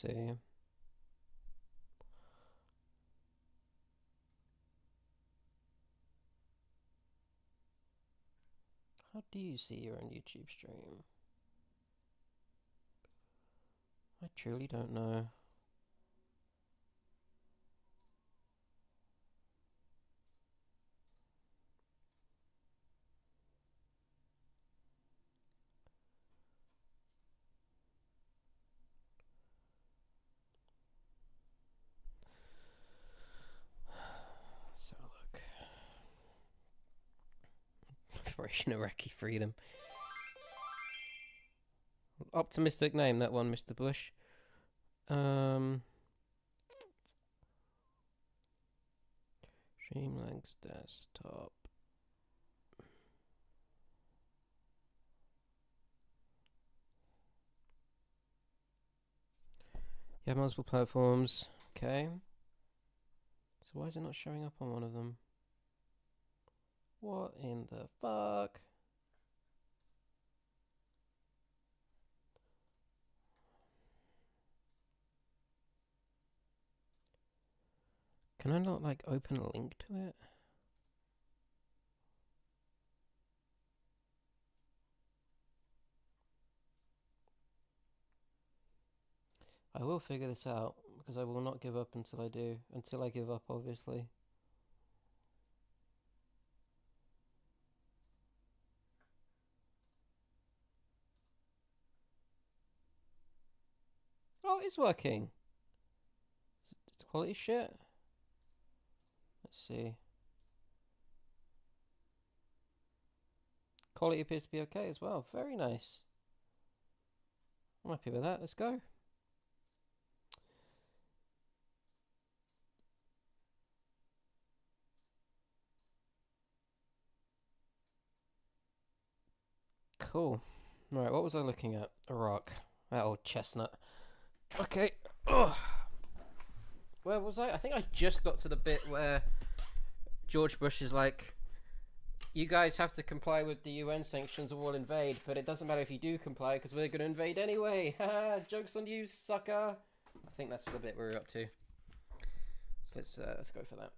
see. How do you see your own YouTube stream? I truly don't know. Let's have a look. Operation Iraqi Freedom. Optimistic name, that one, Mr. Bush. Streamlabs desktop. You have multiple platforms. Okay. So why is it not showing up on one of them? What in the fuck? Can I not, like, open a link to it? I will figure this out, because I will not give up until I do. Until I give up, obviously. Oh, it's working. Is the quality shit? Let's see. Quality appears to be okay as well. Very nice. I'm happy with that. Let's go. Cool. Right, what was I looking at? Iraq. That old chestnut. Okay. Ugh. Where was I? I think I just got to the bit where George Bush is like, you guys have to comply with the UN sanctions or we'll invade, but it doesn't matter if you do comply because we're going to invade anyway. Haha, joke's on you, sucker. I think that's the bit we're up to. So let's go for that.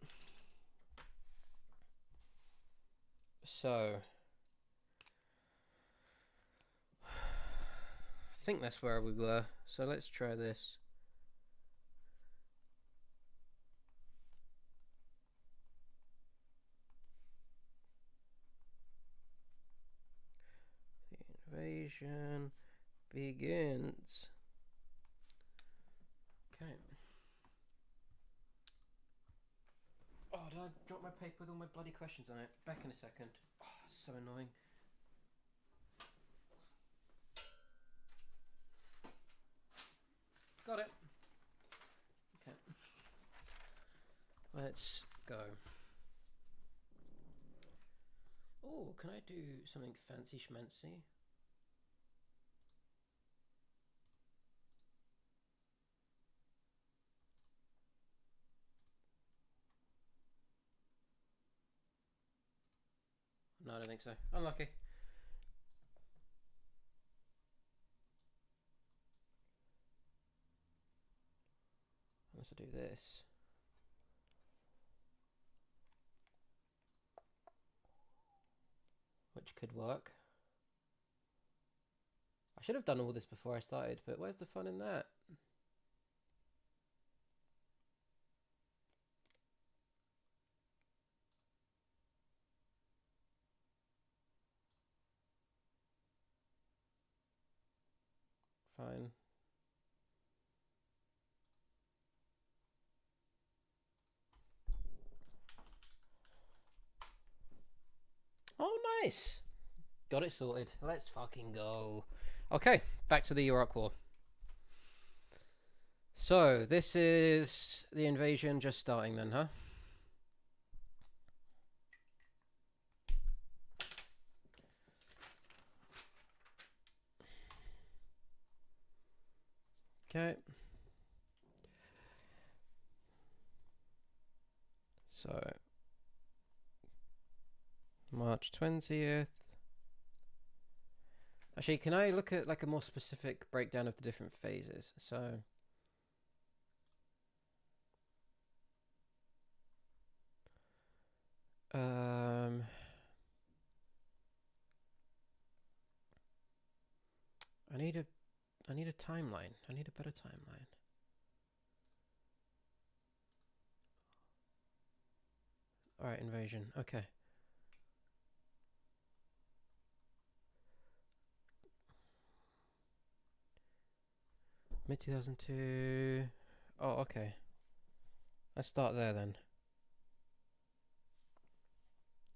So I think that's where we were. So let's try this. The invasion begins. Okay. Oh, did I drop my paper with all my bloody questions on it? Back in a second. Oh, so annoying. Got it. Okay. Let's go. Oh, can I do something fancy schmancy? No, I don't think so. Unlucky. Unless I do this. Which could work. I should have done all this before I started, but where's the fun in that? Fine. Oh, nice. Got it sorted. Let's fucking go. Okay, back to the Iraq War. So, this is the invasion just starting then, huh? Okay. So, March 20th. Actually, can I look at like a more specific breakdown of the different phases? So, Um, I need a timeline. I need a better timeline. All right, invasion. Okay. Mid 2002. Oh, okay. Let's start there then.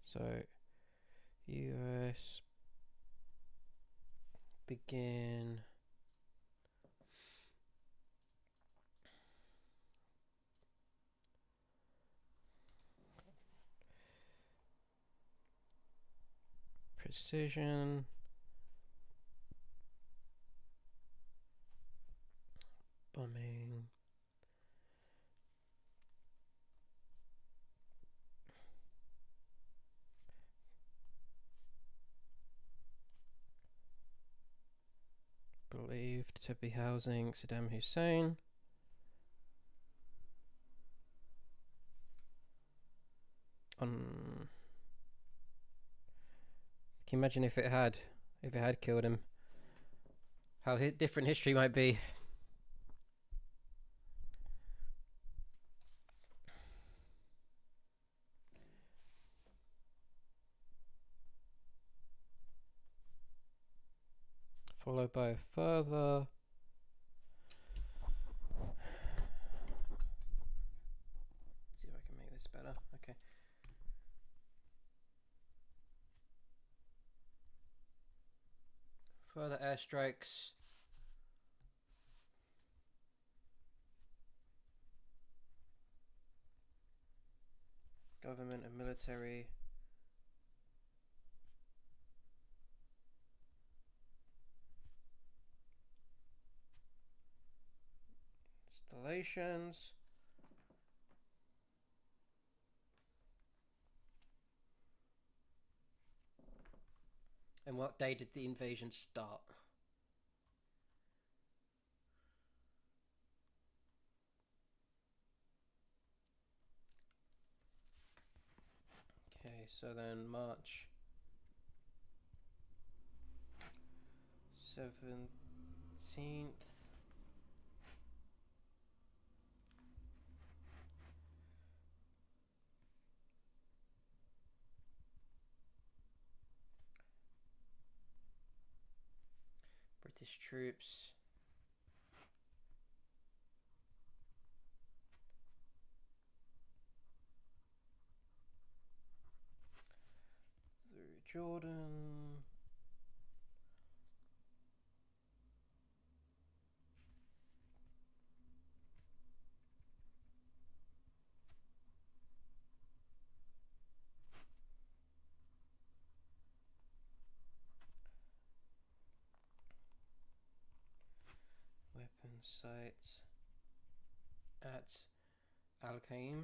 So, US begin precision bombing. Believed to be housing Saddam Hussein. Can you imagine if it had killed him? How different history might be. Followed by a further. Let's see if I can make this better. Okay. Further airstrikes. Government and military. Installations. And what day did the invasion start? Okay, so then March 17th. British troops through Jordan. Weapon sites at Al-Qaim.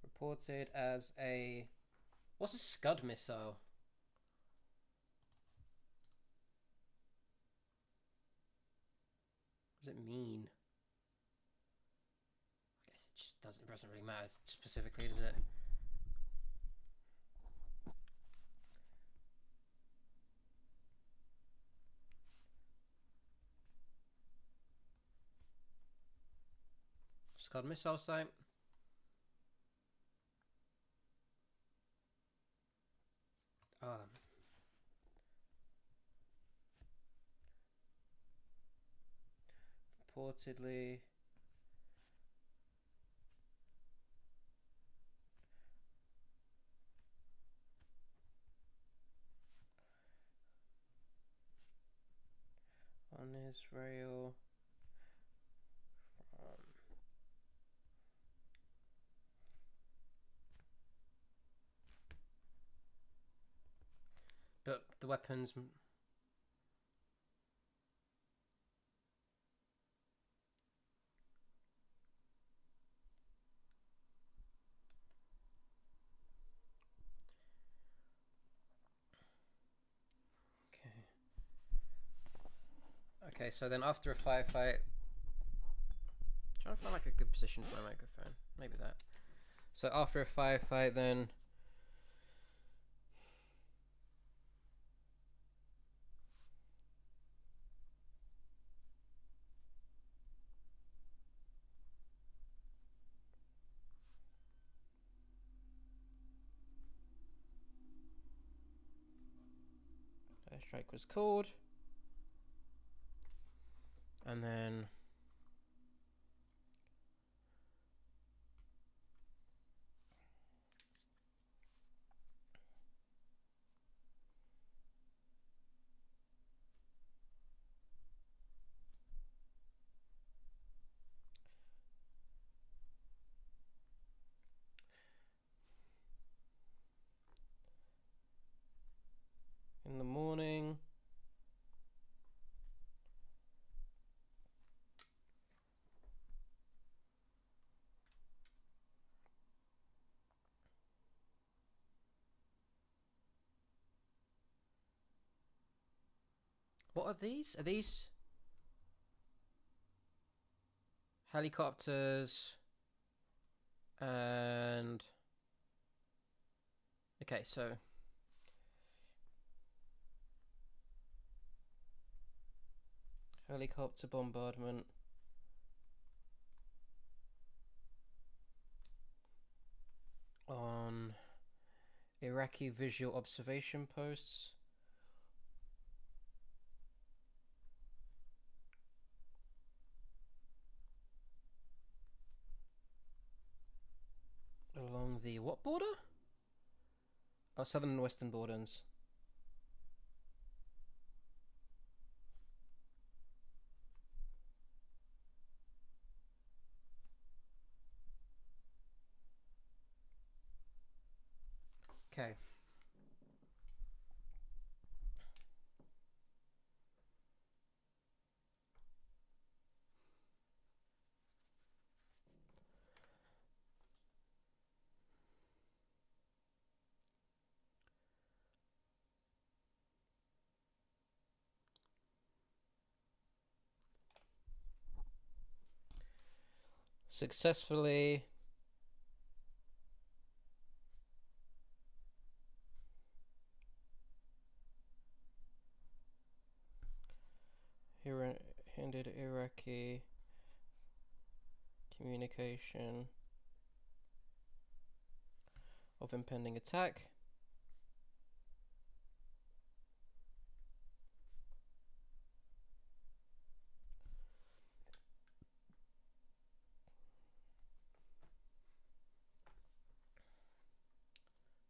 Reported as a... What's a Scud missile? What does it mean? I guess it just doesn't really matter specifically, does it? Scud missile site. Reportedly on Israel from but the weapons Okay, so then after a firefight, trying to find like a good position for my microphone. Maybe that. So after a firefight, then airstrike was called, and then in the morning. What are these? Are these helicopters? And okay, so helicopter bombardment on Iraqi visual observation posts. Along the what border? Oh, southern and western borders. Okay. Successfully hindered Iraqi communication of impending attack.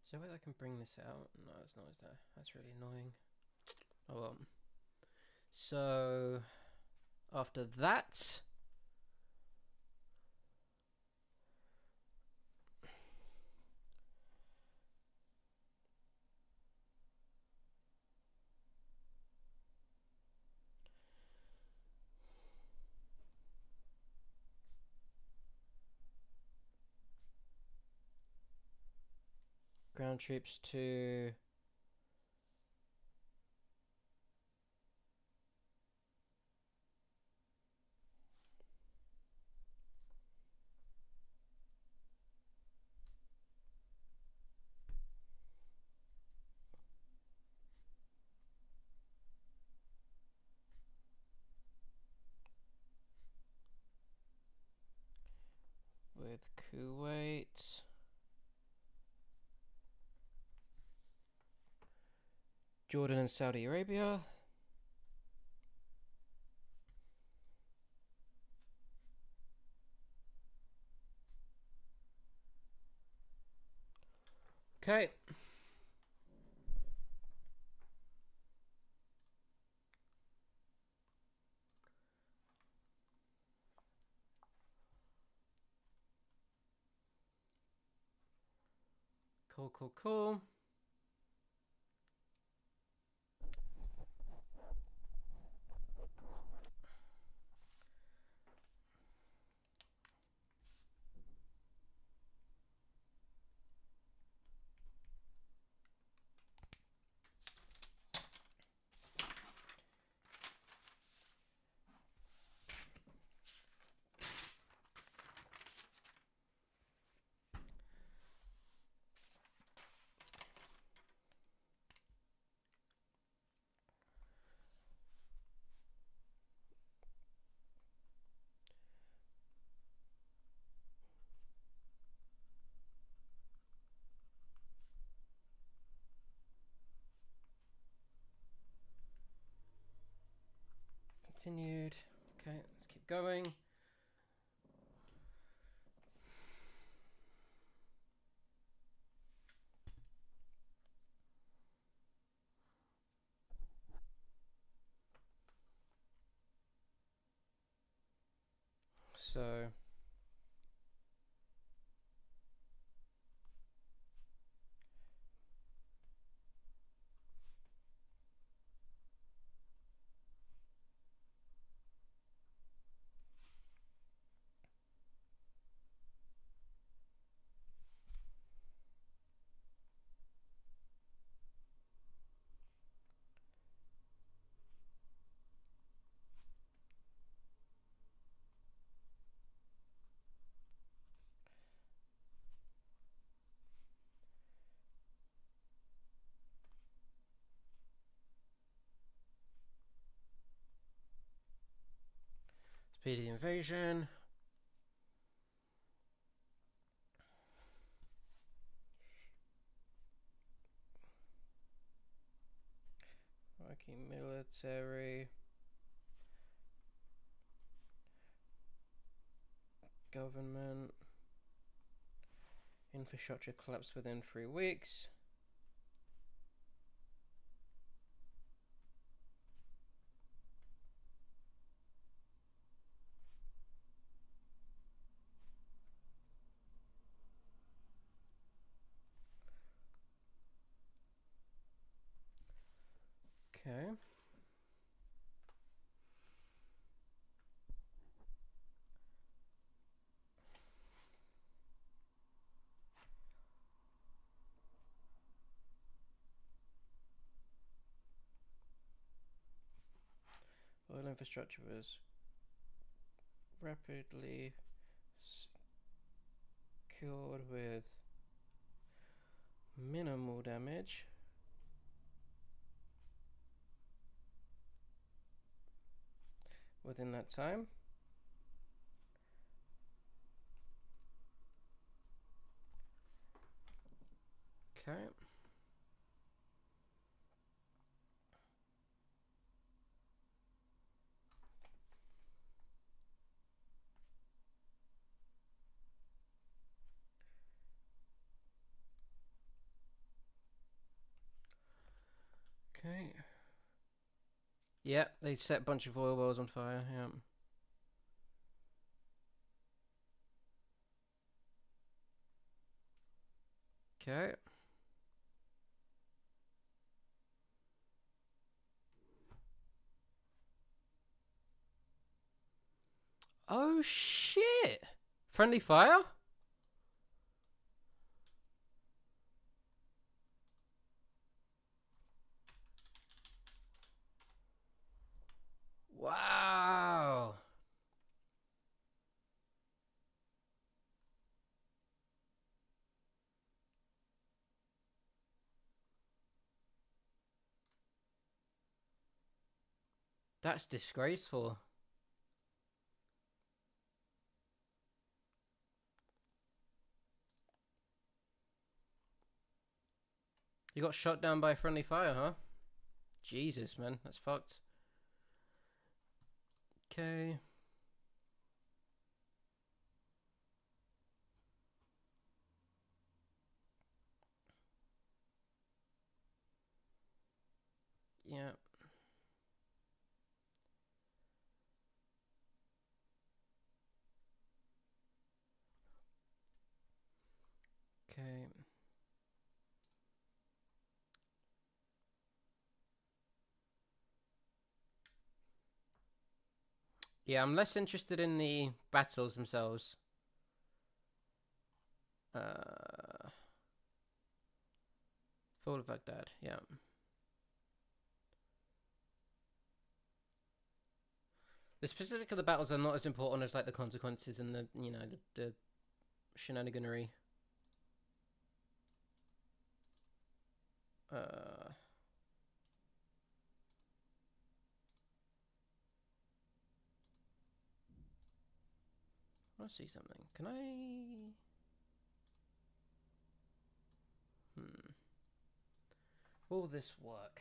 Is there a way I can bring this out? No, it's not, is there? That's really annoying. Oh well. So after that, ground troops to with Kuwait. Jordan and Saudi Arabia. Okay. Cool, cool, cool. Continued. Okay, let's keep going. So speed of the invasion. Working military. Government. Infrastructure collapsed within 3 weeks. Okay. Oil infrastructure was rapidly secured with minimal damage. Within that time. Okay. Okay. Yeah, they set a bunch of oil wells on fire. Yeah. Okay. Oh shit! Friendly fire? Wow. That's disgraceful. You got shot down by friendly fire, huh? Jesus, man. That's fucked. Okay. Yeah. Okay. Yeah, I'm less interested in the battles themselves. Fall of Baghdad, yeah. The specifics of the battles are not as important as like the consequences and the the shenaniganery. I want to see something. Can I? Will this work?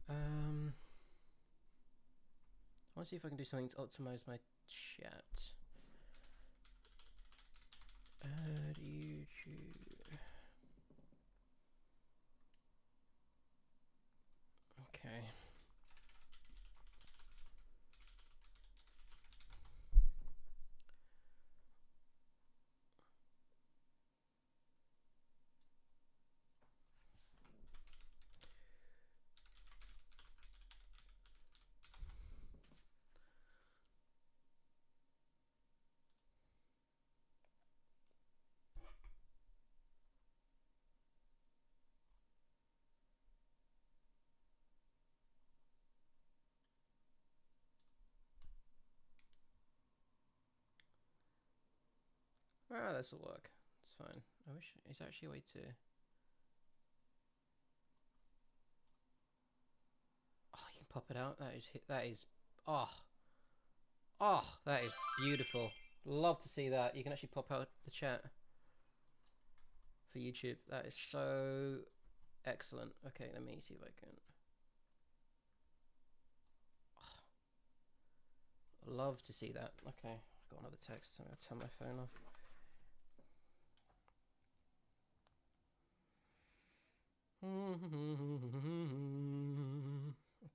I want to see if I can do something to optimize my chat. Add YouTube. Okay. Ah, this'll work. It's fine. I wish it's actually a way to. Oh, you can pop it out. That is. That is. Oh. Oh, that is beautiful. Love to see that. You can actually pop out the chat for YouTube. That is so excellent. Okay, let me see if I can. Oh, love to see that. Okay, I've got another text. I'm gonna turn my phone off.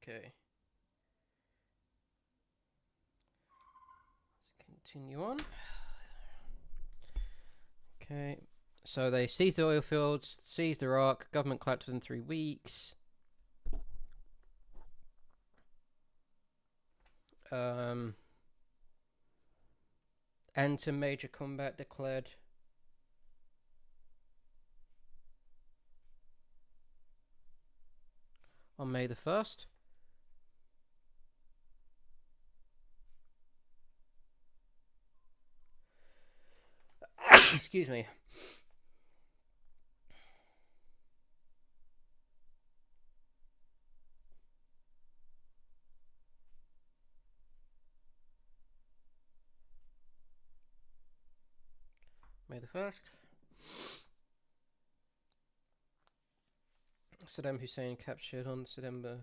Okay. Let's continue on. Okay. So they seized the oil fields, seized Iraq, government collapsed within 3 weeks. End to major combat declared on May the 1st. Excuse me. May the 1st. Saddam Hussein captured on September.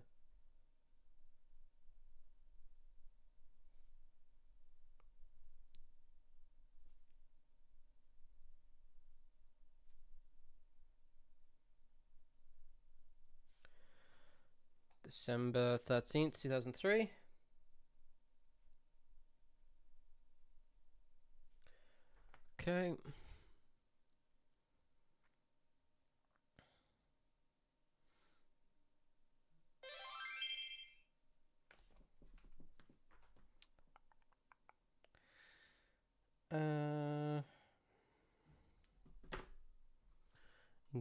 December 13th, 2003. Okay.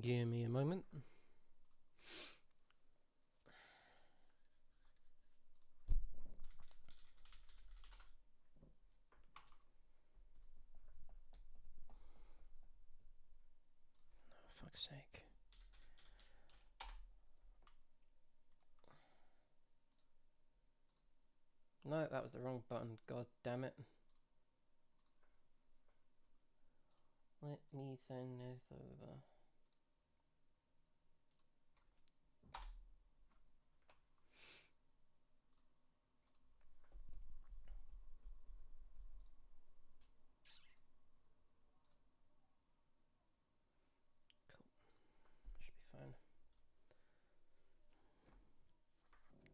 Give me a moment. For fuck's sake. No, that was the wrong button. God damn it. Let me send this over.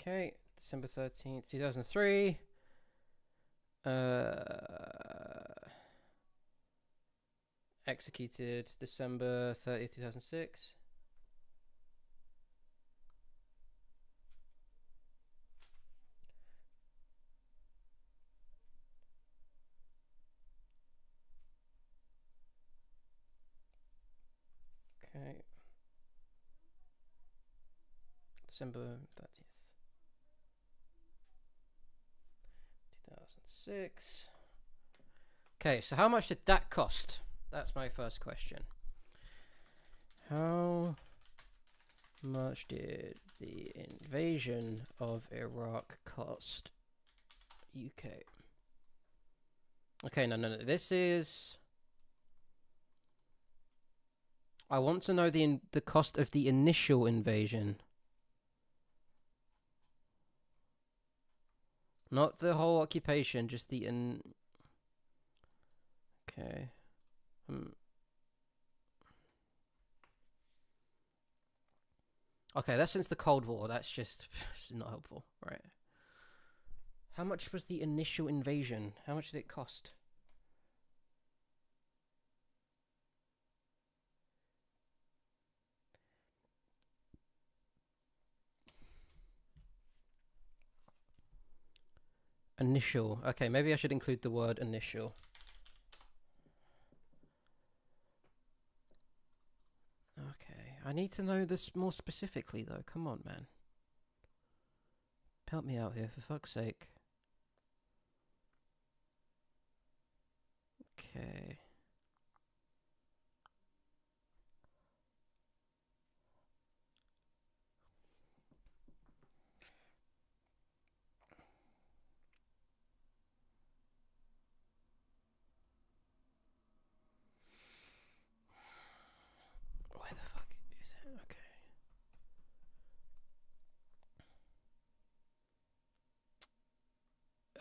Okay, December 13th, 2003. Executed December 30th, 2006. Okay. December 30th, 2006. Okay, so how much did that cost? That's my first question. How much did the invasion of Iraq cost UK? Okay, no. This is... I want to know the cost of the initial invasion. Not the whole occupation, just the Okay. Okay, that's since the Cold War. That's just not helpful, right? How much was the initial invasion? How much did it cost? Initial. Okay, maybe I should include the word initial. Okay, I need to know this more specifically, though. Come on, man. Help me out here, for fuck's sake. Okay. Where the fuck is it? Okay.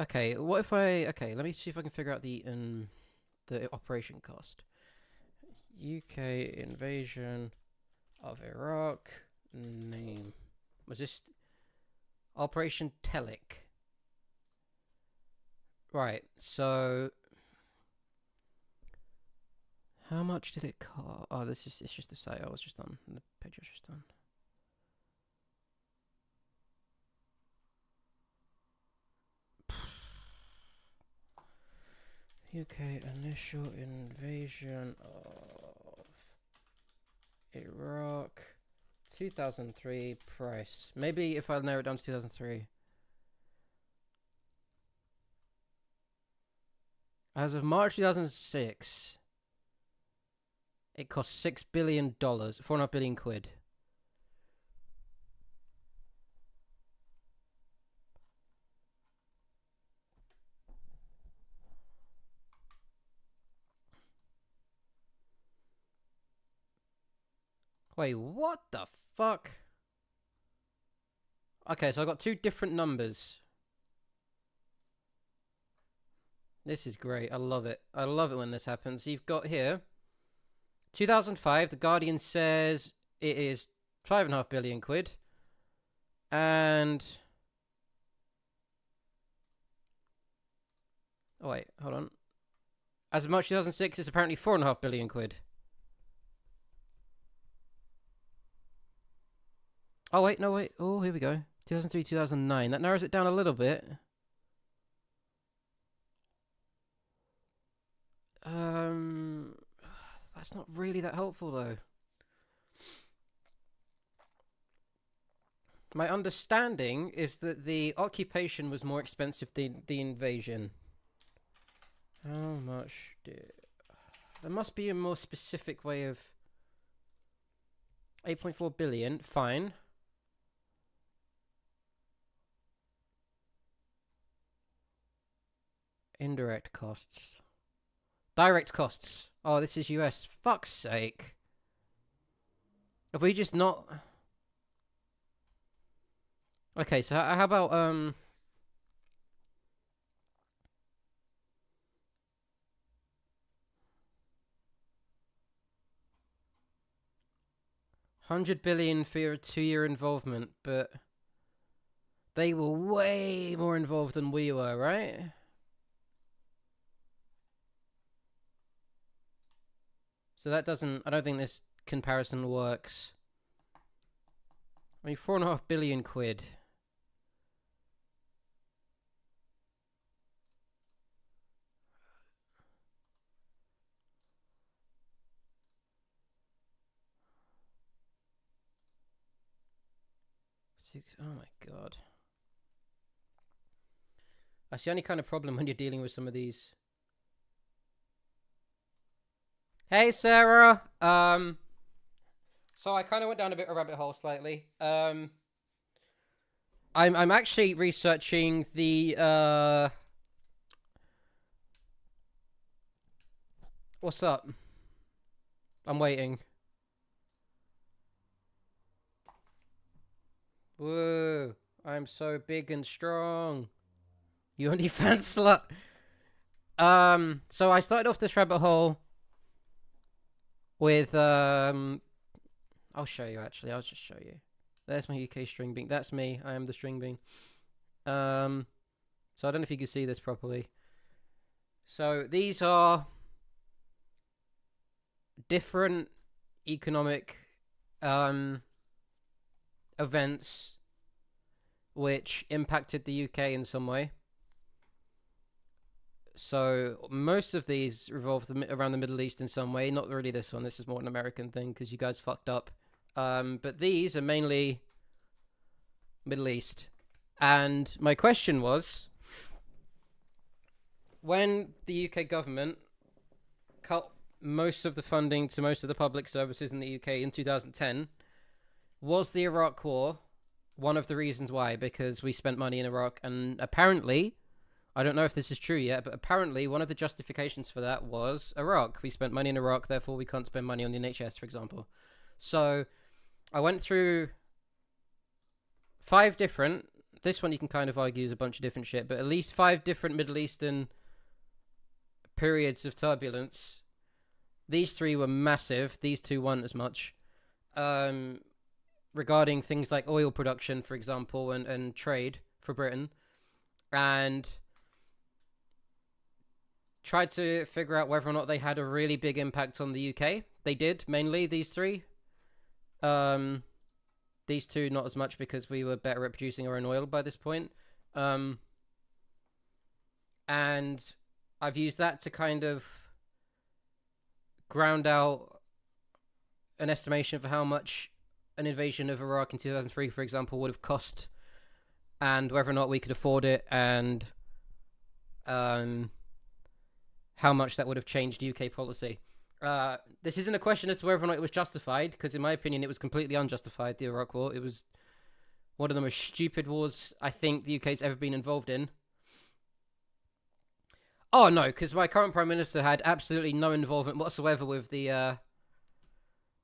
Okay, what if I... Okay, let me see if I can figure out the operation cost. UK invasion of Iraq. Name. Was this... Operation Telic. Right, so... How much did it cost? Oh, it's just the site I was just on. The page I was just on. UK initial invasion of Iraq. 2003 price. Maybe if I narrow it down to 2003. As of March 2006, it cost $6 billion, 4.5 billion quid. Wait, what the fuck? Okay, so I got two different numbers. This is great. I love it. I love it when this happens. You've got here 2005. The Guardian says it is 5.5 billion quid, and oh wait, hold on. As of March 2006, it's apparently 4.5 billion quid. Oh wait, no wait. Oh, here we go. 2003, 2009. That narrows it down a little bit. That's not really that helpful though. My understanding is that the occupation was more expensive than the invasion. How much did... There must be a more specific way of... 8.4 billion, fine. Indirect costs. Direct costs. Oh, this is US. Fuck's sake. Have we just not... Okay, so how about, $100 billion for your 2-year involvement, but they were way more involved than we were, right? So that doesn't... I don't think this comparison works. I mean, 4.5 billion quid. Oh my god. That's the only kind of problem when you're dealing with some of these. Hey, Sarah. So I kind of went down a bit of a rabbit hole slightly. I'm actually researching the What's up? I'm waiting. Woo! I'm so big and strong. You OnlyFans slut. So I started off this rabbit hole with I'll show you actually. I'll just show you. There's my UK string bean. That's me. I am the string bean. So I don't know if you can see this properly. So these are different economic events which impacted the UK in some way. So most of these revolved around the Middle East in some way. Not really this one. This is more an American thing because you guys fucked up. But these are mainly Middle East. And my question was, when the UK government cut most of the funding to most of the public services in the UK in 2010, was the Iraq War one of the reasons why? Because we spent money in Iraq, and apparently, I don't know if this is true yet, but apparently one of the justifications for that was Iraq. We spent money in Iraq, therefore we can't spend money on the NHS, for example. So I went through 5 different, this one you can kind of argue is a bunch of different shit, but at least 5 different Middle Eastern periods of turbulence. These 3 were massive, these 2 weren't as much. Regarding things like oil production, for example, and trade for Britain, and tried to figure out whether or not they had a really big impact on the UK. They did, mainly, these 3. These 2, not as much because we were better at producing our own oil by this point. And I've used that to kind of ground out an estimation for how much an invasion of Iraq in 2003, for example, would have cost, and whether or not we could afford it, and how much that would have changed UK policy. This isn't a question as to whether or not it was justified, because in my opinion it was completely unjustified, the Iraq War. It was one of the most stupid wars I think the UK's ever been involved in. Oh no, because my current Prime Minister had absolutely no involvement whatsoever with the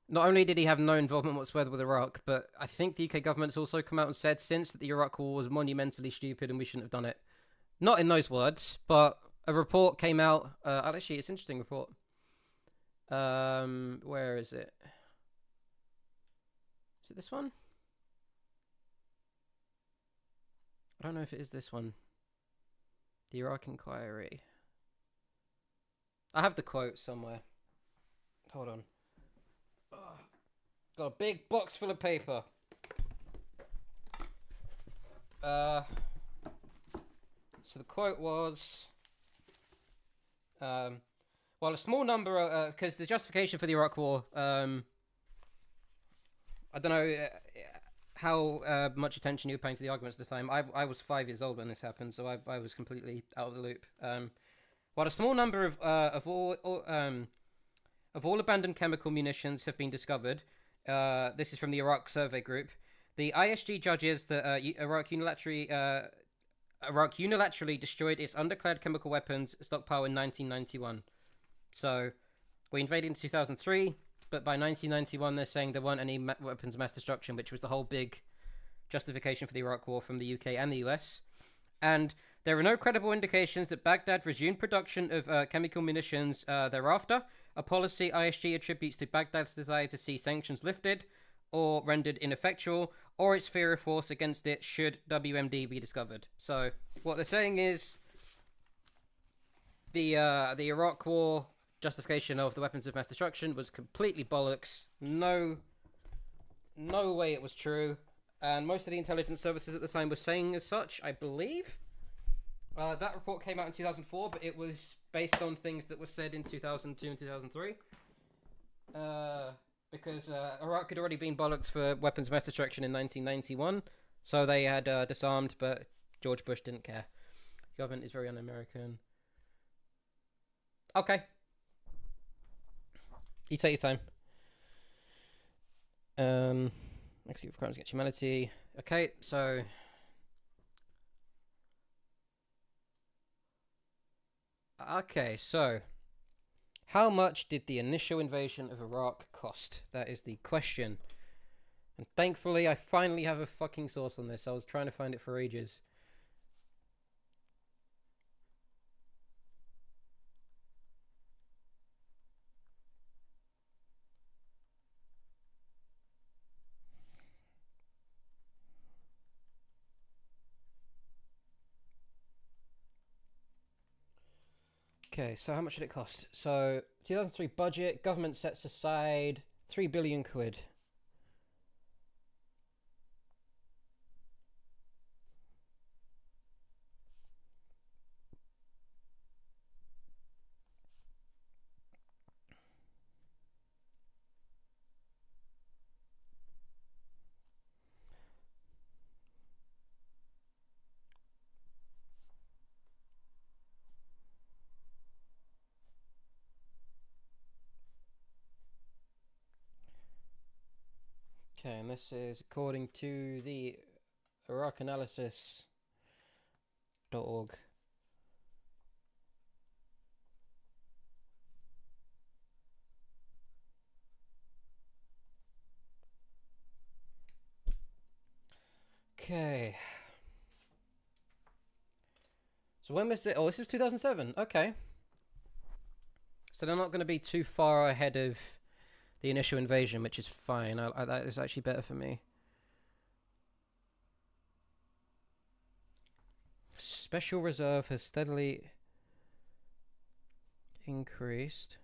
not only did he have no involvement whatsoever with Iraq, but I think the UK government's also come out and said since that the Iraq War was monumentally stupid and we shouldn't have done it. Not in those words, but a report came out. Actually, it's an interesting report. Where is it? Is it this one? I don't know if it is this one. The Iraq Inquiry. I have the quote somewhere. Hold on. Got a big box full of paper. So the quote was, well, a small number, because the justification for the Iraq War, I don't know how much attention you were paying to the arguments at the time. I was 5 years old when this happened, so I was completely out of the loop. While a small number of all abandoned chemical munitions have been discovered, this is from the Iraq Survey Group, the ISG judges that Iraq unilaterally destroyed its undeclared chemical weapons stockpile in 1991. So, we invaded in 2003, but by 1991 they're saying there weren't any weapons of mass destruction, which was the whole big justification for the Iraq War from the UK and the US. And there are no credible indications that Baghdad resumed production of chemical munitions thereafter, a policy ISG attributes to Baghdad's desire to see sanctions lifted or rendered ineffectual, or its fear of force against it should WMD be discovered. So, what they're saying is the Iraq War justification of the weapons of mass destruction was completely bollocks. No way it was true. And most of the intelligence services at the time were saying as such, I believe. That report came out in 2004, but it was based on things that were said in 2002 and 2003. Because Iraq had already been bollocks for weapons of mass destruction in 1991, so they had disarmed, but George Bush didn't care. The government is very un-American. Okay. You take your time. Execute crimes against humanity. Okay, so how much did the initial invasion of Iraq cost? That is the question. And thankfully, I finally have a fucking source on this. I was trying to find it for ages. Okay, so how much did it cost? So 2003 budget, government sets aside 3 billion quid. Okay, and this is according to the iraqanalysis.org. Okay. So when was it? Oh, this is 2007. Okay. So they're not going to be too far ahead of the initial invasion, which is fine. That is actually better for me. Special reserve has steadily increased.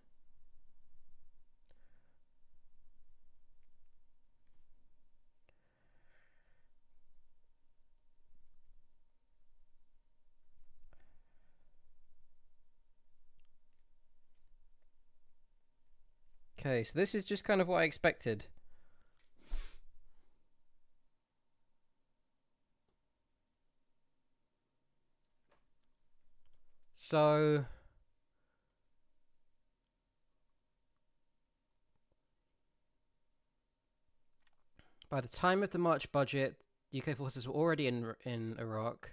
Okay, so this is just kind of what I expected. So by the time of the March budget, UK forces were already in Iraq.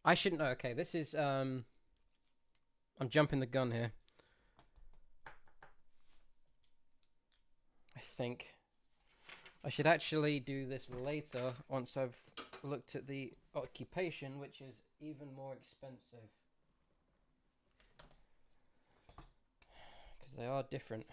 I shouldn't know. Okay, this is I'm jumping the gun here. I think I should actually do this later once I've looked at the occupation, which is even more expensive. Because they are different.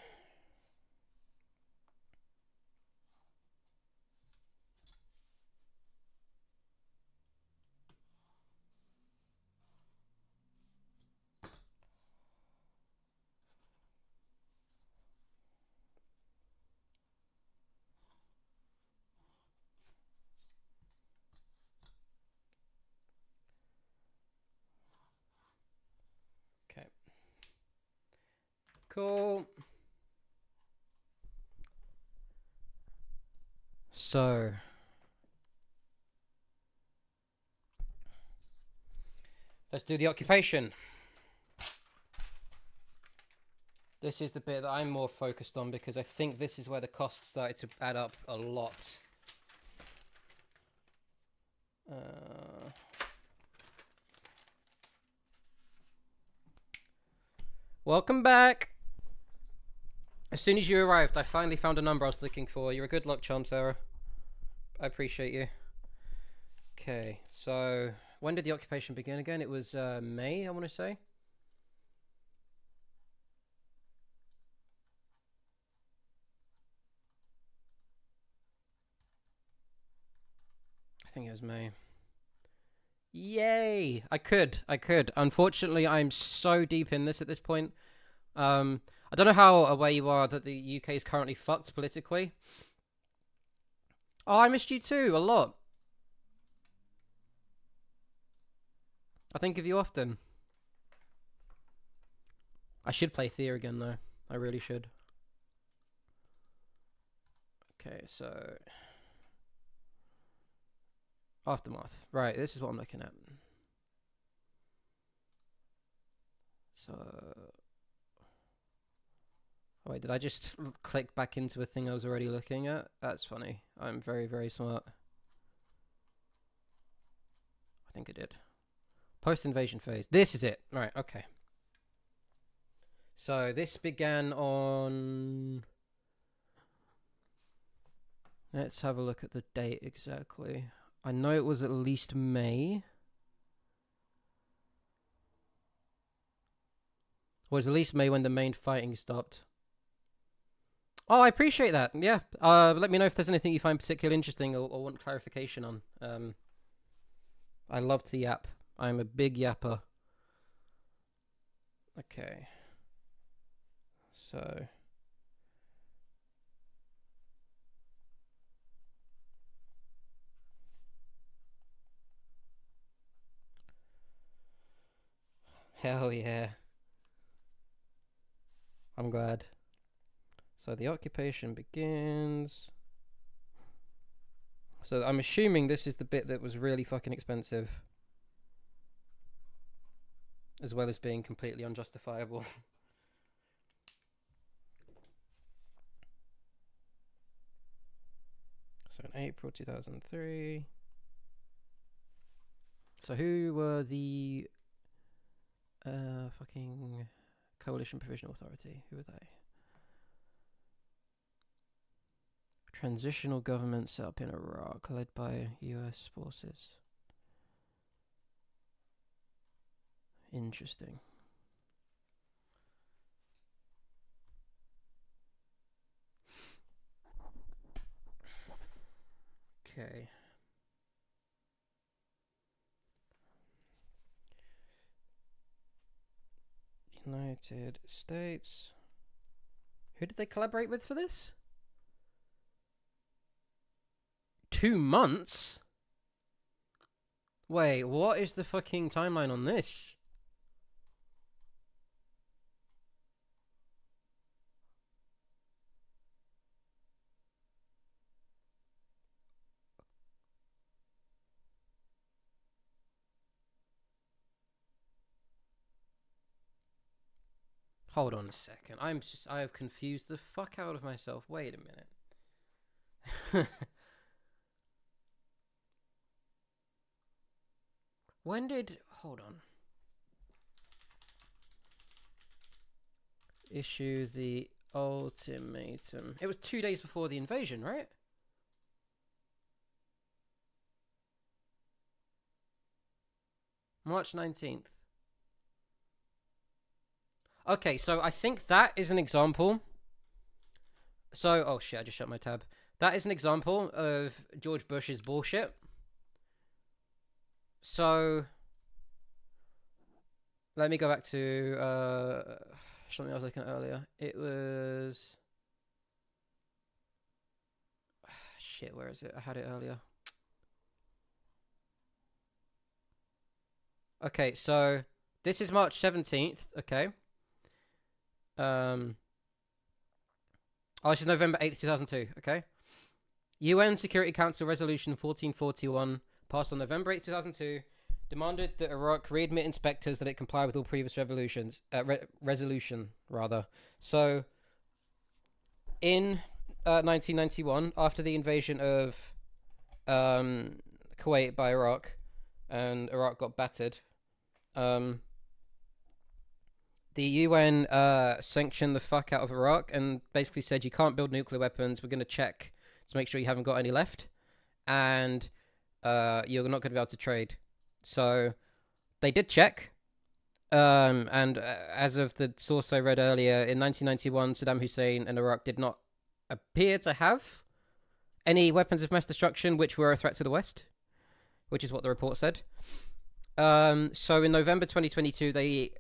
Okay. Cool. So let's do the occupation. This is the bit that I'm more focused on because I think this is where the costs started to add up a lot. Welcome back. As soon as you arrived, I finally found a number I was looking for. You're a good luck charm, Sarah. I appreciate you. Okay, so when did the occupation begin again? It was May, I want to say. I think it was May. Yay! I could. Unfortunately, I'm so deep in this at this point. I don't know how aware you are that the UK is currently fucked politically. Oh, I missed you too, a lot. I think of you often. I should play Thea again, though. I really should. Okay, so... Aftermath. Right, this is what I'm looking at. So... Oh, wait, did I just click back into a thing I was already looking at? That's funny. I'm very, very smart. I think I did. Post-invasion phase. This is it. Right, okay. So this began on... Let's have a look at the date exactly. I know it was at least May. Or it was at least May when the main fighting stopped. Oh, I appreciate that. Yeah. Let me know if there's anything you find particularly interesting or want clarification on. I love to yap. I'm a big yapper. Okay. So. Hell yeah. I'm glad. So the occupation begins. So I'm assuming this is the bit that was really fucking expensive. As well as being completely unjustifiable. So in April 2003. So who were the fucking Coalition Provisional Authority? Who were they? Transitional government set up in Iraq, led by US forces. Interesting. Okay. United States. Who did they collaborate with for this? 2 months? Wait, what is the fucking timeline on this? Hold on a second. I have confused the fuck out of myself. Wait a minute. When did... Hold on. Issue the ultimatum. It was 2 days before the invasion, right? March 19th. Okay, so I think that is an example. So, oh shit, I just shut my tab. That is an example of George Bush's bullshit. So, let me go back to something I was looking at earlier. It was... Shit, where is it? I had it earlier. Okay, so this is March 17th, okay? Oh, this is November 8th, 2002, okay? UN Security Council Resolution 1441, passed on November 8th, 2002, demanded that Iraq readmit inspectors that it comply with all previous resolution, rather. So, in 1991, after the invasion of Kuwait by Iraq, and Iraq got battered, the UN sanctioned the fuck out of Iraq and basically said, you can't build nuclear weapons. We're going to check to make sure you haven't got any left. And you're not going to be able to trade. So they did check. And as of the source I read earlier, in 1991, Saddam Hussein and Iraq did not appear to have any weapons of mass destruction which were a threat to the West, which is what the report said. So in November 2022, they...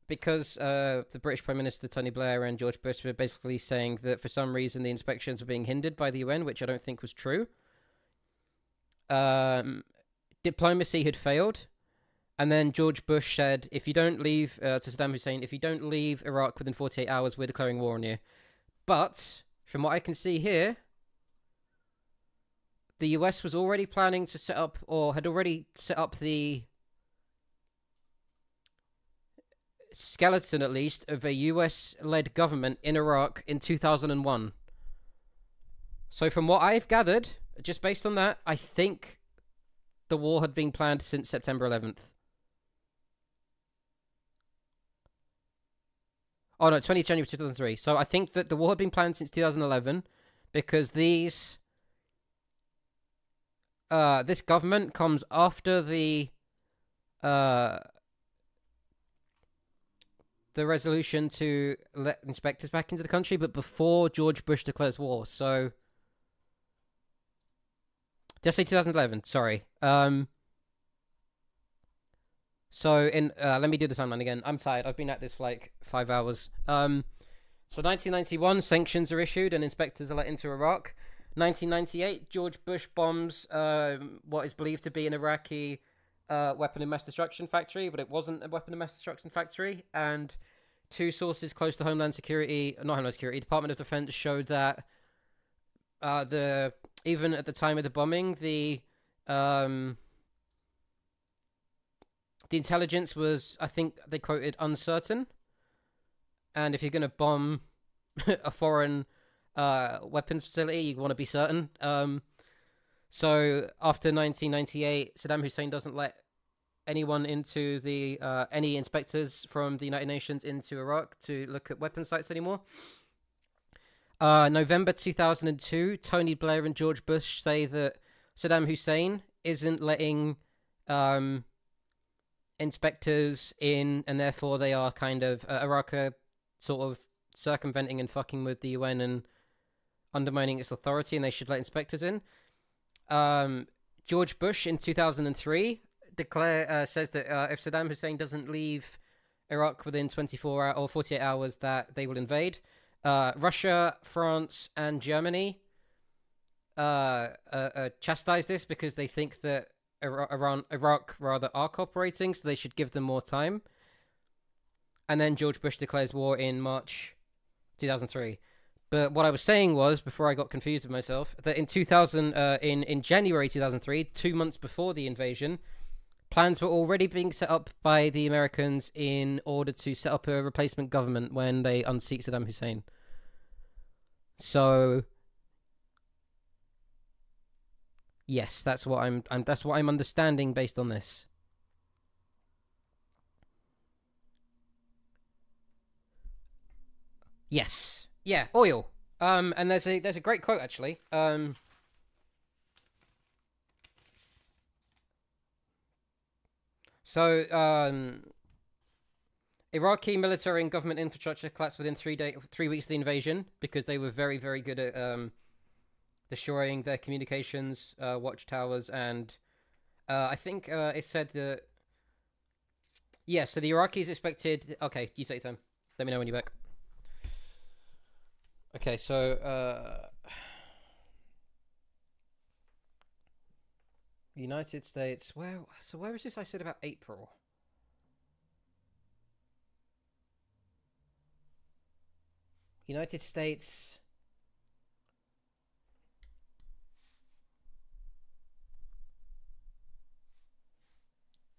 because the British Prime Minister Tony Blair and George Bush were basically saying that for some reason the inspections were being hindered by the UN, which I don't think was true. Diplomacy had failed. And then George Bush said, if you don't leave, to Saddam Hussein, if you don't leave Iraq within 48 hours, we're declaring war on you. But, from what I can see here, the US was already planning to set up, or had already set up the skeleton, at least, of a US-led government in Iraq in 2001. So from what I've gathered, just based on that, I think the war had been planned since September 11th. Oh no, 20th January 2003. So I think that the war had been planned since 2011 because this government comes after the resolution to let inspectors back into the country, but before George Bush declares war. So, did I say 2011? Sorry. So So in let me do the timeline again. I'm tired. I've been at this for like 5 hours. So 1991, sanctions are issued and inspectors are let into Iraq. 1998, George Bush bombs what is believed to be an Iraqi weapon of mass destruction factory, but it wasn't a weapon of mass destruction factory. And two sources close to Homeland Security, not Homeland Security, Department of Defense showed that the even at the time of the bombing, the intelligence was, I think they quoted, uncertain. And if you're going to bomb a foreign weapons facility, you want to be certain. So after 1998, Saddam Hussein doesn't let anyone into the any inspectors from the United Nations into Iraq to look at weapon sites anymore. November 2002, Tony Blair and George Bush say that Saddam Hussein isn't letting inspectors in, and therefore they are kind of Iraq are sort of circumventing and fucking with the UN and undermining its authority, and they should let inspectors in. George Bush in 2003 says that if Saddam Hussein doesn't leave Iraq within 24 hours or 48 hours, that they will invade. Russia, France, and Germany chastise this because they think that Iraq are cooperating, so they should give them more time. And then George Bush declares war in March 2003. But what I was saying was, before I got confused with myself, that in January 2003, 2 months before the invasion, plans were already being set up by the Americans in order to set up a replacement government when they unseat Saddam Hussein. So yes, that's what I'm understanding based on this. Yes. Yeah, oil. And there's a great quote actually. Iraqi military and government infrastructure collapsed within 3 weeks of the invasion because they were very, very good at destroying their communications, watchtowers, and I think it said that. Yeah, so the Iraqis expected. Okay, you take your time. Let me know when you're back. Okay, so United States. Where is this? I said about April. United States.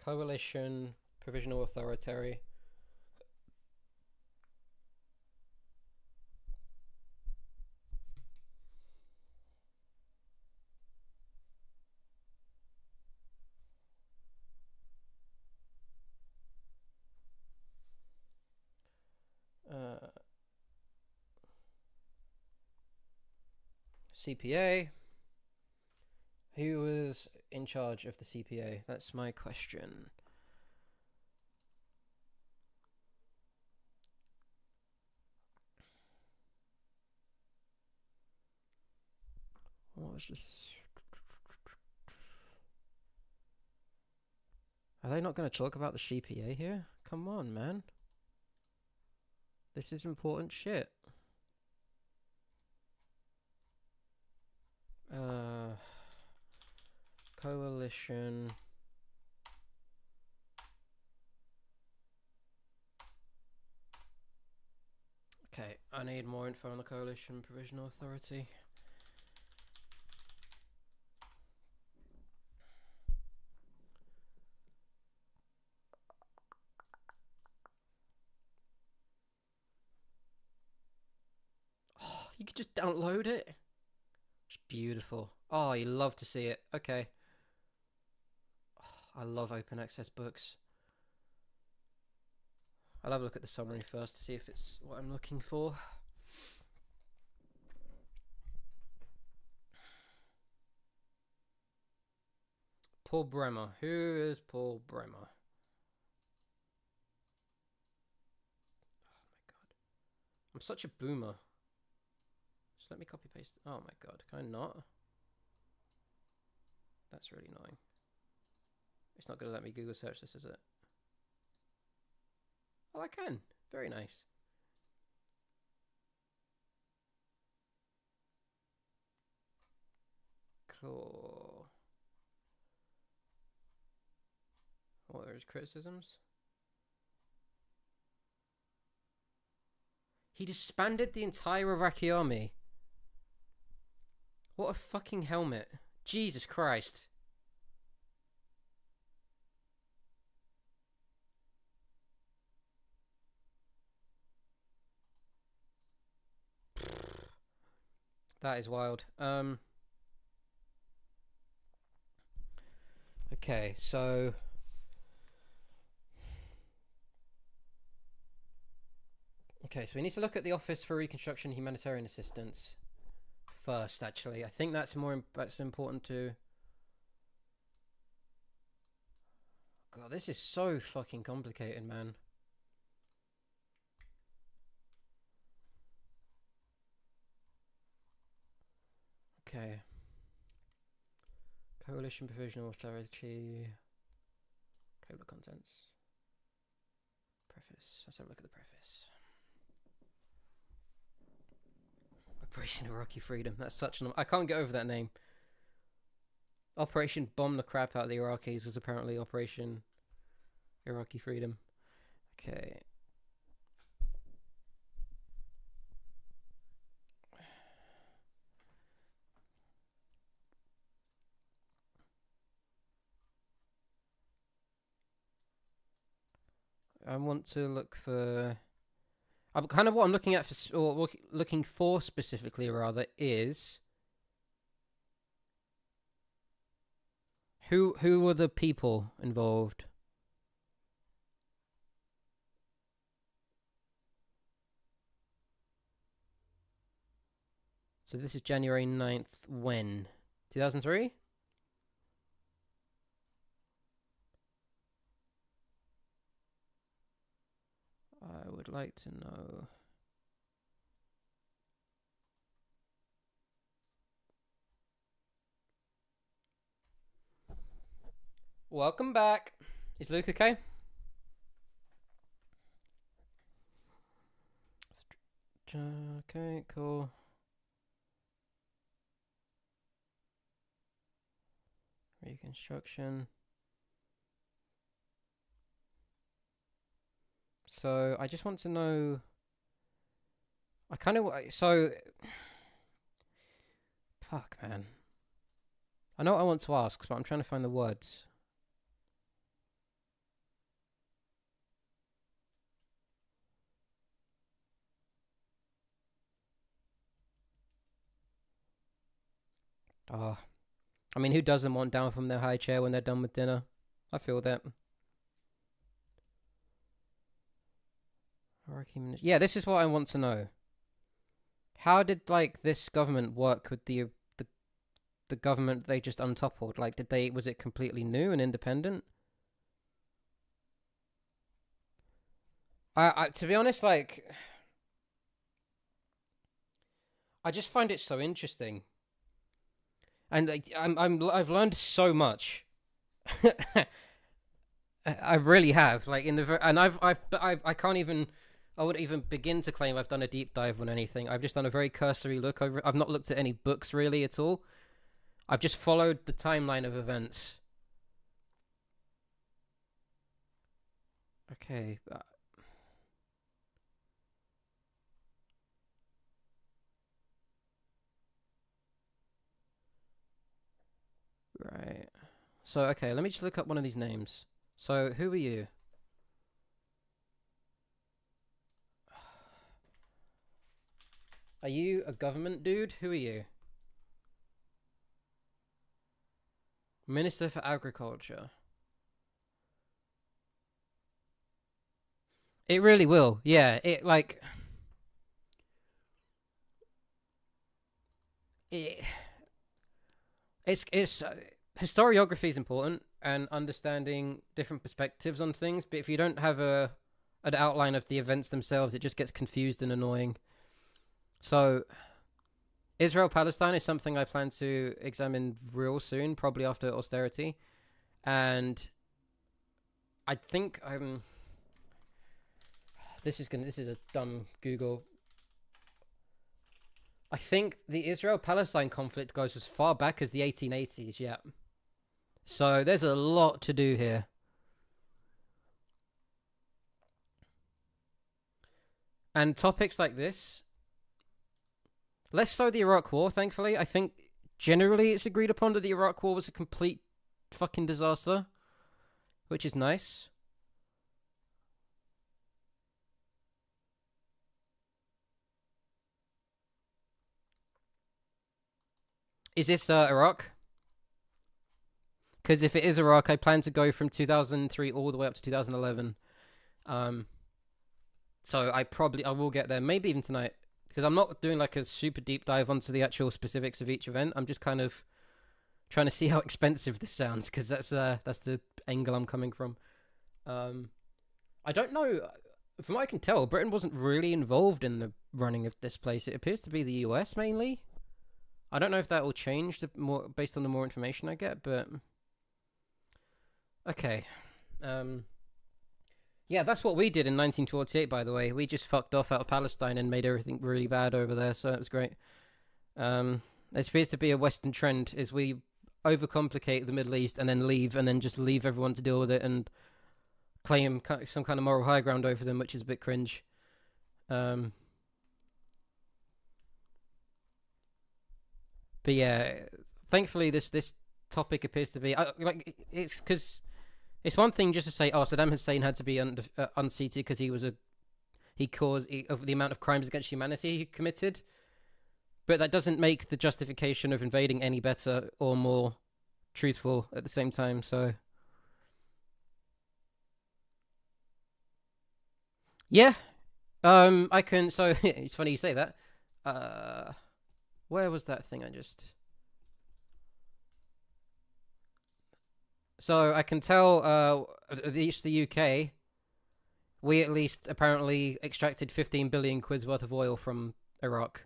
Coalition Provisional Authority. CPA. Who was in charge of the CPA? That's my question. What was this? Are they not going to talk about the CPA here? Come on, man. This is important shit. Coalition. Okay, I need more info on the Coalition Provisional Authority. Oh, you could just download it. It's beautiful. Oh, you love to see it. Okay. Oh, I love open access books. I'll have a look at the summary first to see if it's what I'm looking for. Paul Bremer. Who is Paul Bremer? Oh my god. I'm such a boomer. Just let me copy paste. Oh my god. Can I not? That's really annoying. It's not going to let me Google search this, is it? Oh, I can. Very nice. Cool. What are his criticisms? He disbanded the entire Iraqi army. What a fucking helmet. Jesus Christ. That is wild. Okay, so we need to look at the Office for Reconstruction and Humanitarian Assistance first, actually. I think that's important to... God, this is so fucking complicated, man. Okay. Coalition Provisional Austerity. Table of contents. Preface. Let's have a look at the preface. Operation Iraqi Freedom. That's such an... I can't get over that name. Operation Bomb the Crap Out of the Iraqis is apparently Operation Iraqi Freedom. Okay. I want to look for... kind of what I'm looking at for, or looking for specifically, rather, is who were the people involved? So this is January 9th. When? 2003? I would like to know. Welcome back. Is Luke okay? Okay, cool. Reconstruction. So I just want to know. I kind of fuck, man. I know what I want to ask, but I'm trying to find the words. I mean, who doesn't want down from their high chair when they're done with dinner? I feel that. Yeah, this is what I want to know. How did this government work with the government they just untoppled? Was it completely new and independent? I to be honest, I just find it so interesting. And I've learned so much. I really have. I can't even. I wouldn't even begin to claim I've done a deep dive on anything. I've just done a very cursory look over. I've not looked at any books really at all. I've just followed the timeline of events. Okay. Right. So, okay, let me just look up one of these names. So, who are you? Are you a government dude? Who are you? Minister for Agriculture. It really will. Yeah, it's historiography is important and understanding different perspectives on things, but if you don't have an outline of the events themselves, it just gets confused and annoying. So Israel-Palestine is something I plan to examine real soon, probably after austerity. And I think This is a dumb Google. I think the Israel-Palestine conflict goes as far back as the 1880s. Yeah. So there's a lot to do here. And topics like this, less so the Iraq War, thankfully. I think generally it's agreed upon that the Iraq War was a complete fucking disaster, which is nice. Is this Iraq? Because if it is Iraq, I plan to go from 2003 all the way up to 2011. So I will get there, maybe even tonight, because I'm not doing like a super deep dive onto the actual specifics of each event. I'm just kind of trying to see how expensive this sounds, because that's the angle I'm coming from. I don't know. From what I can tell, Britain wasn't really involved in the running of this place. It appears to be the US mainly. I don't know if that will change more based on the more information I get, but okay. Yeah, that's what we did in 1948, by the way. We just fucked off out of Palestine and made everything really bad over there, so it was great. It appears to be a Western trend, is we overcomplicate the Middle East and then leave, and then just leave everyone to deal with it and claim some kind of moral high ground over them, which is a bit cringe. But yeah, thankfully this topic appears to be like it's because it's one thing just to say, oh, Saddam Hussein had to be unseated because he caused of the amount of crimes against humanity he committed, but that doesn't make the justification of invading any better or more truthful at the same time. So yeah, I can. So it's funny you say that. Where was that thing I just? So I can tell. At least the UK, we at least apparently extracted 15 billion quid's worth of oil from Iraq,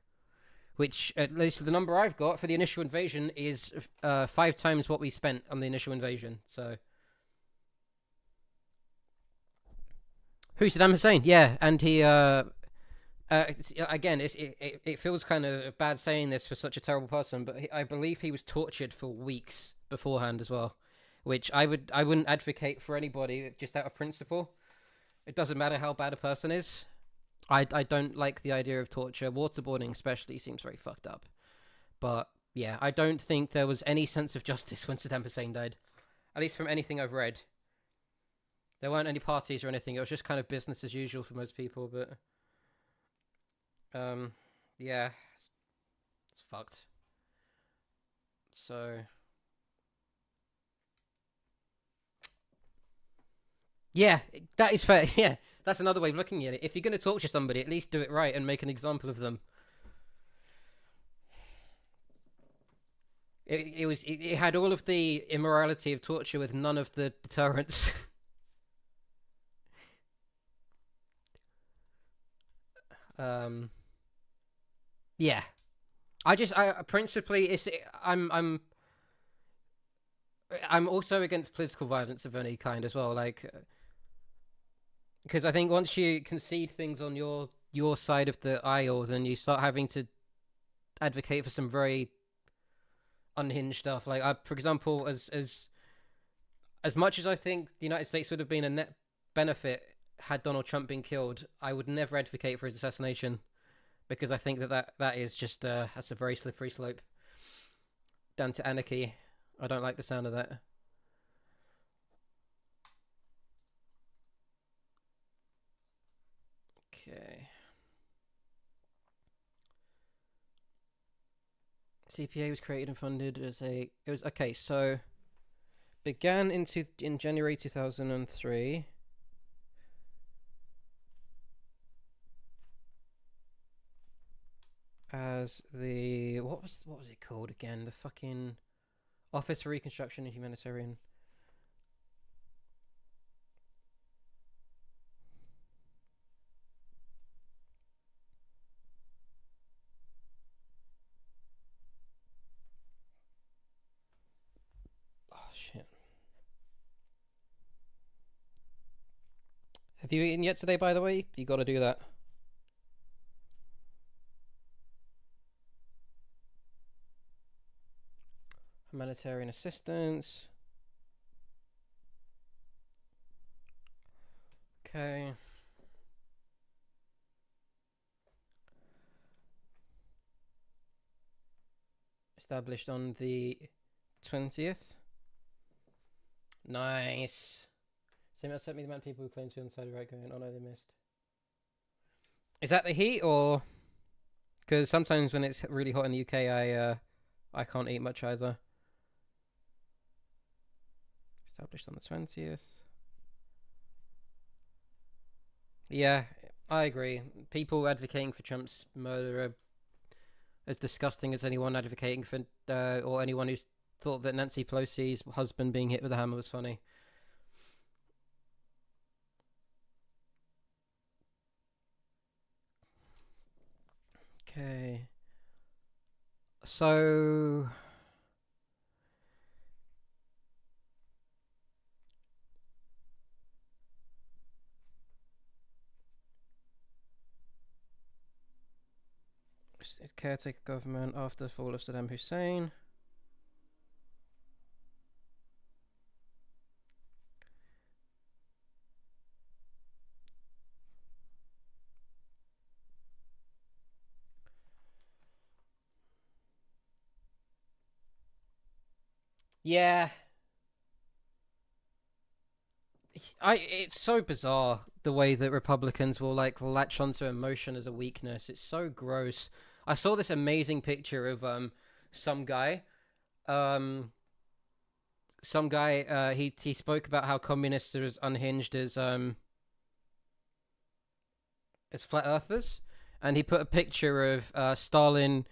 which at least the number I've got for the initial invasion is 5 times what we spent on the initial invasion. So. Who's Saddam Hussein? Yeah, and he again, it feels kind of bad saying this for such a terrible person, but I believe he was tortured for weeks beforehand as well, which I wouldn't advocate for anybody just out of principle. It doesn't matter how bad a person is. I don't like the idea of torture. Waterboarding especially seems very fucked up. But yeah, I don't think there was any sense of justice when Saddam Hussein died, at least from anything I've read. There weren't any parties or anything. It was just kind of business as usual for most people. But yeah, it's fucked. So yeah, that is fair. Yeah, that's another way of looking at it. If you're going to torture somebody, at least do it right and make an example of them. It had all of the immorality of torture with none of the deterrence. Yeah, I principally I'm also against political violence of any kind as well. Like, because I think once you concede things on your side of the aisle, then you start having to advocate for some very unhinged stuff. Like, for example, as much as I think the United States would have been a net benefit had Donald Trump been killed, I would never advocate for his assassination because I think that is just that's a very slippery slope down to anarchy. I don't like the sound of that. Okay. CPA was created and funded as it was okay. So began in January 2003. As the what was it called again? The fucking Office for Reconstruction and Humanitarian. Oh shit. Have you eaten yet today, by the way? You got to do that. Humanitarian assistance. Okay. Established on the 20th. Nice. Same sent me the amount of people who claim to be on the side of the right going, oh no, they missed. Is that the heat, or? Because sometimes when it's really hot in the UK, I can't eat much either. Established on the 20th. Yeah, I agree. People advocating for Trump's murder are as disgusting as anyone advocating for, or anyone who's thought that Nancy Pelosi's husband being hit with a hammer was funny. Okay. So... caretaker government after the fall of Saddam Hussein. Yeah. It's so bizarre the way that Republicans will like latch onto emotion as a weakness. It's so gross. I saw this amazing picture of some guy he spoke about how communists are as unhinged as flat earthers, and he put a picture of Stalin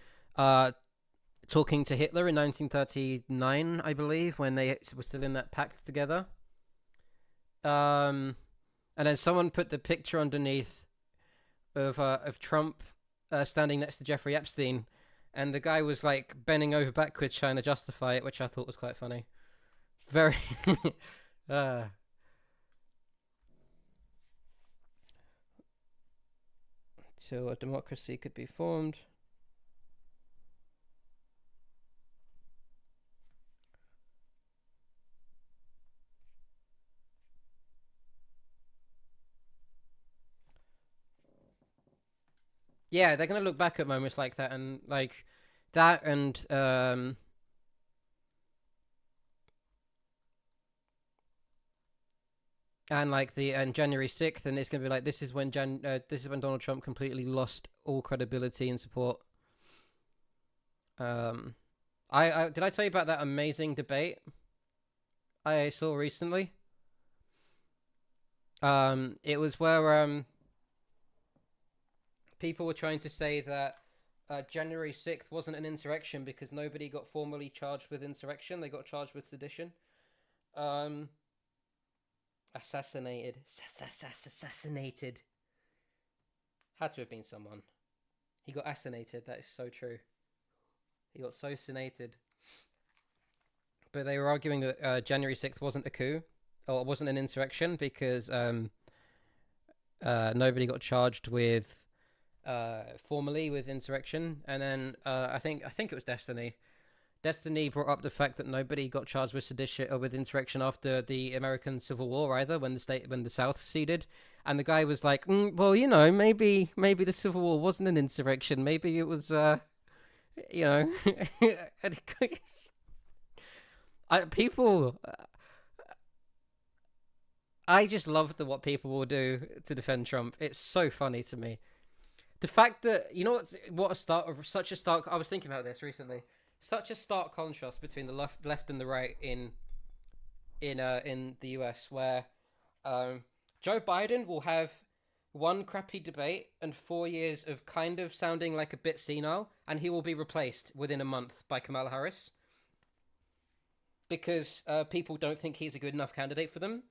talking to Hitler in 1939, I believe, when they were still in that pact together. And then someone put the picture underneath of Trump standing next to Jeffrey Epstein, and the guy was like bending over backwards trying to justify it, which I thought was quite funny. Very till a democracy could be formed. Yeah, they're gonna look back at moments like that and like that and like the and January 6th, and it's gonna be like this is when Donald Trump completely lost all credibility and support. I did I tell you about that amazing debate I saw recently? It was where people were trying to say that January 6th wasn't an insurrection because nobody got formally charged with insurrection. They got charged with sedition. Assassinated. Assassinated. Had to have been someone. He got assassinated. That is so true. He got so assassinated. But they were arguing that January 6th wasn't a coup, or it wasn't an insurrection because nobody got charged with formally with insurrection. And then I think it was Destiny. Destiny brought up the fact that nobody got charged with sedition or with insurrection after the American Civil War either, when the South seceded. And the guy was like, well, you know, maybe the Civil War wasn't an insurrection. Maybe it was, you know, I just love what people will do to defend Trump. It's so funny to me. The fact that, you know such a stark, I was thinking about this recently. Such a stark contrast between the left and the right in the US, where Joe Biden will have one crappy debate and 4 years of kind of sounding like a bit senile, and he will be replaced within a month by Kamala Harris because people don't think he's a good enough candidate for them.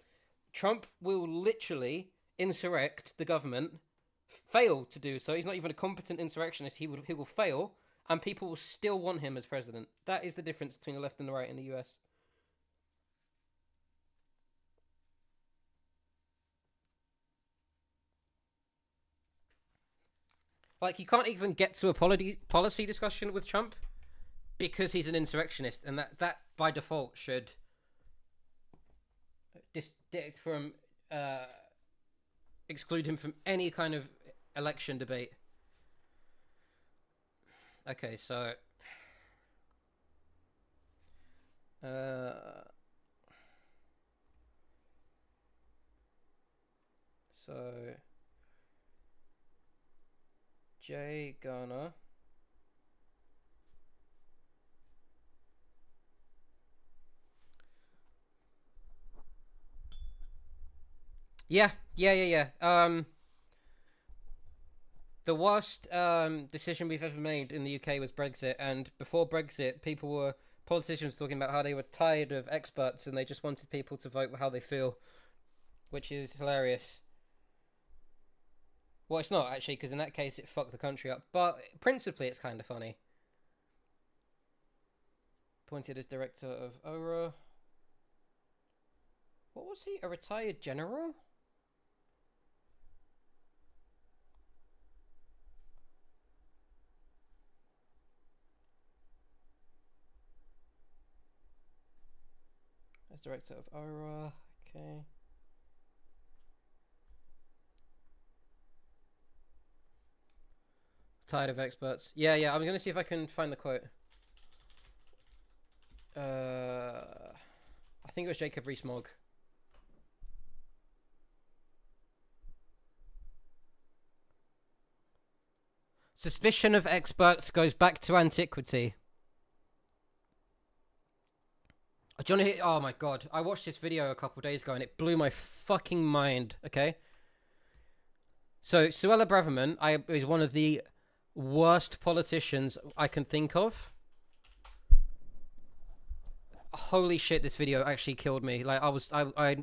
Trump will literally insurrect the government, fail to do so. He's not even a competent insurrectionist. He will fail, and people will still want him as president. That is the difference between the left and the right in the US. Like, you can't even get to a policy discussion with Trump because he's an insurrectionist, and that by default should exclude him from any kind of election debate. Okay, so Jay Garner. Yeah. The worst decision we've ever made in the UK was Brexit, and before Brexit, politicians talking about how they were tired of experts and they just wanted people to vote how they feel, which is hilarious. Well, it's not, actually, because in that case it fucked the country up, but principally it's kind of funny. Appointed as director of ORA. What was he? A retired general? As director of ORA, okay. Tired of experts. Yeah, I'm gonna see if I can find the quote. I think it was Jacob Rees-Mogg. Suspicion of experts goes back to antiquity. Do you want to hear? Oh my god. I watched this video a couple days ago and it blew my fucking mind, okay? So, Suella Braverman is one of the worst politicians I can think of. Holy shit, this video actually killed me. Like, I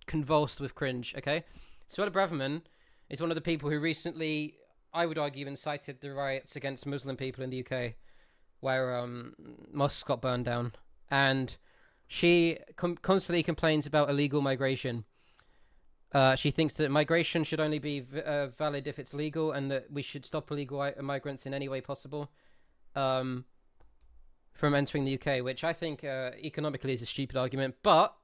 convulsed with cringe, okay? Suella Braverman is one of the people who recently, I would argue, incited the riots against Muslim people in the UK, where mosques got burned down. And she constantly complains about illegal migration. She thinks that migration should only be valid if it's legal, and that we should stop illegal migrants in any way possible from entering the UK, which I think economically is a stupid argument, but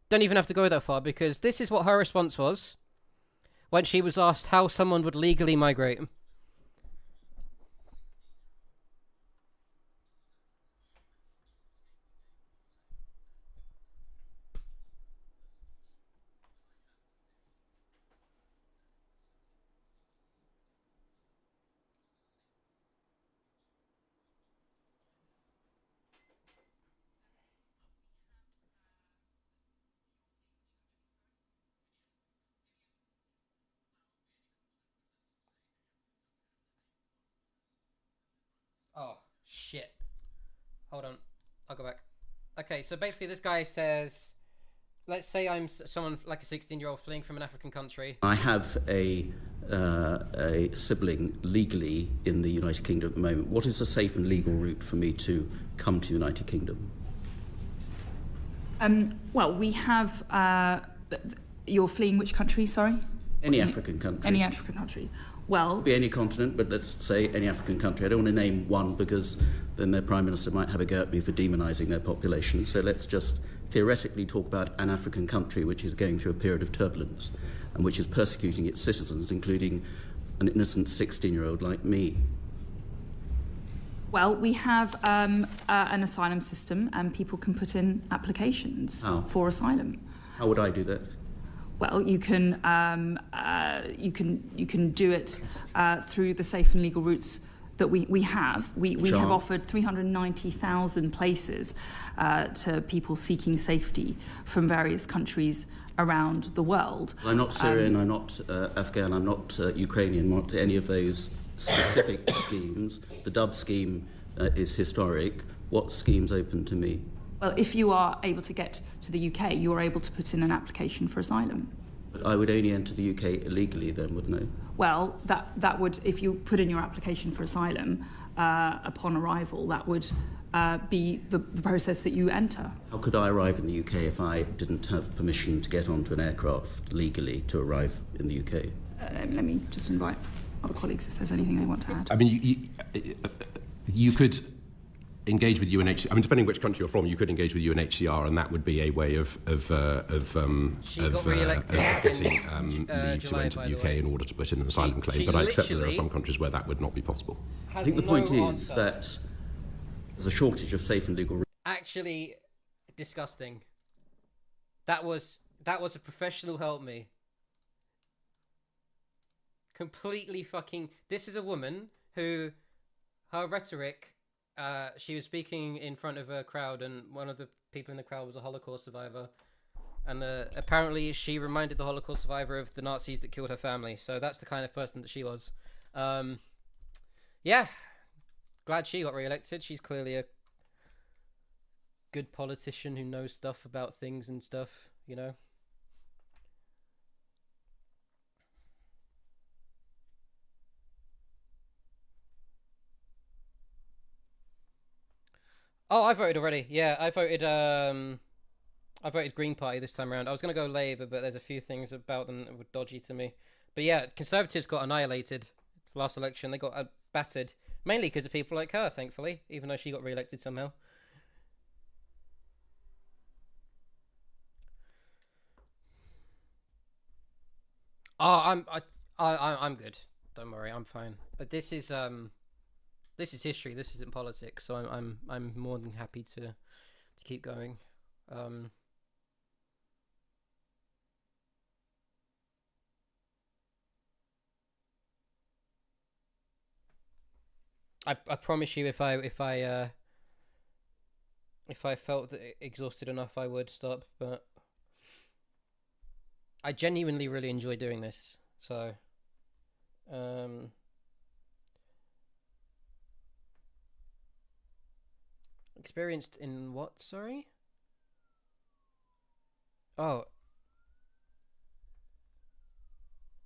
don't even have to go that far, because this is what her response was when she was asked how someone would legally migrate. Oh, shit. Hold on. I'll go back. Okay, so basically this guy says, let's say I'm someone like a 16-year-old fleeing from an African country. I have a sibling legally in the United Kingdom at the moment. What is a safe and legal route for me to come to the United Kingdom? Well, we have... you're fleeing which country, sorry? Any African country. Any African country. Well... Be any continent, but let's say any African country. I don't want to name one because then their Prime Minister might have a go at me for demonising their population. So let's just theoretically talk about an African country which is going through a period of turbulence and which is persecuting its citizens, including an innocent 16-year-old like me. Well, we have an asylum system and people can put in applications for asylum. How would I do that? Well, you can do it through the safe and legal routes that we have. We have offered 390,000 places to people seeking safety from various countries around the world. I'm not Syrian, I'm not Afghan, I'm not Ukrainian, not any of those specific schemes. The Dub scheme is historic. What scheme's open to me? Well, if you are able to get to the UK, you are able to put in an application for asylum. But I would only enter the UK illegally then, wouldn't I? Well, that would, if you put in your application for asylum upon arrival, that would be the process that you enter. How could I arrive in the UK if I didn't have permission to get onto an aircraft legally to arrive in the UK? Let me just invite other colleagues if there's anything they want to add. I mean, you could engage with UNHCR. I mean, depending which country you're from, you could engage with UNHCR, and that would be a way of getting leave to enter the UK in order to put in an asylum claim. But I accept that there are some countries where that would not be possible. I think the point is that there's a shortage of safe and legal. Actually, disgusting. That was a professional help me. Completely fucking. This is a woman who, her rhetoric. She was speaking in front of a crowd, and one of the people in the crowd was a Holocaust survivor. And apparently she reminded the Holocaust survivor of the Nazis that killed her family. So that's the kind of person that she was. Yeah. Glad she got re-elected. She's clearly a good politician who knows stuff about things and stuff, you know? Oh, I voted already. Yeah, I voted Green Party this time around. I was going to go Labour, but there's a few things about them that were dodgy to me. But yeah, Conservatives got annihilated last election. They got battered. Mainly because of people like her, thankfully, even though she got re-elected somehow. Oh, I'm good. Don't worry, I'm fine. But this is history. This isn't politics. So I'm more than happy to keep going. I promise you, if I felt exhausted enough, I would stop. But I genuinely really enjoy doing this. So, experienced in what? Sorry. Oh,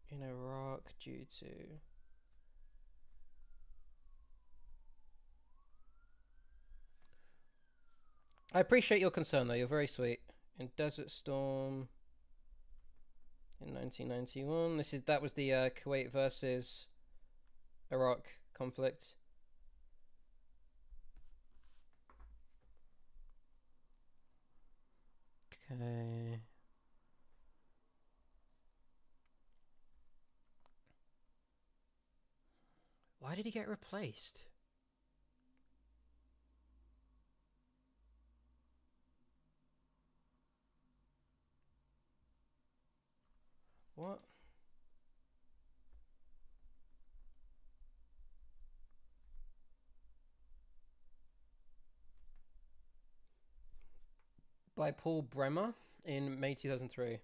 in Iraq due to. I appreciate your concern, though. You're very sweet. In Desert Storm in 1991. That was the Kuwait versus Iraq conflict. Okay. Why did he get replaced? What? By Paul Bremer in May 2003.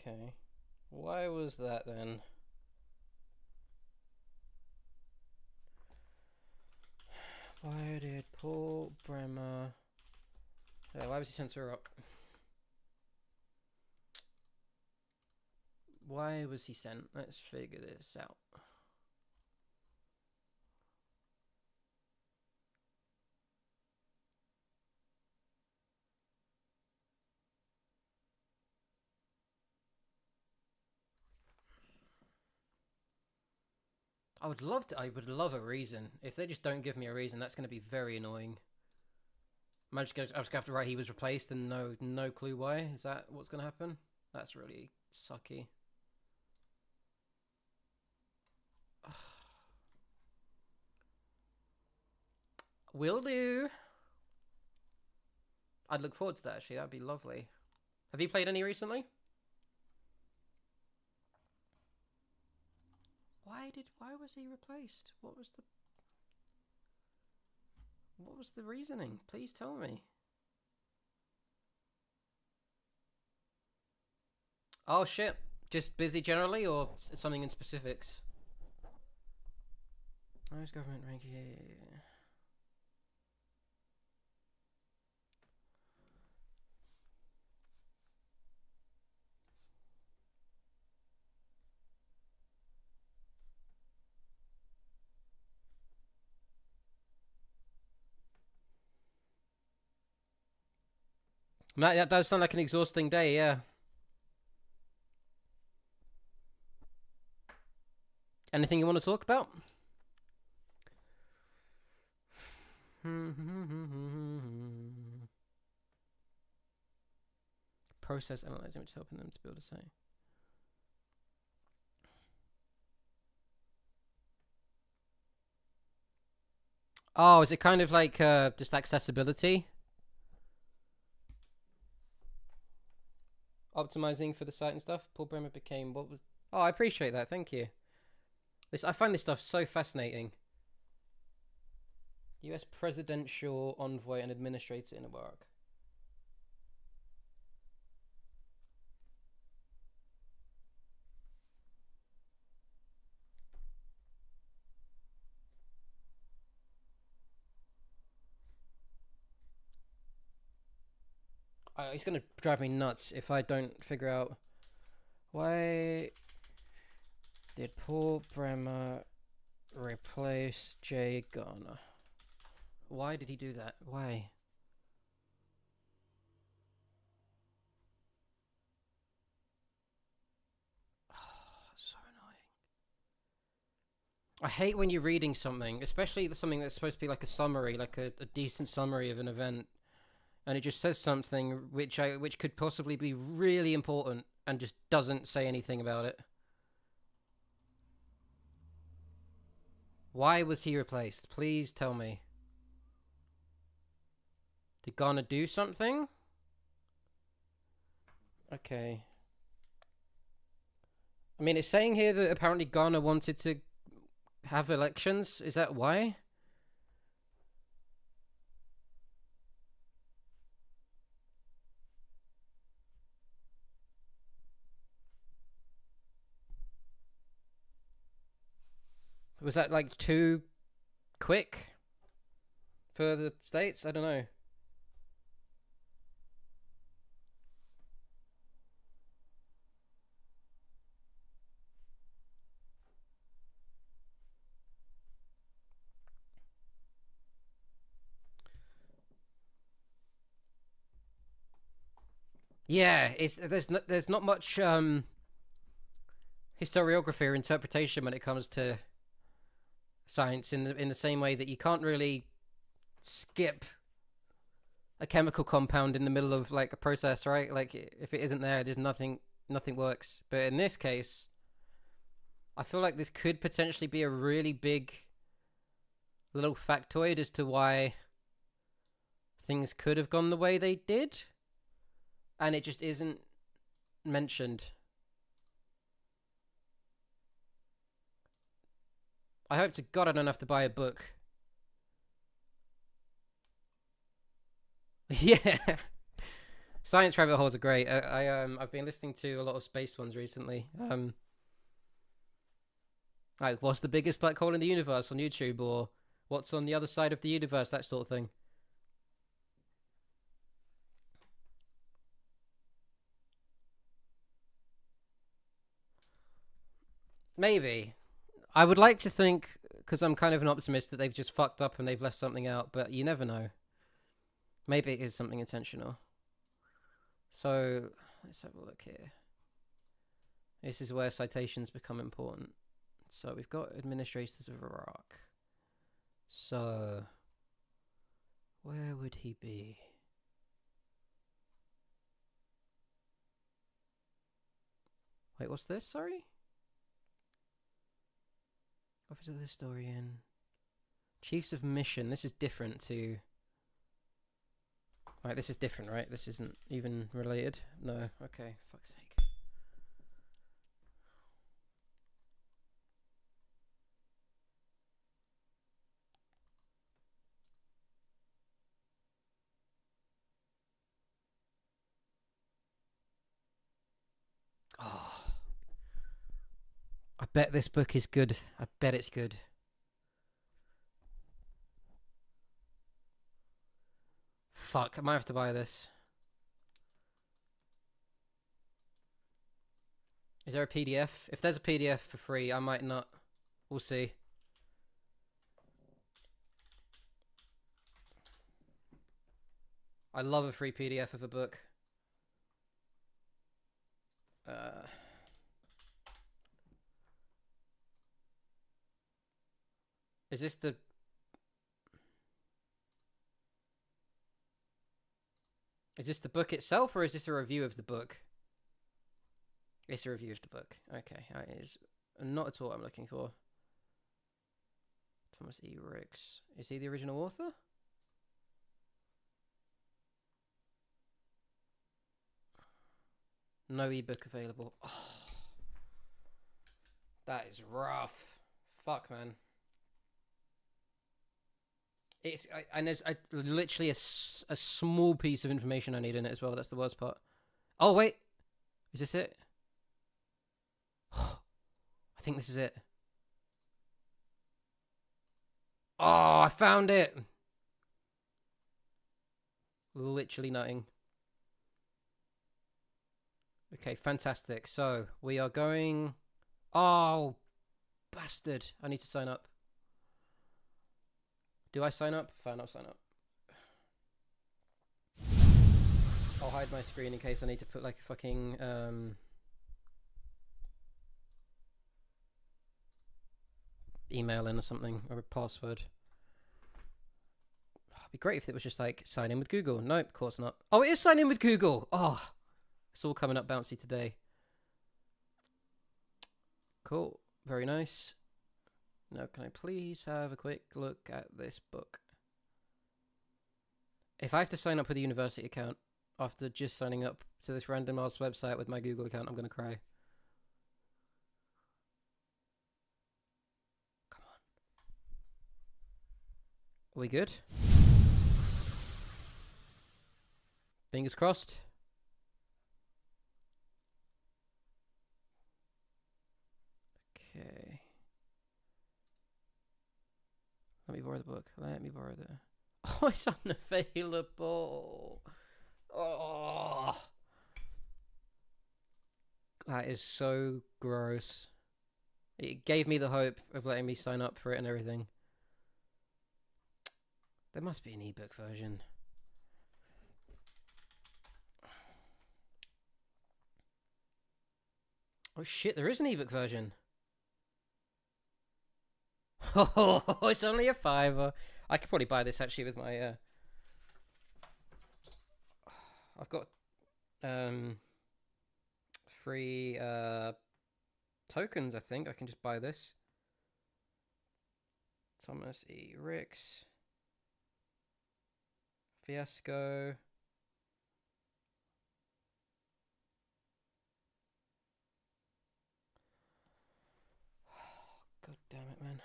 Okay. Why was that then? Why did Paul Bremer... why was he sent to Iraq? Why was he sent? Let's figure this out. I would love a reason. If they just don't give me a reason, that's going to be very annoying. I'm just going to have to write he was replaced and no clue why. Is that what's going to happen? That's really sucky. Will do. I'd look forward to that, actually. That'd be lovely. Have you played any recently? Why was he replaced? What was the reasoning? Please tell me. Oh shit. Just busy generally, or something in specifics? Where's government ranking? Matt, that does sound like an exhausting day, yeah. Anything you want to talk about? Process analyzing, which is helping them to build a site. Oh, is it kind of like just accessibility? Optimizing for the site and stuff? Paul Bremer became what was... Oh, I appreciate that. Thank you. I find this stuff so fascinating. US presidential envoy and administrator in Iraq. It's going to drive me nuts if I don't figure out why did Paul Bremer replace Jay Garner? Why did he do that? Why? So annoying. I hate when you're reading something, especially something that's supposed to be like a summary, like a decent summary of an event, and it just says something which could possibly be really important and just doesn't say anything about it. Why was he replaced? Please tell me. Did Garner do something? Okay. I mean, it's saying here that apparently Garner wanted to have elections. Is that why? Was that like too quick for the States? I don't know. Yeah, there's not much historiography or interpretation when it comes to science in the same way that you can't really skip a chemical compound in the middle of like a process, right? Like if it isn't there, there's nothing works. But in this case, I feel like this could potentially be a really big little factoid as to why things could have gone the way they did, and it just isn't mentioned. I hope to God I don't have to buy a book. Yeah. Science rabbit holes are great. I've been listening to a lot of space ones recently. Like what's the biggest black hole in the universe on YouTube, or what's on the other side of the universe, that sort of thing. Maybe. I would like to think, because I'm kind of an optimist, that they've just fucked up and they've left something out, but you never know. Maybe it is something intentional. So, let's have a look here. This is where citations become important. So, we've got administrators of Iraq. So, where would he be? Wait, what's this? Sorry? Office of the Historian. Chiefs of Mission. This is different to... Right, this is different, right? This isn't even related? No. Okay, fuck's sake. Oh. I bet this book is good. I bet it's good. Fuck, I might have to buy this. Is there a PDF? If there's a PDF for free, I might not. We'll see. I love a free PDF of a book. Is this the... Is this the book itself, or is this a review of the book? It's a review of the book. Okay, that is not at all what I'm looking for. Thomas E. Ricks. Is he the original author? No ebook available. Oh, that is rough. Fuck, man. And there's literally a small piece of information I need in it as well. That's the worst part. Oh, wait. Is this it? I think this is it. Oh, I found it. Literally nothing. Okay, fantastic. So, we are going... Oh, bastard. I need to sign up. Do I sign up? Fine, I'll sign up. I'll hide my screen in case I need to put like a fucking email in or something, or a password. It'd be great if it was just like sign in with Google. Nope, of course not. Oh, it is sign in with Google. Oh, it's all coming up bouncy today. Cool, very nice. Now, can I please have a quick look at this book? If I have to sign up with a university account after just signing up to this random ass website with my Google account, I'm going to cry. Come on. Are we good? Fingers crossed. Okay. Let me borrow the book. Let me borrow the... Oh, it's unavailable. Oh. That is so gross. It gave me the hope of letting me sign up for it and everything. There must be an ebook version. Oh shit, there is an ebook version. Oh, it's only a $5. I could probably buy this actually with my I've got free tokens, I think. I can just buy this. Thomas E. Ricks. Fiasco. God damn it, man.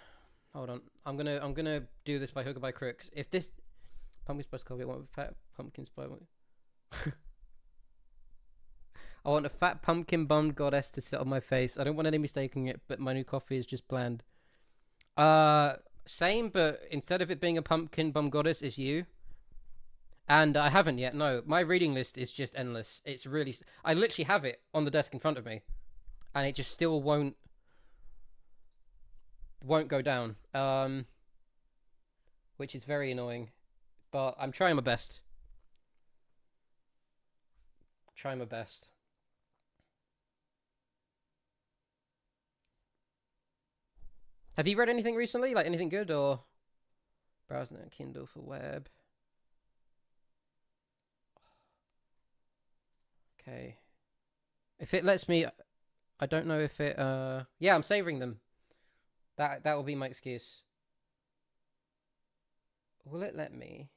Hold on. I'm gonna do this by hook or by crook. If this pumpkin spice coffee, I want a fat pumpkin spice. I want a fat pumpkin bummed goddess to sit on my face. I don't want any mistaking it, but my new coffee is just bland. Same, but instead of it being a pumpkin bum goddess, it's you. And I haven't yet. No, my reading list is just endless. It's really. I literally have it on the desk in front of me, and it just still won't go down, which is very annoying, but I'm trying my best. Trying my best. Have you read anything recently? Like anything good, or browsing a Kindle for web? Okay. If it lets me, I don't know if it. Yeah, I'm savoring them. That will be my excuse. Will it let me?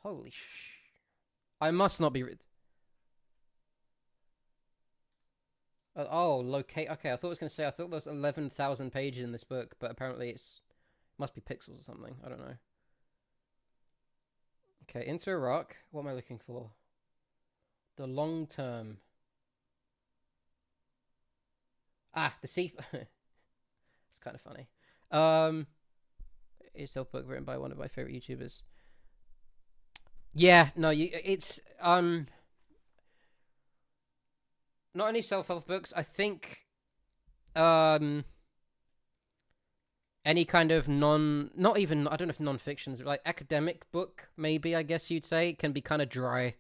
Holy sh! I must not be. Oh, locate. Okay, I thought it was going to say. I thought there was 11,000 pages in this book, but apparently it must be pixels or something. I don't know. Okay, into Iraq. What am I looking for? The long term. Ah, the sea. It's kind of funny. It's a self-book written by one of my favorite YouTubers. Yeah, no, it's not only self-help books. I think any kind of not even, I don't know if non-fictions, like academic book, maybe, I guess you'd say, can be kind of dry.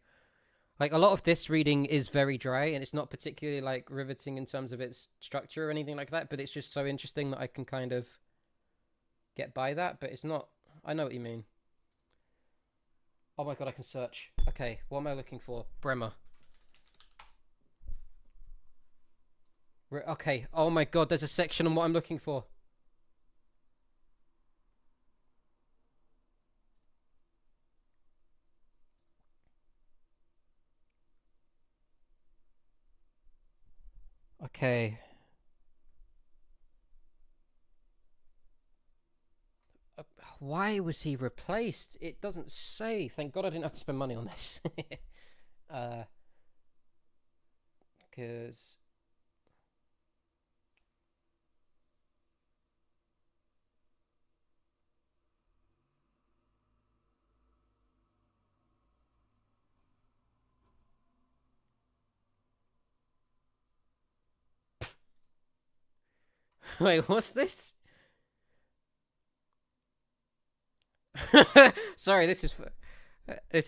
Like, a lot of this reading is very dry, and it's not particularly, like, riveting in terms of its structure or anything like that, but it's just so interesting that I can kind of get by that, but it's not... I know what you mean. Oh my god, I can search. Okay, what am I looking for? Bremer. Okay, oh my god, there's a section on what I'm looking for. Okay. Why was he replaced? It doesn't say. Thank God I didn't have to spend money on this. Because... Wait, what's this? Sorry, this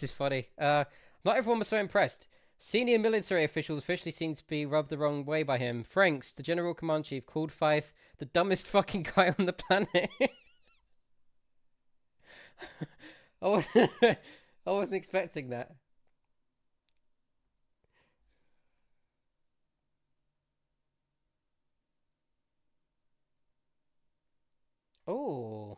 is funny. Not everyone was so impressed. Senior military officials officially seem to be rubbed the wrong way by him. Franks, the general command chief, called Fife the dumbest fucking guy on the planet. I wasn't expecting that. Oh.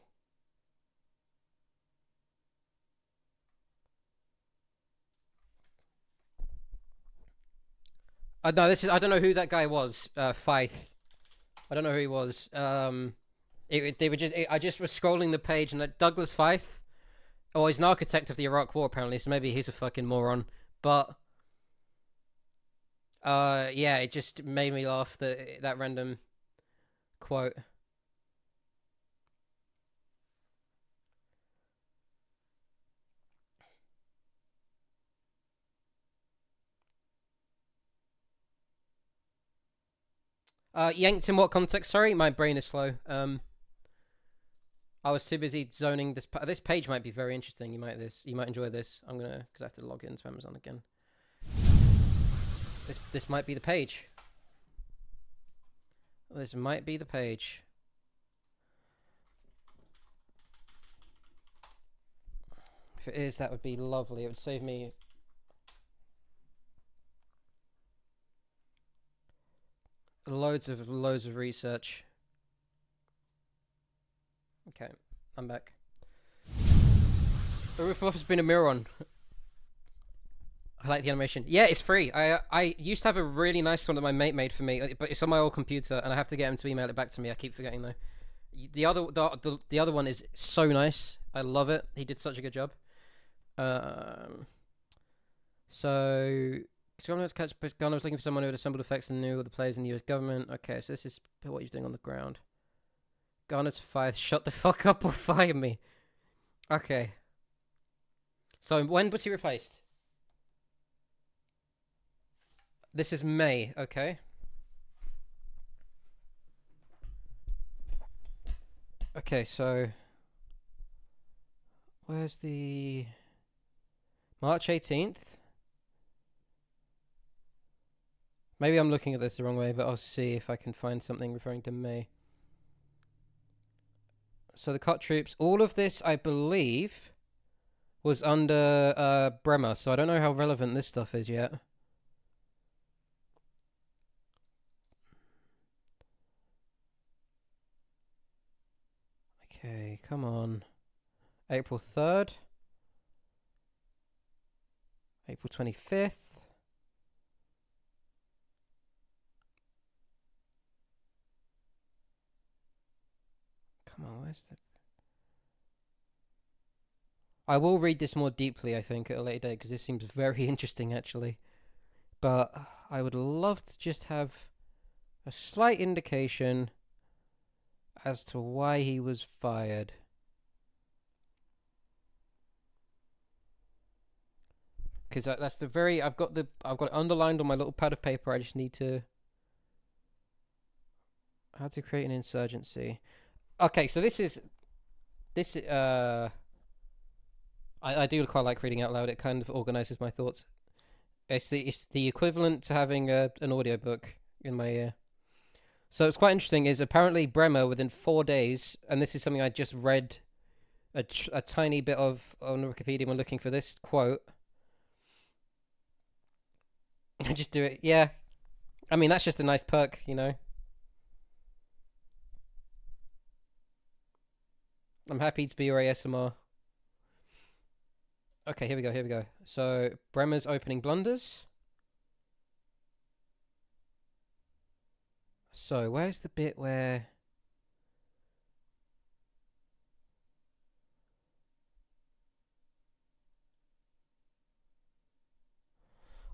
No, this is... I don't know who that guy was. Fife. I don't know who he was. They were just... I just was scrolling the page, and Douglas Fife... Oh, he's an architect of the Iraq War, apparently, so maybe he's a fucking moron. But... yeah, it just made me laugh, that random quote. Yanked in what context? Sorry, my brain is slow. I was too busy zoning this. This page might be very interesting. You might enjoy this. I'm gonna, because I have to log into Amazon again. This might be the page. This might be the page. If it is, that would be lovely. It would save me loads of research. Okay, I'm back. The roof has been a mirror on. I like the animation. Yeah, it's free. I used to have a really nice one that my mate made for me, but it's on my old computer, and I have to get him to email it back to me. I keep forgetting though. The other one is so nice. I love it. He did such a good job. So Ghana was looking for someone who had assembled effects and knew all the players in the US government. Okay, so this is what you're doing on the ground. Ghana to fire. Shut the fuck up or fire me. Okay. So when was he replaced? This is May, okay. Okay, so where's the March 18th? Maybe I'm looking at this the wrong way, but I'll see if I can find something referring to May. So the cut troops, all of this, I believe, was under Bremer, so I don't know how relevant this stuff is yet. Okay, come on. April 3rd. April 25th. Come on, where's the... I will read this more deeply, I think, at a later date, because this seems very interesting, actually. But I would love to just have a slight indication as to why he was fired. Because that's the very... I've got it underlined on my little pad of paper. I just need to... How to create an insurgency. Okay, so this is... I do quite like reading out loud. It kind of organizes my thoughts. It's the equivalent to having an audiobook in my ear. So it's quite interesting. Is apparently Bremer within 4 days, and this is something I just read a tiny bit of on Wikipedia when looking for this quote. I just do it. Yeah, I mean that's just a nice perk, you know. I'm happy to be your ASMR. Okay, here we go. Here we go. So Bremer's opening blunders. So where's the bit where?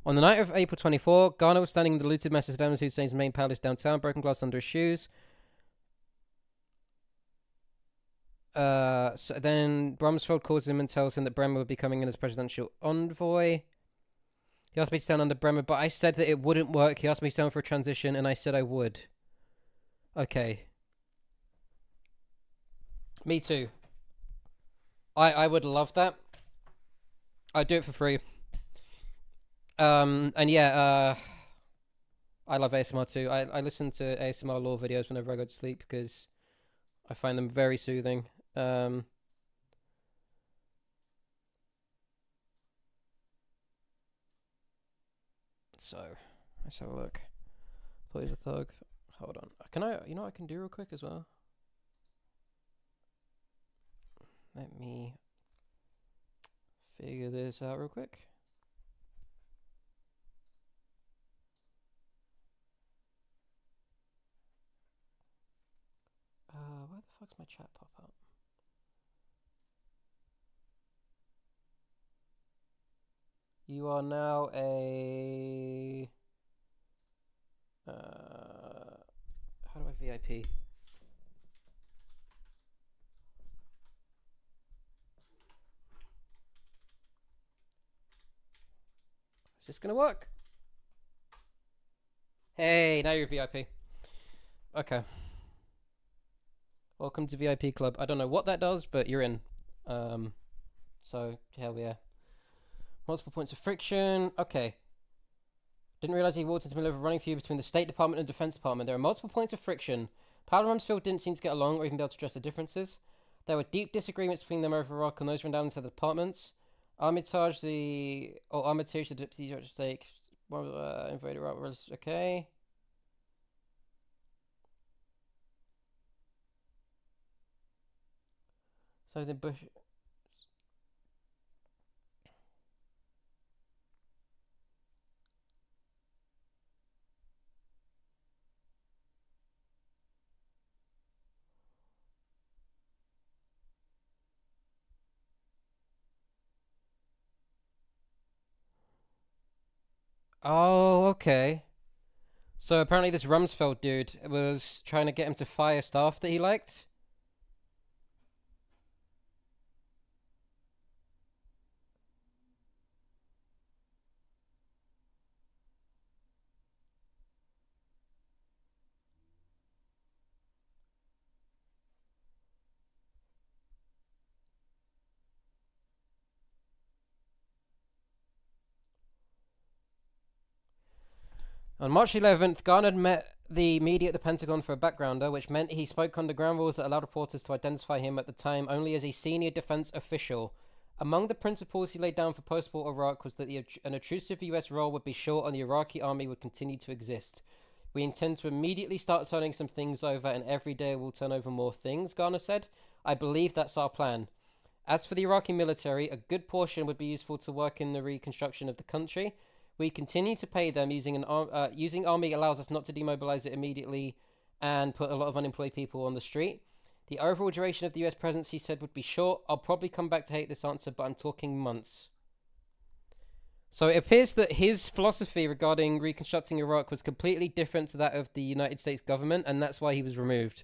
On the night of April 24, Garner was standing in the looted mess of Saddam Hussein's main palace downtown, broken glass under his shoes. So then Rumsfeld calls him and tells him that Bremer would be coming in as presidential envoy. He asked me to stand under Bremer, but I said that it wouldn't work. He asked me to stand for a transition, and I said I would. Okay. Me too. I would love that. I'd do it for free. And yeah, I love ASMR too. I listen to ASMR law videos whenever I go to sleep because I find them very soothing. So let's have a look. Thought he was a thug. Hold on. Can I? You know what I can do real quick as well. Let me figure this out real quick. Where the fuck's my chat pop up? You are now a... how do I VIP? Is this gonna work? Hey, now you're VIP. Okay. Welcome to VIP Club. I don't know what that does, but you're in. So, hell yeah. Multiple points of friction. Okay. Didn't realize he walked into the middle of a running feud between the State Department and Defense Department. There are multiple points of friction. Powell and Rumsfeld didn't seem to get along or even be able to address the differences. There were deep disagreements between them over Iraq and those run down into the departments. Armitage, the deputy stake, invaded Iraq was okay. So the Bush. Oh, okay. So apparently this Rumsfeld dude was trying to get him to fire staff that he liked. On March 11th, Garner met the media at the Pentagon for a backgrounder, which meant he spoke under ground rules that allowed reporters to identify him at the time only as a senior defense official. Among the principles he laid down for post-war Iraq was that an intrusive US role would be short and the Iraqi army would continue to exist. We intend to immediately start turning some things over, and every day we'll turn over more things, Garner said. I believe that's our plan. As for the Iraqi military, a good portion would be useful to work in the reconstruction of the country. We continue to pay them using army allows us not to demobilize it immediately and put a lot of unemployed people on the street. The overall duration of the US presence, he said, would be short. I'll probably come back to hate this answer, but I'm talking months. So it appears that his philosophy regarding reconstructing Iraq was completely different to that of the United States government, and that's why he was removed.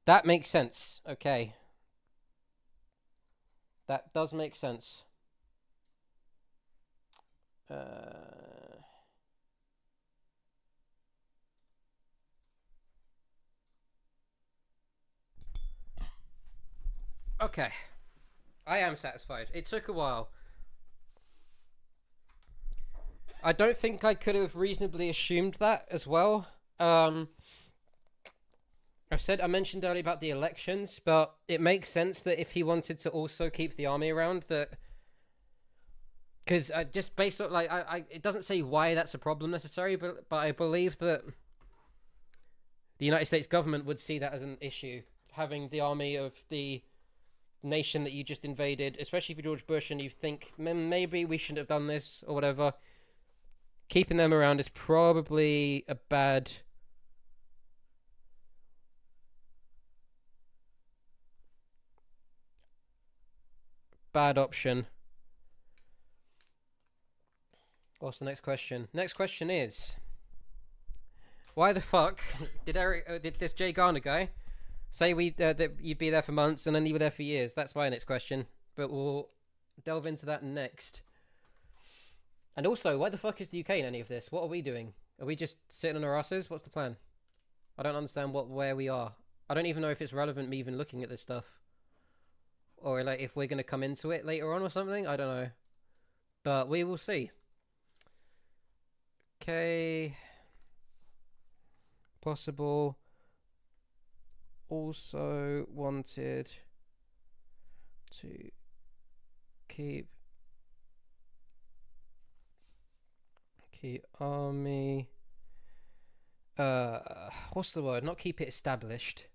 That makes sense. Okay. That does make sense. Okay. I am satisfied. It took a while. I don't think I could have reasonably assumed that as well. I mentioned earlier about the elections, but it makes sense that if he wanted to also keep the army around, that because just based on it doesn't say why that's a problem necessarily, but I believe that the United States government would see that as an issue, having the army of the nation that you just invaded, especially for George Bush, and you think maybe we shouldn't have done this or whatever. Keeping them around is probably a bad option. What's the next question? Next question is, why the fuck did this Jay Garner guy say that you'd be there for months and then you were there for years? That's my next question, but we'll delve into that next. And also, why the fuck is the UK in any of this? What are we doing? Are we just sitting on our asses? What's the plan? I don't understand where we are. I don't even know if it's relevant me even looking at this stuff. Or like if we're going to come into it later on or something. I don't know. But we will see. Okay. Possible. Also wanted to keep army what's the word? Not keep it established.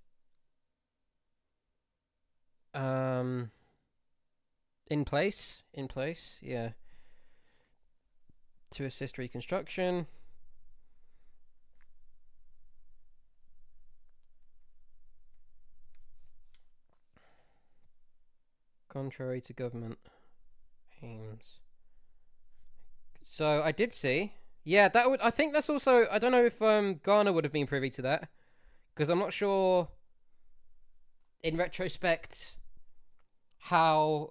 In place, yeah. To assist reconstruction. Contrary to government aims. So I did see. Yeah, that would. I think that's also. I don't know if Garner would have been privy to that, because I'm not sure. In retrospect, how?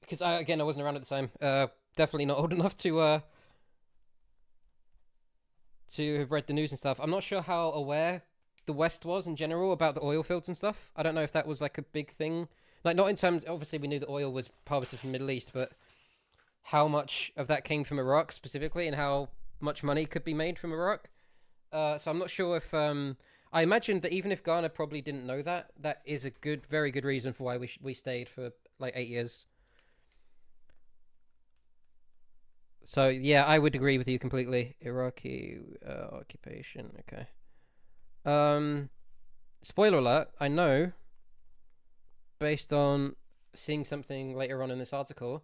Because I wasn't around at the time. Definitely not old enough to have read the news and stuff. I'm not sure how aware the West was in general about the oil fields and stuff. I don't know if that was like a big thing. Like not in terms. Obviously, we knew that oil was harvested from the Middle East, but how much of that came from Iraq specifically, and how much money could be made from Iraq. So I'm not sure if I imagine that even if Ghana probably didn't know that, that is a very good reason for why we stayed for like 8 years. So yeah, I would agree with you completely. Iraqi occupation. Okay. Spoiler alert. I know, based on seeing something later on in this article,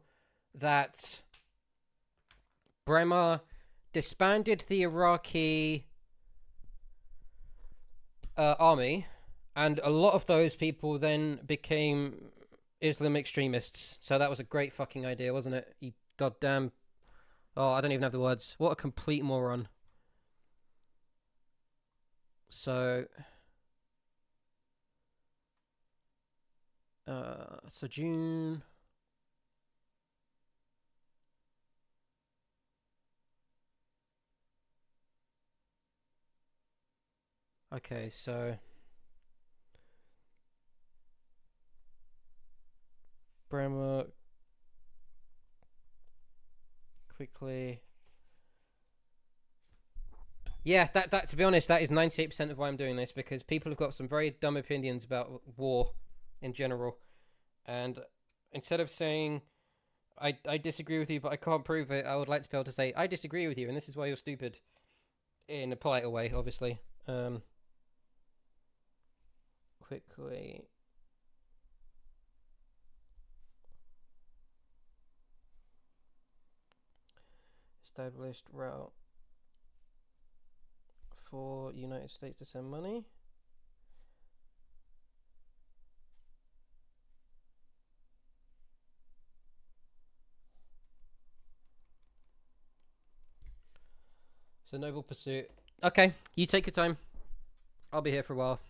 that Bremer disbanded the Iraqi army, and a lot of those people then became Islam extremists. So that was a great fucking idea, wasn't it? You goddamn... Oh, I don't even have the words. What a complete moron. So... so June... Okay, so... Bremer... Quickly... Yeah, that to be honest, that is 98% of why I'm doing this, because people have got some very dumb opinions about war in general. And instead of saying, I disagree with you, but I can't prove it, I would like to be able to say, I disagree with you, and this is why you're stupid. In a politer way, obviously. Quickly. Established route for United States to send money. It's a noble pursuit. Okay, you take your time. I'll be here for a while.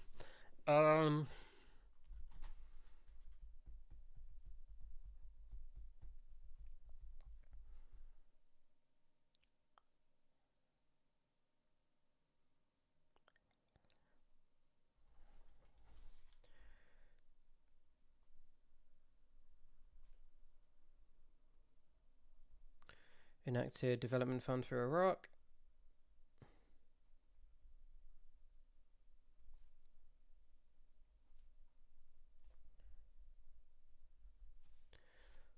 enacted development fund for Iraq.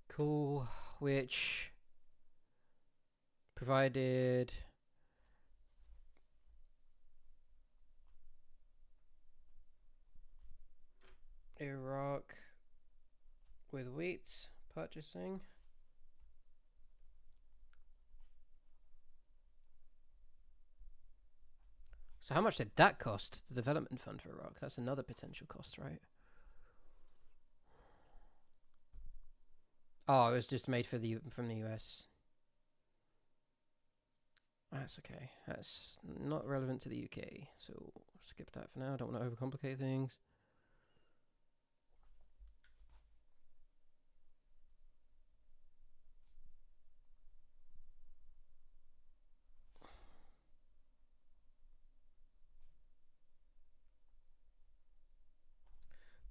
Cool. Which provided Iraq with wheat purchasing. So how much did that cost, the development fund for Iraq? That's another potential cost, right? Oh, it was just made for from the US. That's okay. That's not relevant to the UK, so skip that for now. I don't want to overcomplicate things.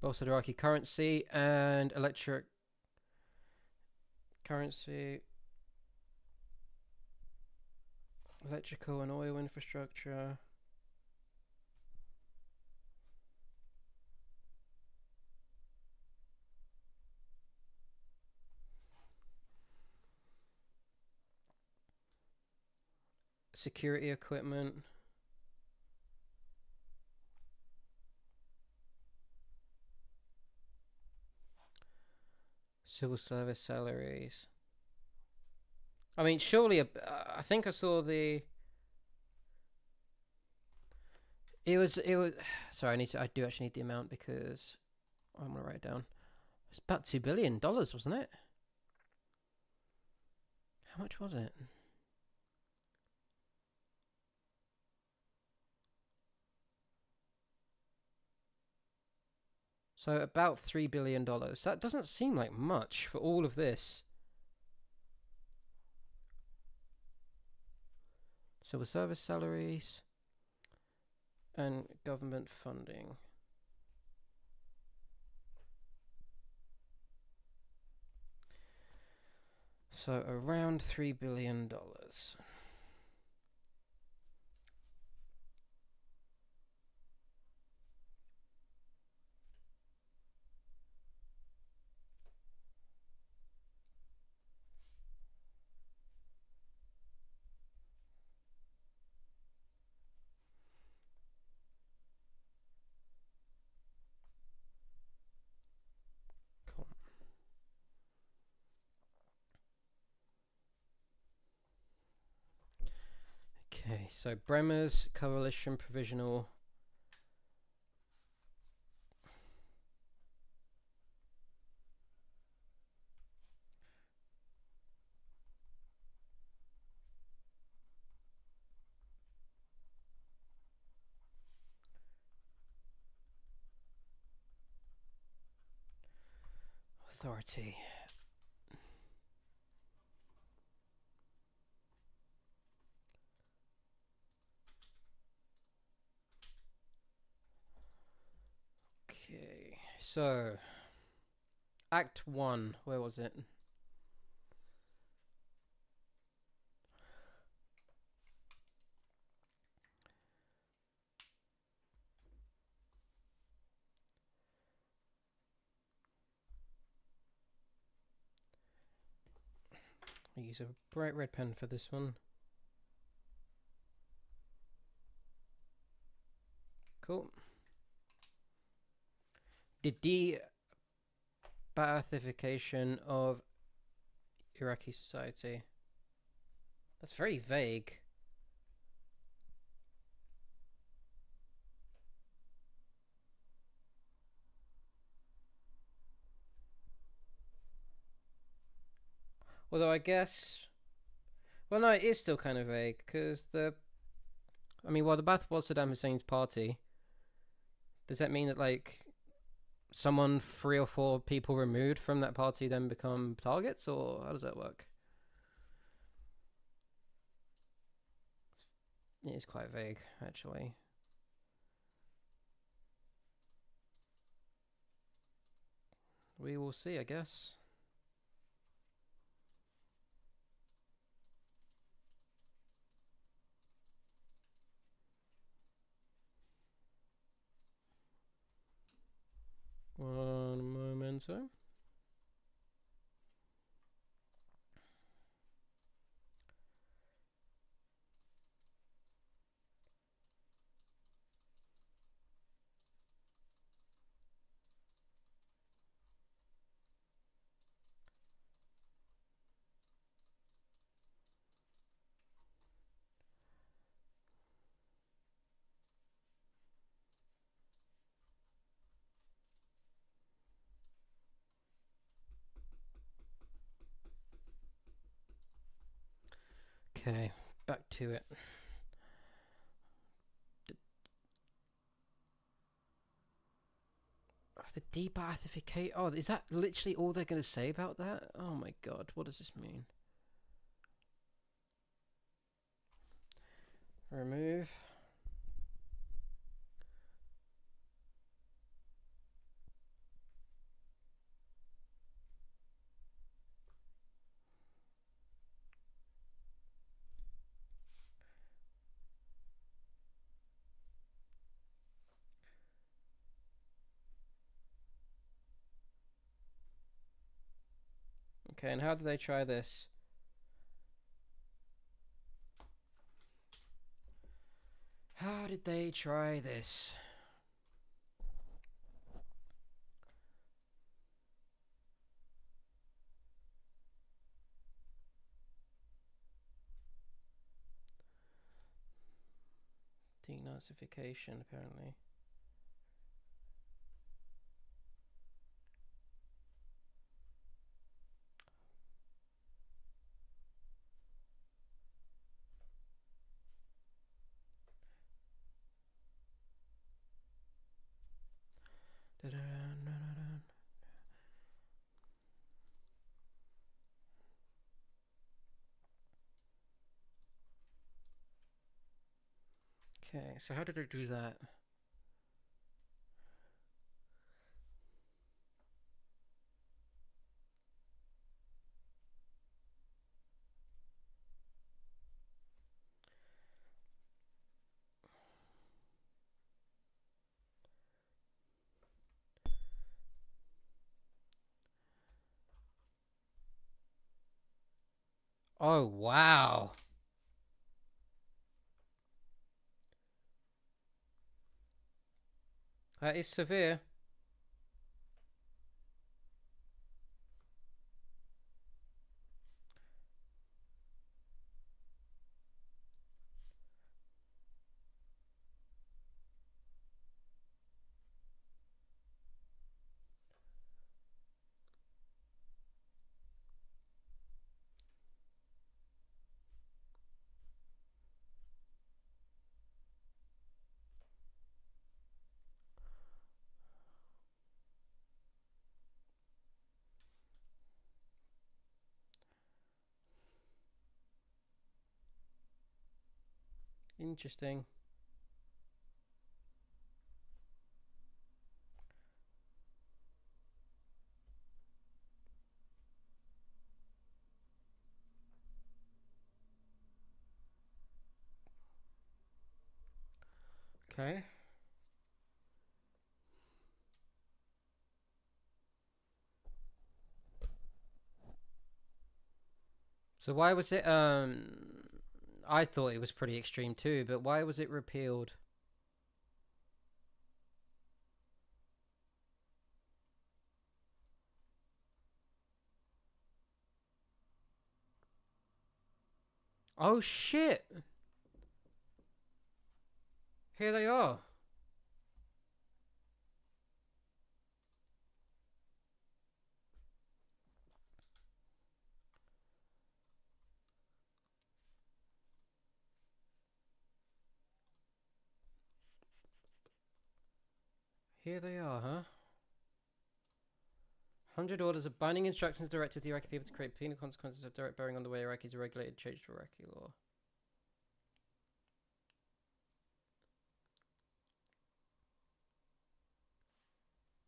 Bolstered Iraqi currency and electric currency, electrical and oil infrastructure. Security equipment. Civil service salaries. I mean, surely, I think I saw the. It was. Sorry, I do actually need the amount because I'm gonna write it down. It's about $2 billion, wasn't it? How much was it? So about $3 billion. That doesn't seem like much for all of this. Civil service salaries and government funding. So around $3 billion. Okay, so Bremer's Coalition Provisional. Authority. Okay, so Act 1, where was it? I use a bright red pen for this one. Cool. The de-Baathification of Iraqi society. That's very vague. Although I guess... Well, no, it is still kind of vague, because the... I mean, well, the Ba'ath was Saddam Hussein's party. Does that mean that, like, someone 3 or 4 people removed from that party then become targets, or how does that work? It is quite vague, actually. We will see, I guess. One momento. Okay, back to it. The debathificate. Oh, is that literally all they're going to say about that? Oh my god, what does this mean? Remove. Okay, and how do they try this? How did they try this? Denazification, apparently. Okay, so how did they do that? Oh, wow. That is severe. Interesting. Okay. So why was it, I thought it was pretty extreme too, but why was it repealed? Oh shit! Here they are. Here they are, huh? 100 orders of binding instructions directed to the Iraqi people to create penal consequences of direct bearing on the way Iraqis are regulated, changed to Iraqi law.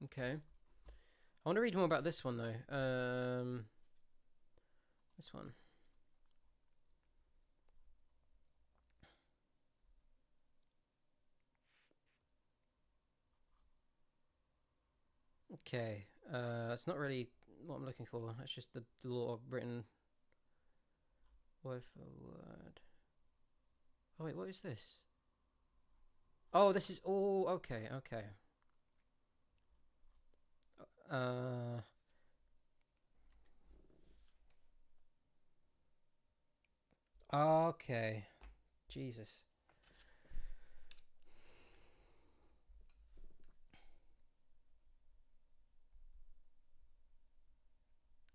Okay. I want to read more about this one though. This one. Okay. It's not really what I'm looking for. It's just the law written word for word. Oh wait, what is this? Oh, this is all okay. Okay. Uh. Okay. Jesus.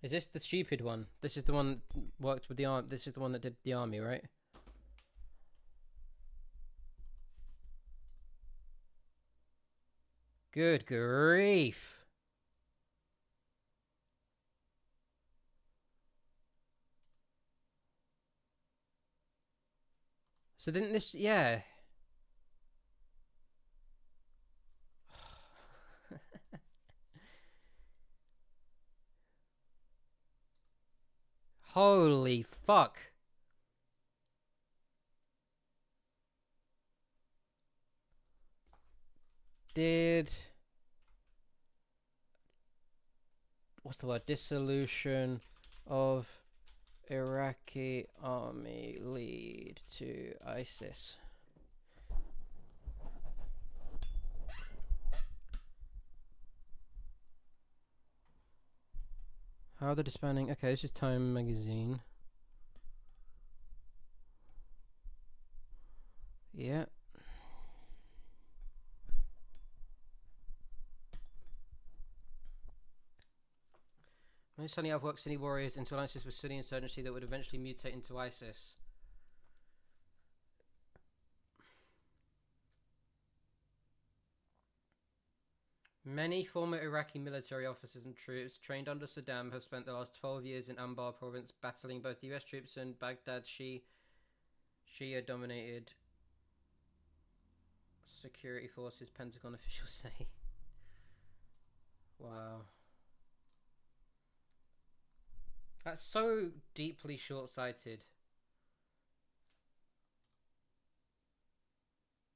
Is this the stupid one? This is the one that worked with the army. This is the one that did the army, right? Good grief. So didn't this... Yeah. Holy fuck. Did... What's the word? Dissolution of Iraqi army lead to ISIS. How are they disbanding? Okay, this is Time magazine. Yeah. Many Sunni outworked Sunni warriors into alliances with Sunni insurgency that would eventually mutate into ISIS. Many former Iraqi military officers and troops trained under Saddam have spent the last 12 years in Anbar province battling both US troops and Baghdad Shia-dominated security forces, Pentagon officials say. Wow. That's so deeply short-sighted.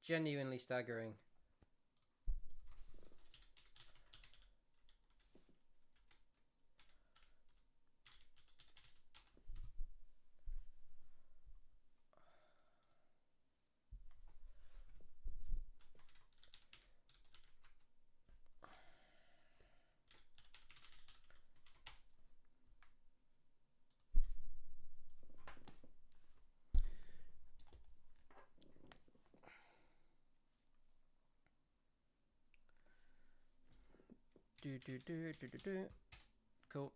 Genuinely staggering. Cool.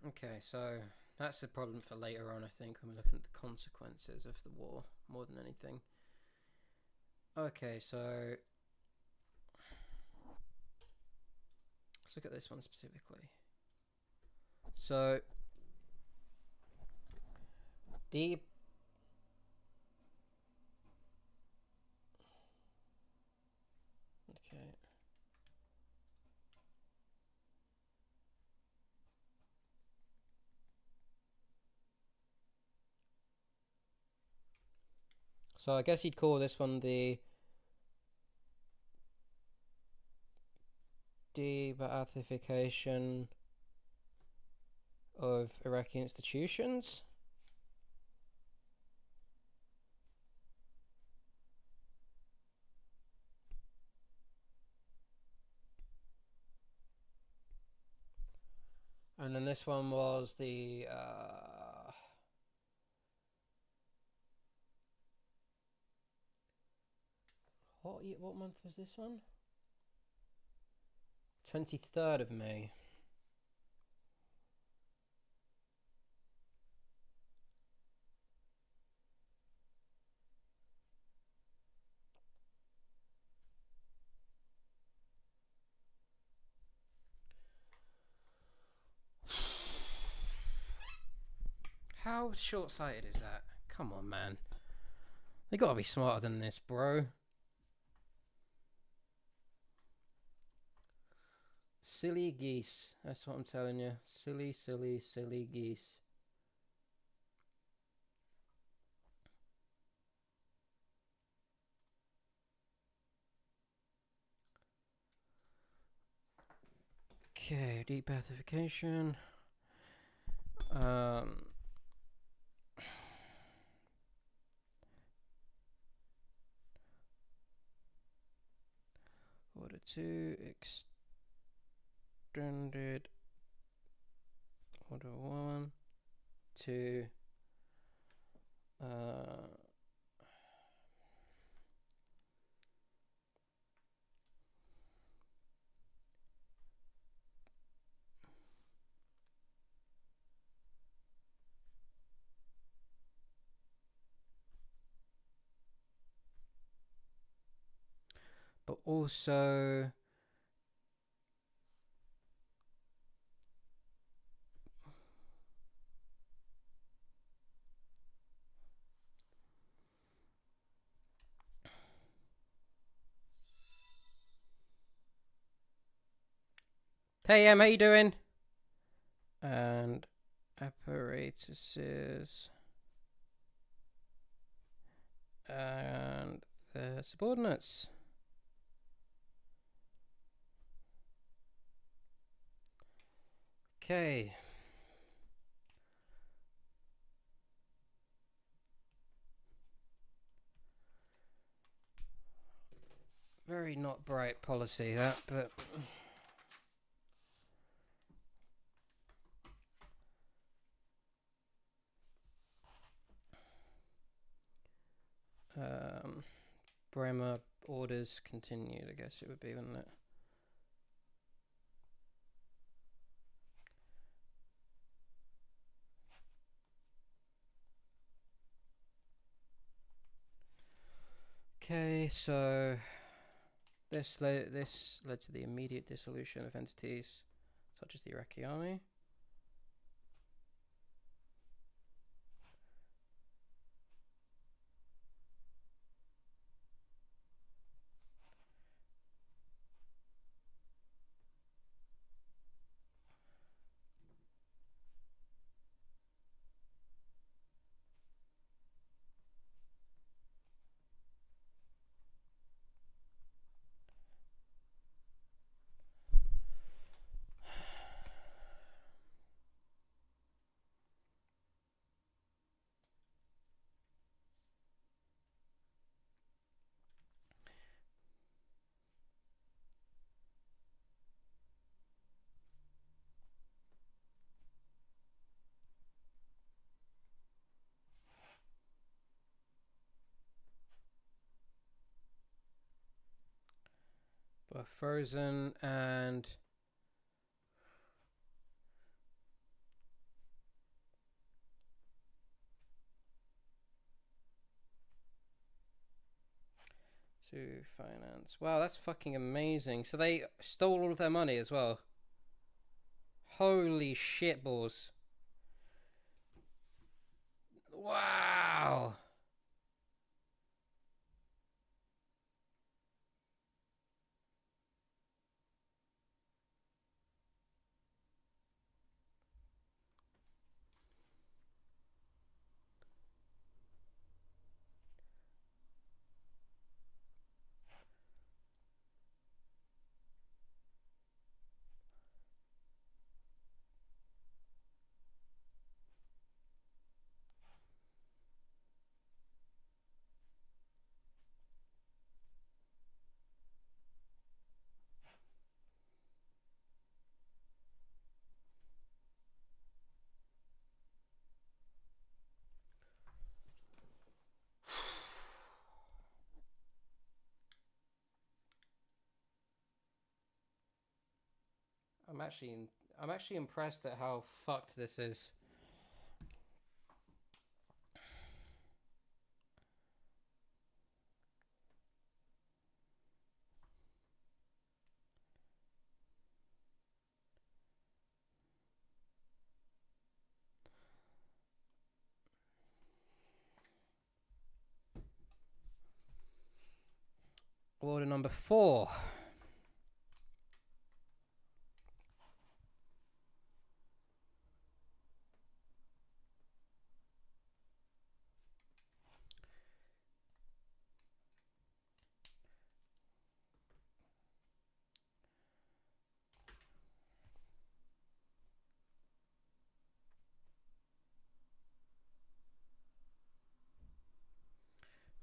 Okay, so that's a problem for later on, I think, when we're looking at the consequences of the war more than anything. Okay, so let's look at this one specifically. So deep. Okay. So I guess you'd call this one the de-Baathification of Iraqi institutions. And then this one was the what month was this one? 23rd of May. How short-sighted is that? Come on, man. They gotta be smarter than this, bro. Silly geese. That's what I'm telling you. Silly, silly, silly geese. Okay, debathification. Order 2 extended. Order 1 to but also hey Em, how you doing? And apparatuses and the subordinates. Okay. Very not bright policy that, but Bremer orders continued, I guess it would be, wouldn't it? Okay, so this led to the immediate dissolution of entities such as the Iraqi army. But frozen and to finance. Wow, that's fucking amazing. So they stole all of their money as well. Holy shit balls. Wow. I'm actually impressed at how fucked this is. Order number 4.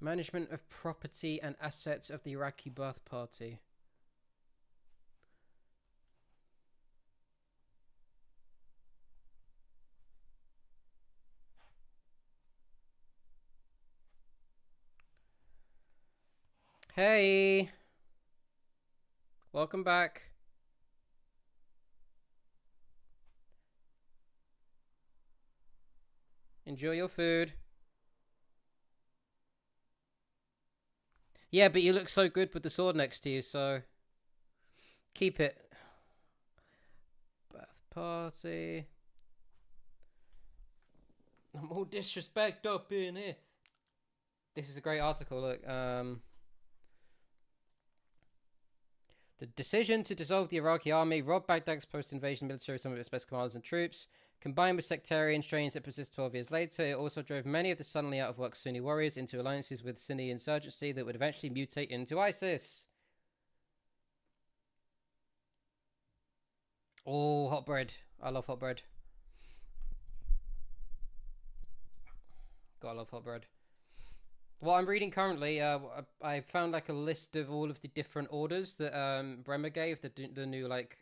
Management of property and assets of the Iraqi Ba'ath Party. Hey! Welcome back. Enjoy your food. Yeah, but you look so good with the sword next to you, so keep it. Ba'ath Party. I'm all disrespect up in here. This is a great article. Look, the decision to dissolve the Iraqi army, rob Baghdad's post-invasion military of some of its best commanders and troops, combined with sectarian strains that persist 12 years later, it also drove many of the suddenly out-of-work Sunni warriors into alliances with Sunni insurgency that would eventually mutate into ISIS. Oh, hot bread. I love hot bread. Gotta love hot bread. What I'm reading currently, I found like a list of all of the different orders that Bremer gave, the new like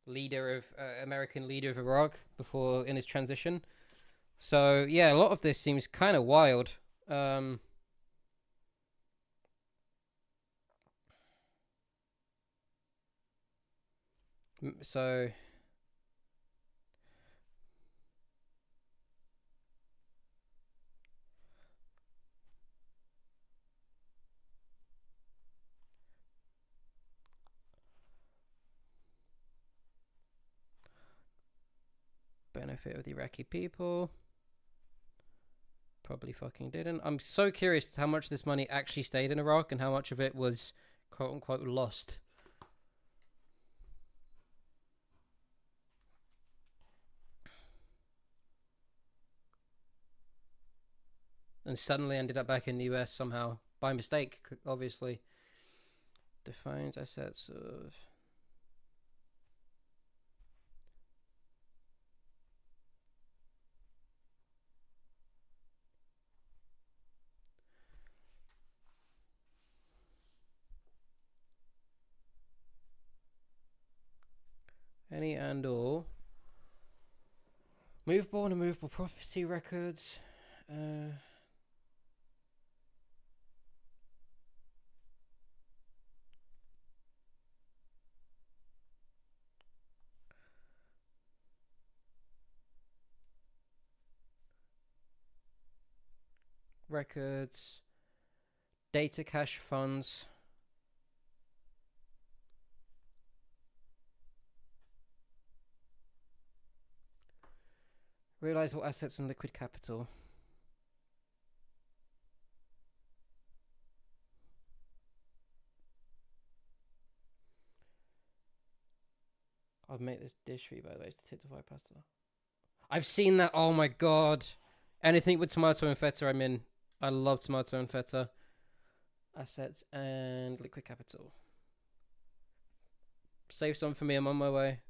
leader of American leader of Iraq before in his transition. So yeah, a lot of this seems kind of wild. So benefit of the Iraqi people. Probably fucking didn't. I'm so curious how much this money actually stayed in Iraq and how much of it was quote unquote lost. And suddenly ended up back in the US somehow. By mistake, obviously. Defines assets of... Any and all movable and immovable property records. Records. Data cache funds. Realizable assets and liquid capital. I'll make this dish for you, by the way. It's the Tittify pasta. I've seen that. Oh my god. Anything with tomato and feta, I'm in. I love tomato and feta. Assets and liquid capital. Save some for me. I'm on my way.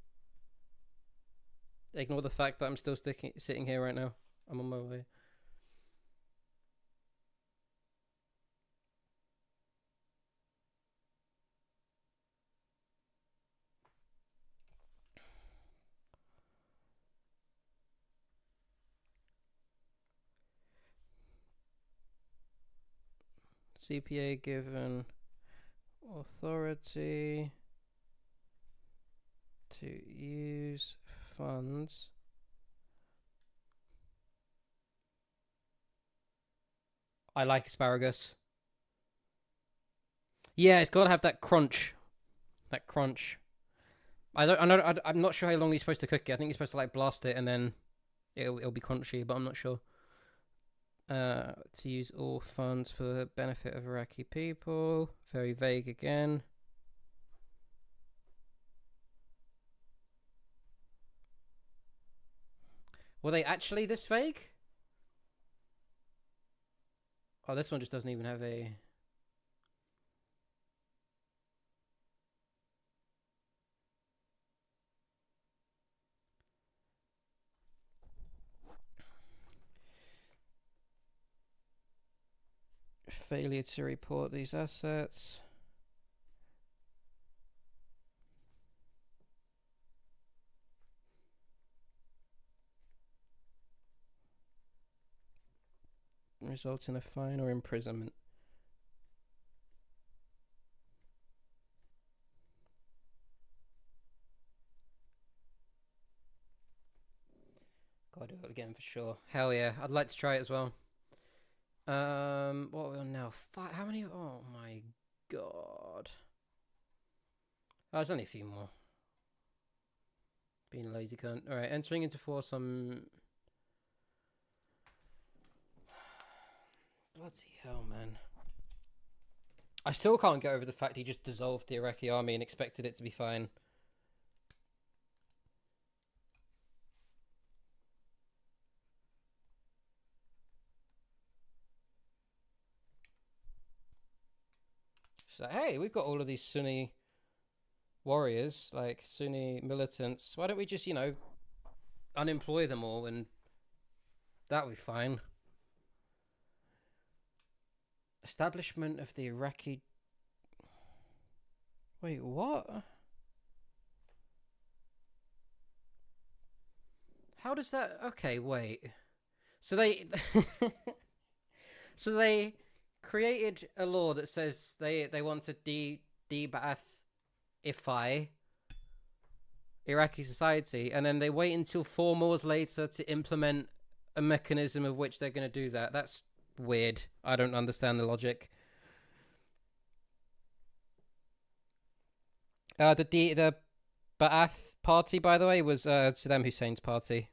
Ignore the fact that I'm still sitting here right now. I'm on my way. CPA given authority to use funds I like asparagus. Yeah, it's got to have that crunch. That crunch. I'm not sure how long you're supposed to cook it. I think you're supposed to like blast it and then it'll be crunchy, but I'm not sure. To use all funds for the benefit of Iraqi people. Very vague again. Were they actually this vague? Oh, this one just doesn't even have a... failure to report these assets. Results in a fine or imprisonment. Gotta do it again for sure. Hell yeah, I'd like to try it as well. What are we on now? How many? Oh my god. Oh, there's only a few more. Being a lazy cunt. Alright, entering into force on... Bloody hell, man. I still can't get over the fact he just dissolved the Iraqi army and expected it to be fine. It's like, hey, we've got all of these Sunni warriors, like Sunni militants. Why don't we just, you know, unemploy them all and that'll be fine. Establishment of the Iraqi... Wait, what? How does that... Okay, wait. So they... So they created a law that says they want to de-Ba'athify Iraqi society, and then they wait until 4 more later to implement a mechanism of which they're going to do that. That's weird. I don't understand the logic. The Ba'ath party, by the way, was Saddam Hussein's party.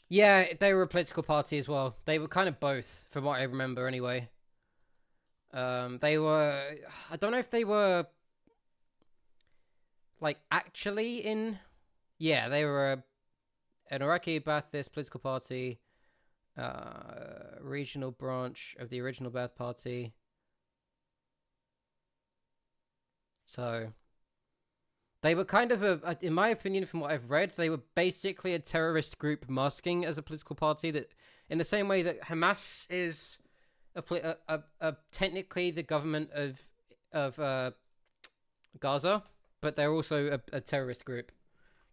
Yeah, they were a political party as well. They were kind of both, from what I remember anyway. They were... I don't know if they were... like, actually in... Yeah, they were an Iraqi Ba'athist political party. Regional branch of the original Ba'ath Party. So... They were kind of in my opinion, from what I've read, they were basically a terrorist group masking as a political party. That, in the same way that Hamas is technically the government of Gaza, but they're also a terrorist group,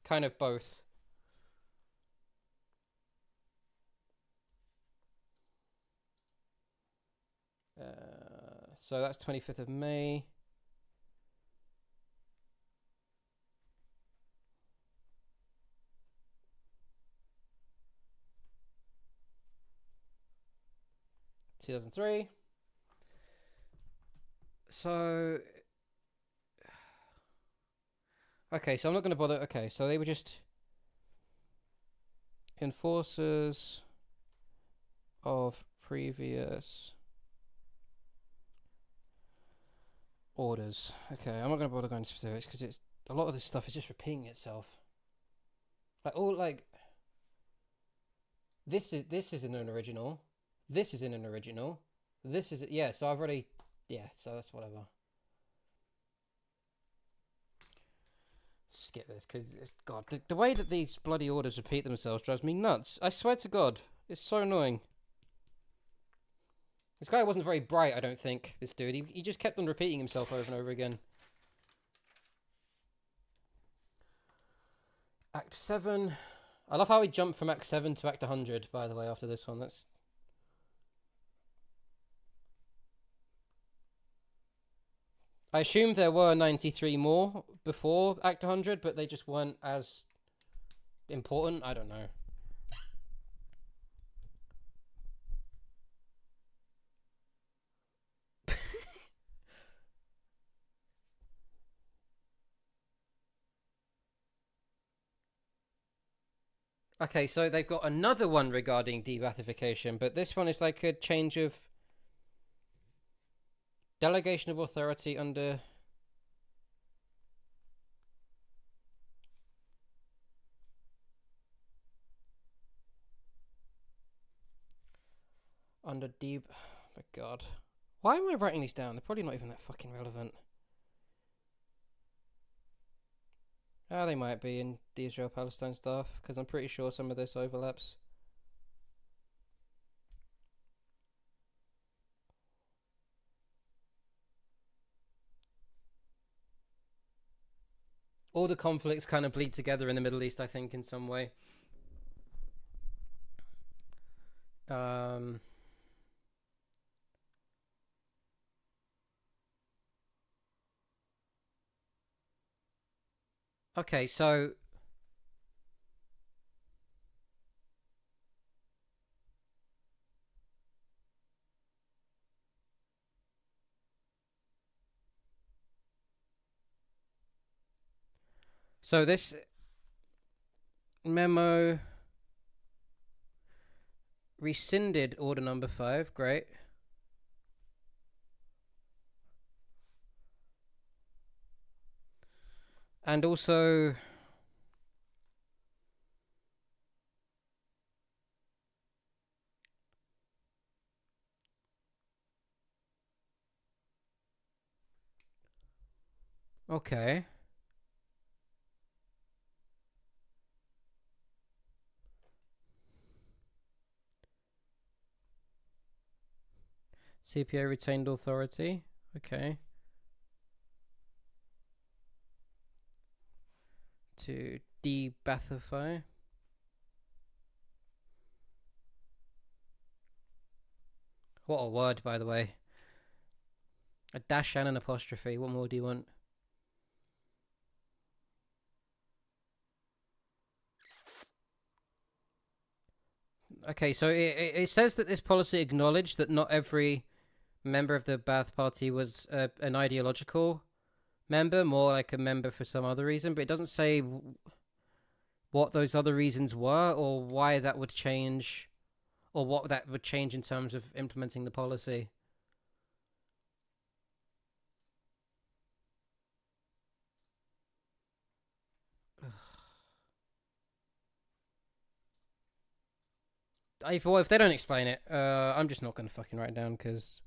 kind of both. So that's 25th of May. (2003). So, okay, so I'm not going to bother. Okay, so they were just enforcers of previous orders. Okay, I'm not going to bother going into specifics because it's a lot of this stuff is just repeating itself. Like all like this isn't an original. This isn't an original. This is... Yeah, so I've already... Yeah, so that's whatever. Skip this, because... God, the way that these bloody orders repeat themselves drives me nuts. I swear to God. It's so annoying. This guy wasn't very bright, I don't think, this dude. He just kept on repeating himself over and over again. Act 7. I love how he jumped from Act 7 to Act 100, by the way, after this one. That's... I assume there were 93 more before Act 100, but they just weren't as important. I don't know. Okay, so they've got another one regarding de-Baathification, but this one is like a change of... Delegation of authority under under deep. Oh, God. Why am I writing these down? They're probably not even that fucking relevant. Ah, they might be in the Israel-Palestine stuff, because I'm pretty sure some of this overlaps. All the conflicts kind of bleed together in the Middle East, I think, in some way. Okay, so this memo rescinded order number 5, great. And also okay. CPA retained authority. Okay. To de-Baathify. What a word, by the way. A dash and an apostrophe. What more do you want? Okay, so it says that this policy acknowledged that not every member of the Ba'ath Party was an ideological member, more like a member for some other reason, but it doesn't say what those other reasons were or why that would change, or what that would change in terms of implementing the policy. If they don't explain it, I'm just not going to fucking write it down, because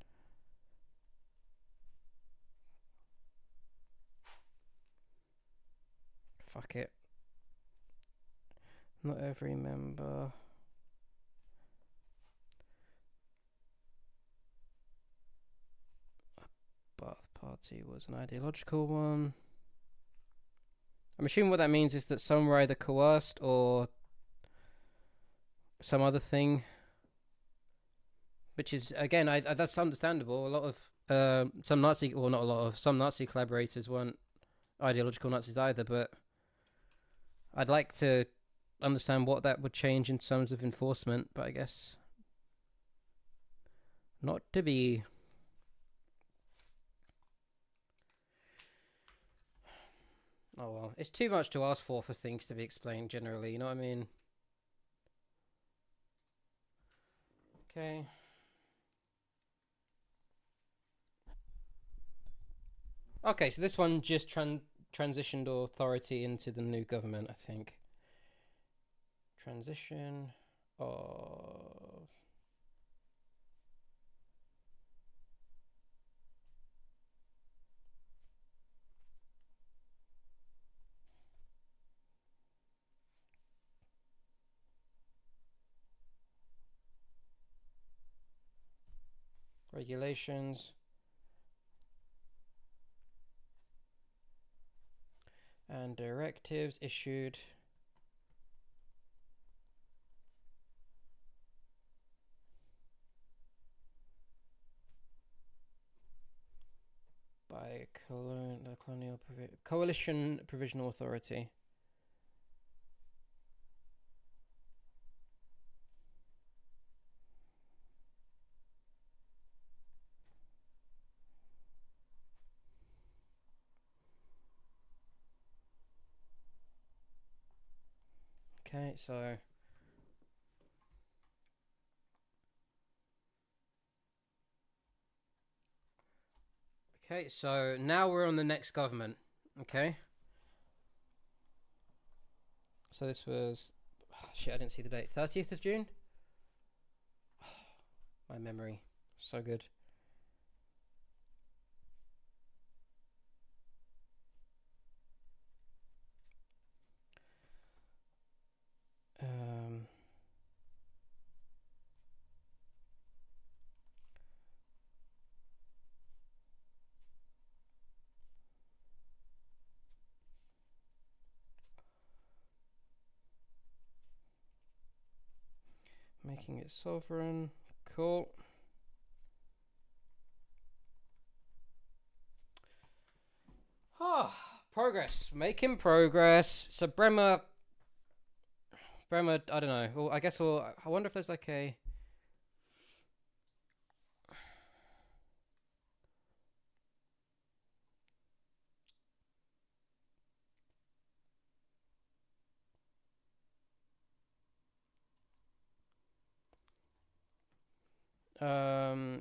fuck it. Not every member. Ba'ath Party was an ideological one. I'm assuming what that means is that some were either coerced or some other thing, which is, again, that's understandable. A lot of some Nazi, or not a lot of, some Nazi collaborators weren't ideological Nazis either, but I'd like to understand what that would change in terms of enforcement, but I guess not to be. Oh well, it's too much to ask for things to be explained generally, you know what I mean? Okay. Okay, so this one just transitioned authority into the new government, I think. Transition of... regulations and directives issued by Coalition Provisional Authority. Okay, so now we're on the next government. Okay. So this was shit, I didn't see the date. 30th of June? My memory, so good. Making it sovereign. Cool. Progress. Making progress. So Bremer, I don't know. Well, I guess I wonder if there's like a...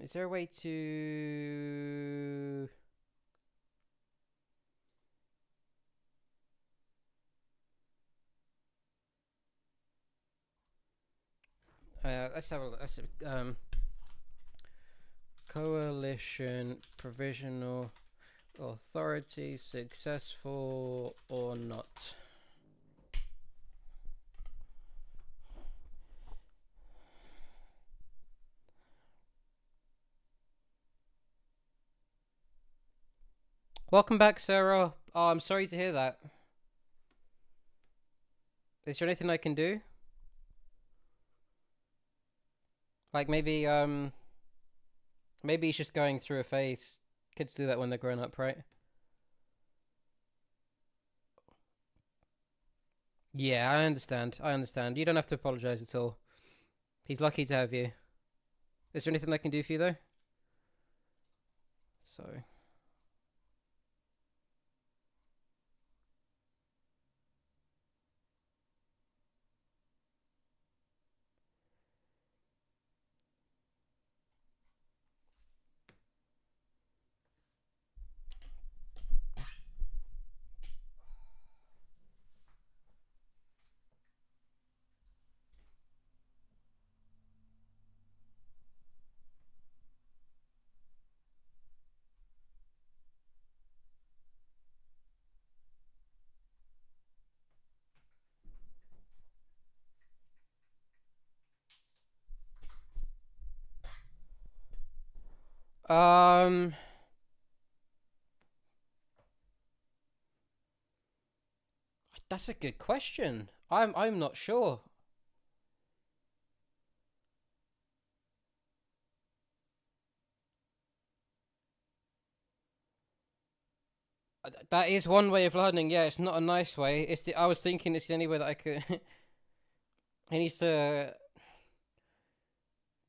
is there a way to... let's have a look. Coalition provisional authority successful or not? Welcome back, Sarah. Oh, I'm sorry to hear that. Is there anything I can do? Like maybe he's just going through a phase. Kids do that when they're grown up, right? Yeah, I understand. You don't have to apologize at all. He's lucky to have you. Is there anything I can do for you though? So that's a good question. I'm not sure. That is one way of learning. Yeah, it's not a nice way. I was thinking it's the only way that I could. He needs to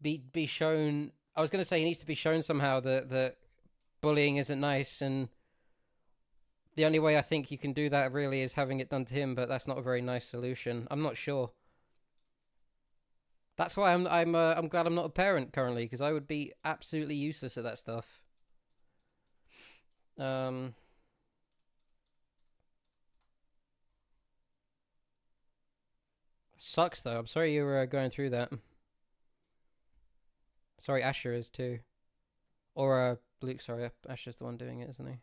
be shown. I was going to say he needs to be shown somehow that bullying isn't nice, and the only way I think you can do that really is having it done to him. But that's not a very nice solution. I'm not sure. That's why I'm glad I'm not a parent currently, because I would be absolutely useless at that stuff. Sucks though. I'm sorry you were going through that. Sorry, Asher is too. Or Luke. Sorry, Asher's the one doing it, isn't he?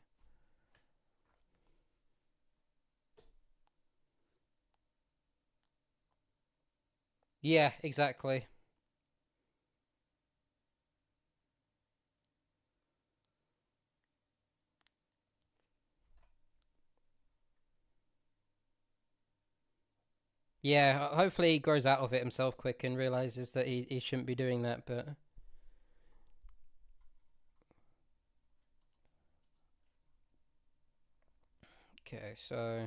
Yeah, exactly. Yeah, hopefully he grows out of it himself quick and realizes that he shouldn't be doing that, but... Okay, so...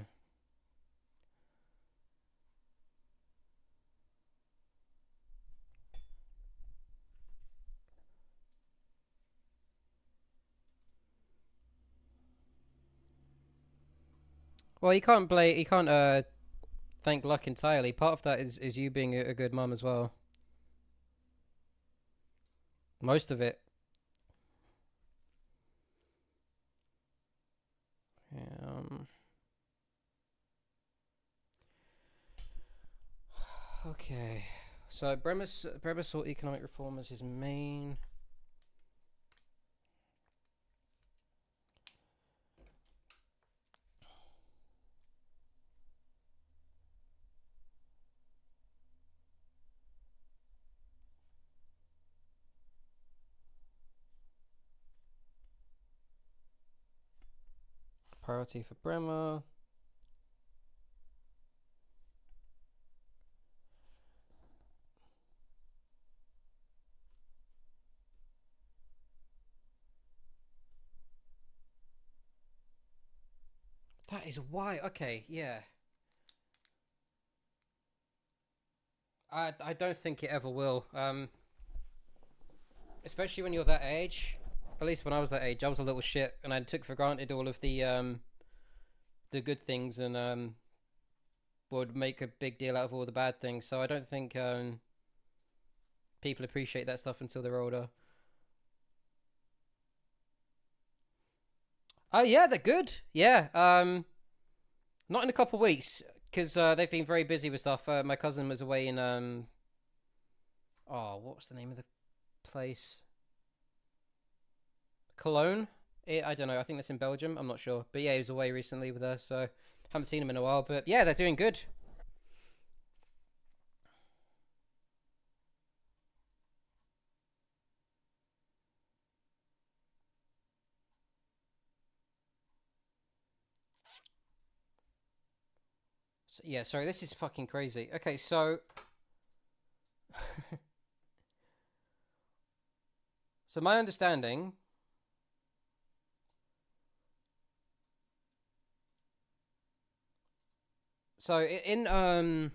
Well, he can't thank luck entirely. Part of that is you being a good mum as well. Most of it. Yeah, okay. So Bremer saw economic reform as his main. Priority for Bremer. That is why. Okay, yeah. I don't think it ever will. Especially when you're that age. At least when I was that age, I was a little shit, and I took for granted all of the good things, and would make a big deal out of all the bad things. So I don't think people appreciate that stuff until they're older. Oh yeah, they're good. Yeah. Not in a couple of weeks because they've been very busy with stuff. My cousin was away in what was the name of the place? Cologne. I don't know. I think that's in Belgium. I'm not sure. But yeah, he was away recently with us, so haven't seen him in a while. But yeah, they're doing good. So, yeah, sorry, this is fucking crazy. Okay, so so my understanding. So in where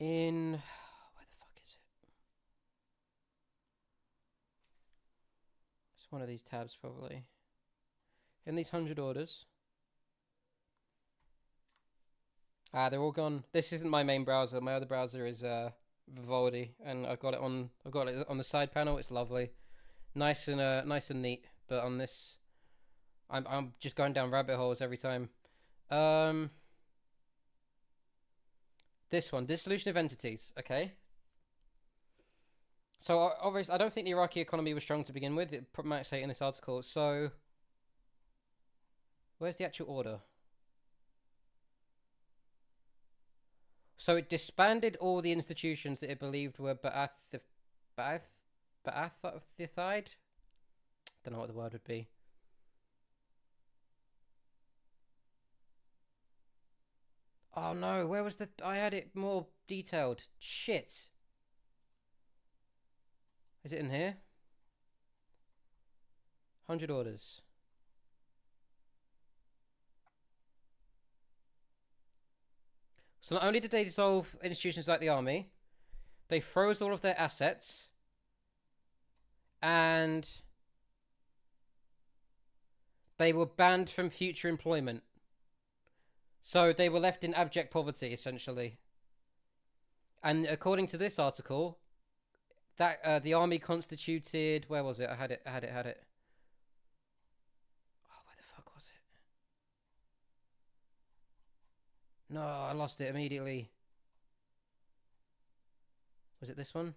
the fuck is it? It's one of these tabs probably. In these 100 orders. They're all gone. This isn't my main browser. My other browser is Vivaldi, and I've got it on the side panel. It's lovely, nice and neat. But on this, I'm just going down rabbit holes every time. This one, dissolution of entities. Okay. So obviously, I don't think the Iraqi economy was strong to begin with. It might say in this article. So, where's the actual order? So it disbanded all the institutions that it believed were Ba'athithide? Don't know what the word would be. Oh no, where was the... I had it more detailed. Shit. Is it in here? 100 orders. So not only did they dissolve institutions like the army, they froze all of their assets, and they were banned from future employment. So they were left in abject poverty, essentially. And according to this article, that the army constituted... Where was it? I had it. Oh, where the fuck was it? No, I lost it immediately. Was it this one?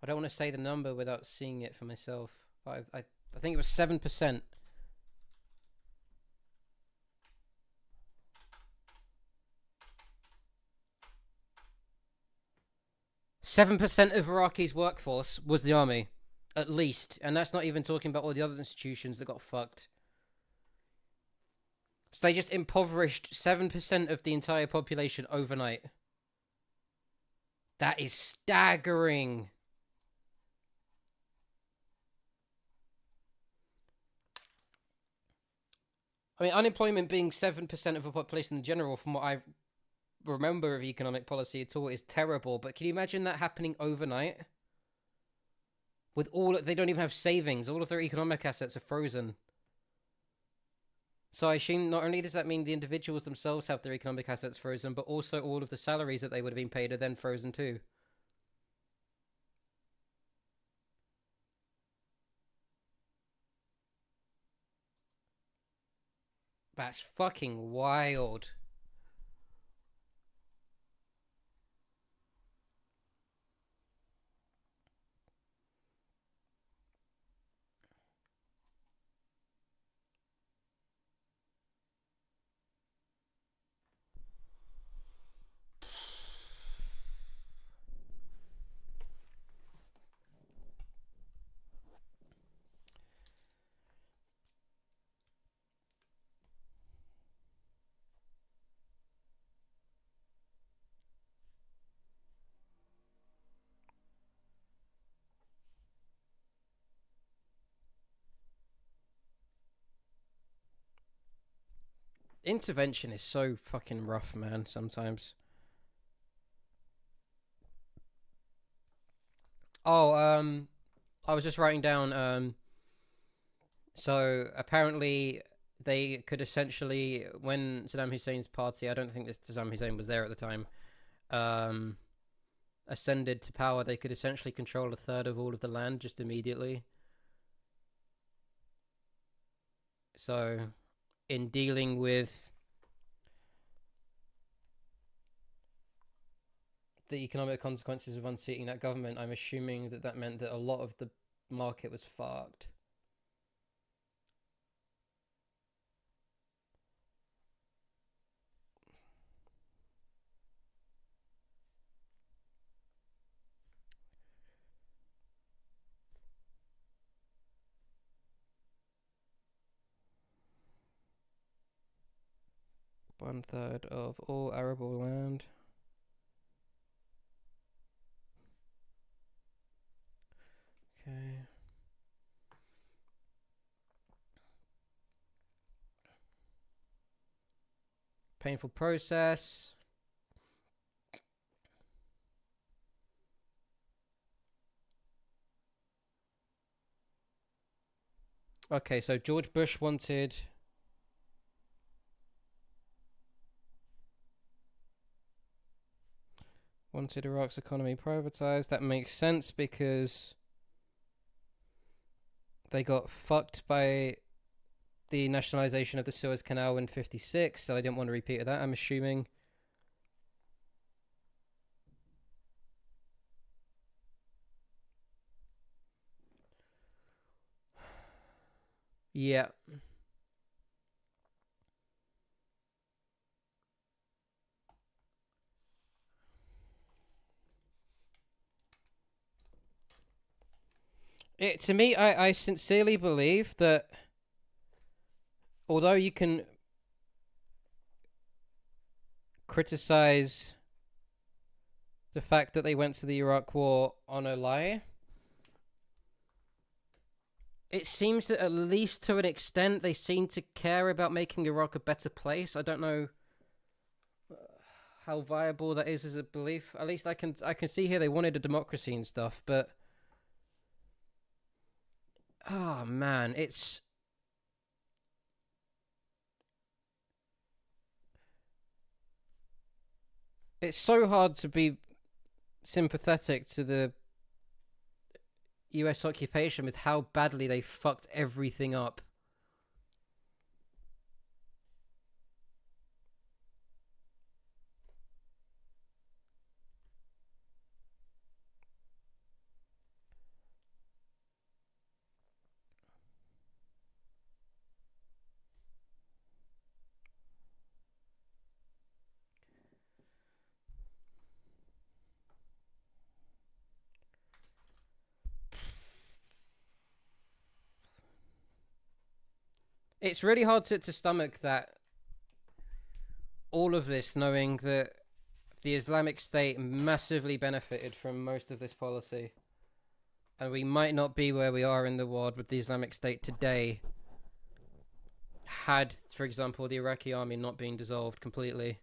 I don't want to say the number without seeing it for myself. I think it was 7%. %7% of Iraqi's workforce was the army, at least, and that's not even talking about all the other institutions that got fucked. So they just impoverished 7% of the entire population overnight. That is staggering. I mean, unemployment being 7% of the population in general, from what I remember of economic policy at all, is terrible. But can you imagine that happening overnight? With they don't even have savings. All of their economic assets are frozen. So I assume not only does that mean the individuals themselves have their economic assets frozen, but also all of the salaries that they would have been paid are then frozen too. That's fucking wild. Intervention is so fucking rough, man, sometimes. Oh, I was just writing down, so apparently they could essentially, when Saddam Hussein's party, I don't think this Saddam Hussein was there at the time, um, ascended to power, they could essentially control a third of all of the land just immediately. So, in dealing with the economic consequences of unseating that government, I'm assuming that that meant that a lot of the market was fucked. One third of all arable land. Okay. Painful process. Okay, so George Bush wanted Iraq's economy privatized. That makes sense because they got fucked by the nationalization of the Suez Canal in 56, so I didn't want to repeat that, I'm assuming. Yeah. To me, I sincerely believe that although you can criticize the fact that they went to the Iraq War on a lie, it seems that at least to an extent they seem to care about making Iraq a better place. I don't know how viable that is as a belief. At least I can see here they wanted a democracy and stuff, but oh man, it's so hard to be sympathetic to the US occupation with how badly they fucked everything up. It's really hard to stomach that all of this, knowing that the Islamic State massively benefited from most of this policy. And we might not be where we are in the world with the Islamic State today had, for example, the Iraqi army not been dissolved completely.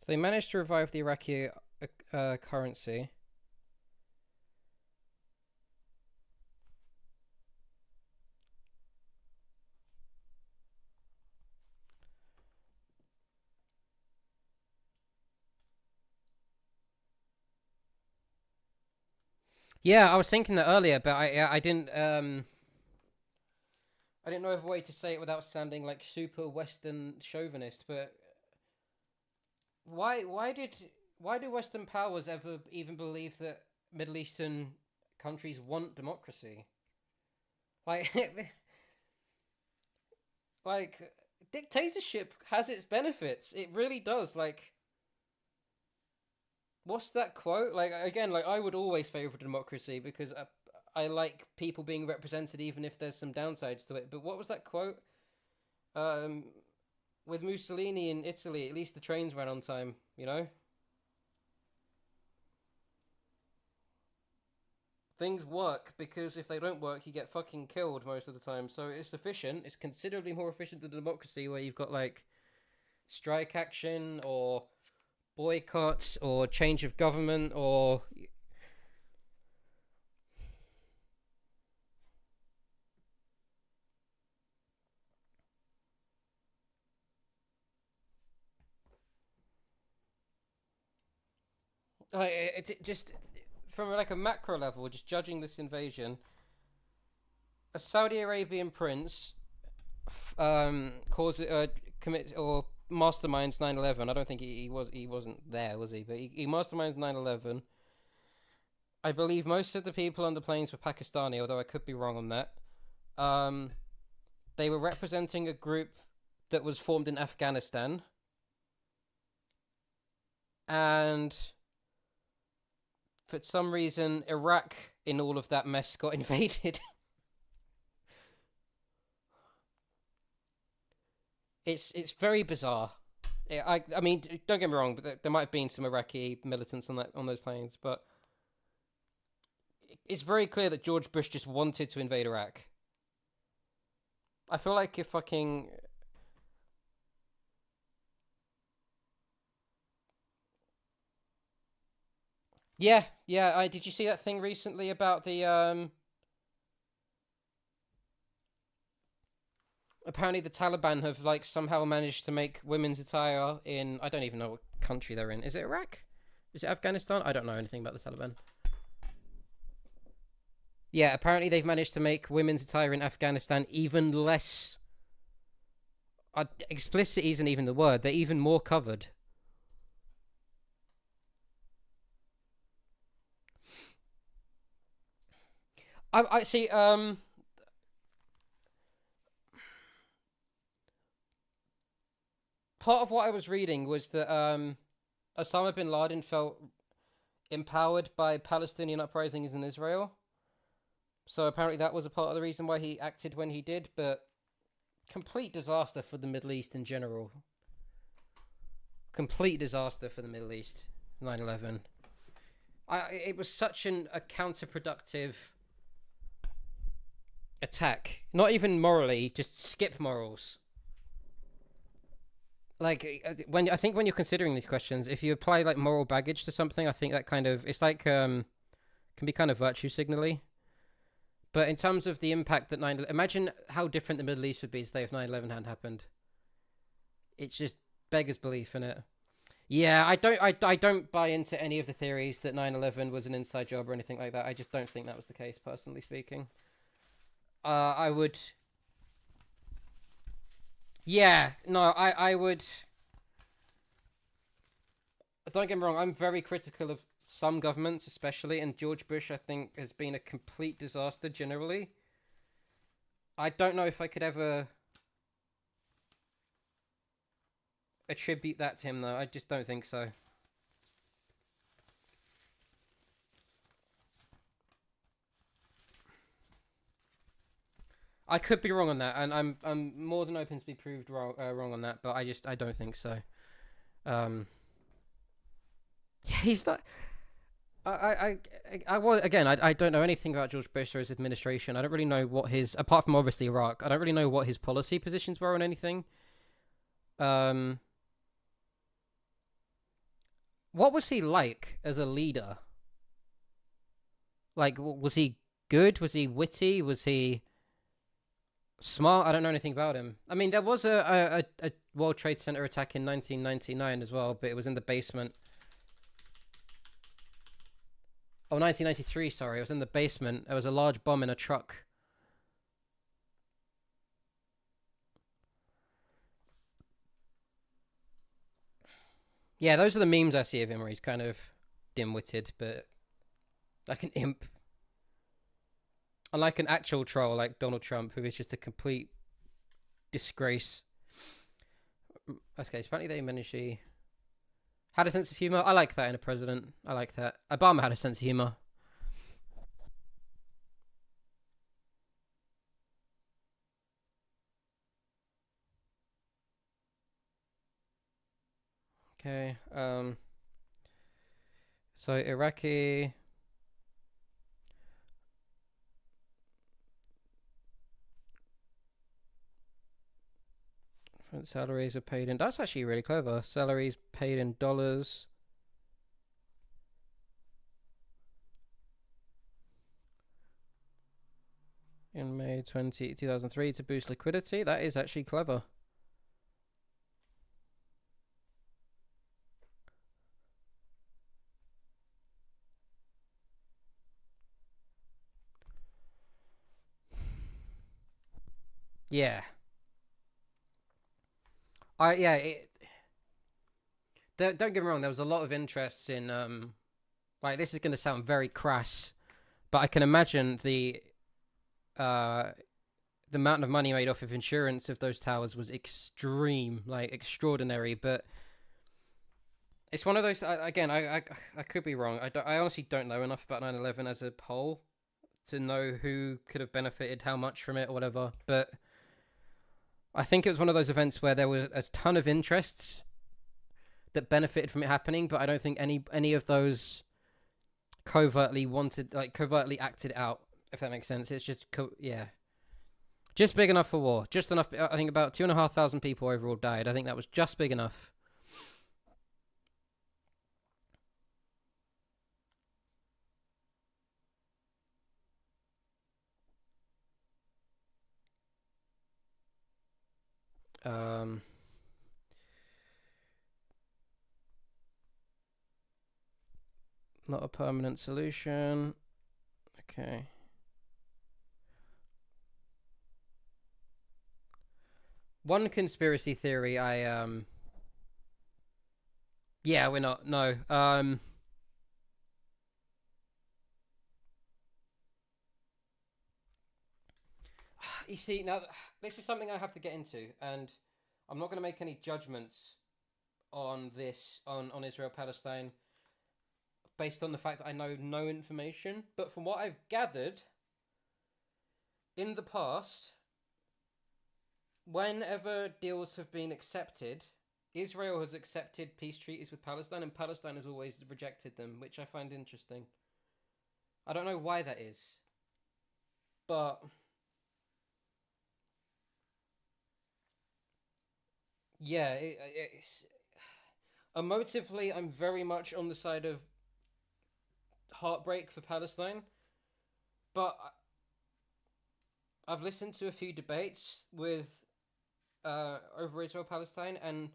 So they managed to revive the Iraqi currency. Yeah, I was thinking that earlier, but I didn't know of a way to say it without sounding like super Western chauvinist. But why do Western powers ever even believe that Middle Eastern countries want democracy? Like, like dictatorship has its benefits. It really does. Like, what's that quote? Like, again, like I would always favor democracy because I like people being represented even if there's some downsides to it. But what was that quote? With Mussolini in Italy, at least the trains ran on time, you know? Things work because if they don't work, you get fucking killed most of the time. So it's efficient. It's considerably more efficient than democracy where you've got like strike action or boycotts or change of government or it just from like a macro level, just judging this invasion, a Saudi Arabian prince commit or masterminds 9/11. I don't think he wasn't there, was he? But he masterminds 9/11. I believe most of the people on the planes were Pakistani, although I could be wrong on that. They were representing a group that was formed in Afghanistan. And for some reason, Iraq, in all of that mess, got invaded. It's very bizarre. I mean, don't get me wrong, but there might have been some Iraqi militants on those planes, but it's very clear that George Bush just wanted to invade Iraq. I feel like if fucking yeah. I did you see that thing recently about the apparently the Taliban have like somehow managed to make women's attire in I don't even know what country they're in. Is it Iraq? Is it Afghanistan? I don't know anything about the Taliban. Yeah, apparently they've managed to make women's attire in Afghanistan even less explicit isn't even the word. They're even more covered. I see part of what I was reading was that Osama bin Laden felt empowered by Palestinian uprisings in Israel. So apparently that was a part of the reason why he acted when he did, but complete disaster for the Middle East in general. Complete disaster for the Middle East, 9/11. It was such a counterproductive attack. Not even morally, just skip morals. Like when you're considering these questions, if you apply like moral baggage to something, I think that kind of it's like can be kind of virtue signally. But in terms of the impact that imagine how different the Middle East would be today if 9/11 hadn't happened. It's just beggars belief in it. Yeah, I don't buy into any of the theories that 9/11 was an inside job or anything like that. I just don't think that was the case, personally speaking. I would. Yeah, no, I would. Don't get me wrong, I'm very critical of some governments, especially, and George Bush, I think, has been a complete disaster generally. I don't know if I could ever attribute that to him, though. I just don't think so. I could be wrong on that, and I'm more than open to be proved wrong on that, but I don't think so. Yeah, he's not. I again, I don't know anything about George Bush or his administration. I don't really know what his, apart from obviously Iraq, I don't really know what his policy positions were on anything. what was he like as a leader? Like, was he good? Was he witty? Was he smart? I don't know anything about him. I mean, there was a World Trade Center attack in 1999 as well, but it was in the basement. Oh, 1993, sorry. It was in the basement. There was a large bomb in a truck. Yeah, those are the memes I see of him where he's kind of dim-witted, but like an imp. Unlike an actual troll like Donald Trump, who is just a complete disgrace. Okay, apparently they managed to... Had a sense of humor. I like that in a president. I like that. Obama had a sense of humor. Okay. So Iraqi... Salaries are paid in... That's actually really clever. Salaries paid in dollars. In May 2003 to boost liquidity. That is actually clever. Yeah. Don't get me wrong, there was a lot of interest in like, this is going to sound very crass, but I can imagine the amount of money made off of insurance of those towers was extreme, like extraordinary. But it's one of those, again, I could be wrong. I honestly don't know enough about 9/11 as a whole to know who could have benefited how much from it or whatever, but I think it was one of those events where there was a ton of interests that benefited from it happening, but I don't think any of those covertly acted out, if that makes sense. It's just, just big enough for war. Just enough. I think about 2,500 people overall died. I think that was just big enough. Not a permanent solution. Okay. One conspiracy theory yeah, we're not. No. You see, now this is something I have to get into, and I'm not going to make any judgments on this on Israel Palestine based on the fact that I know no information. But from what I've gathered, in the past, whenever deals have been accepted, Israel has accepted peace treaties with Palestine, and Palestine has always rejected them, which I find interesting. I don't know why that is, but yeah, it's emotively, I'm very much on the side of heartbreak for Palestine, but I've listened to a few debates with over Israel Palestine, and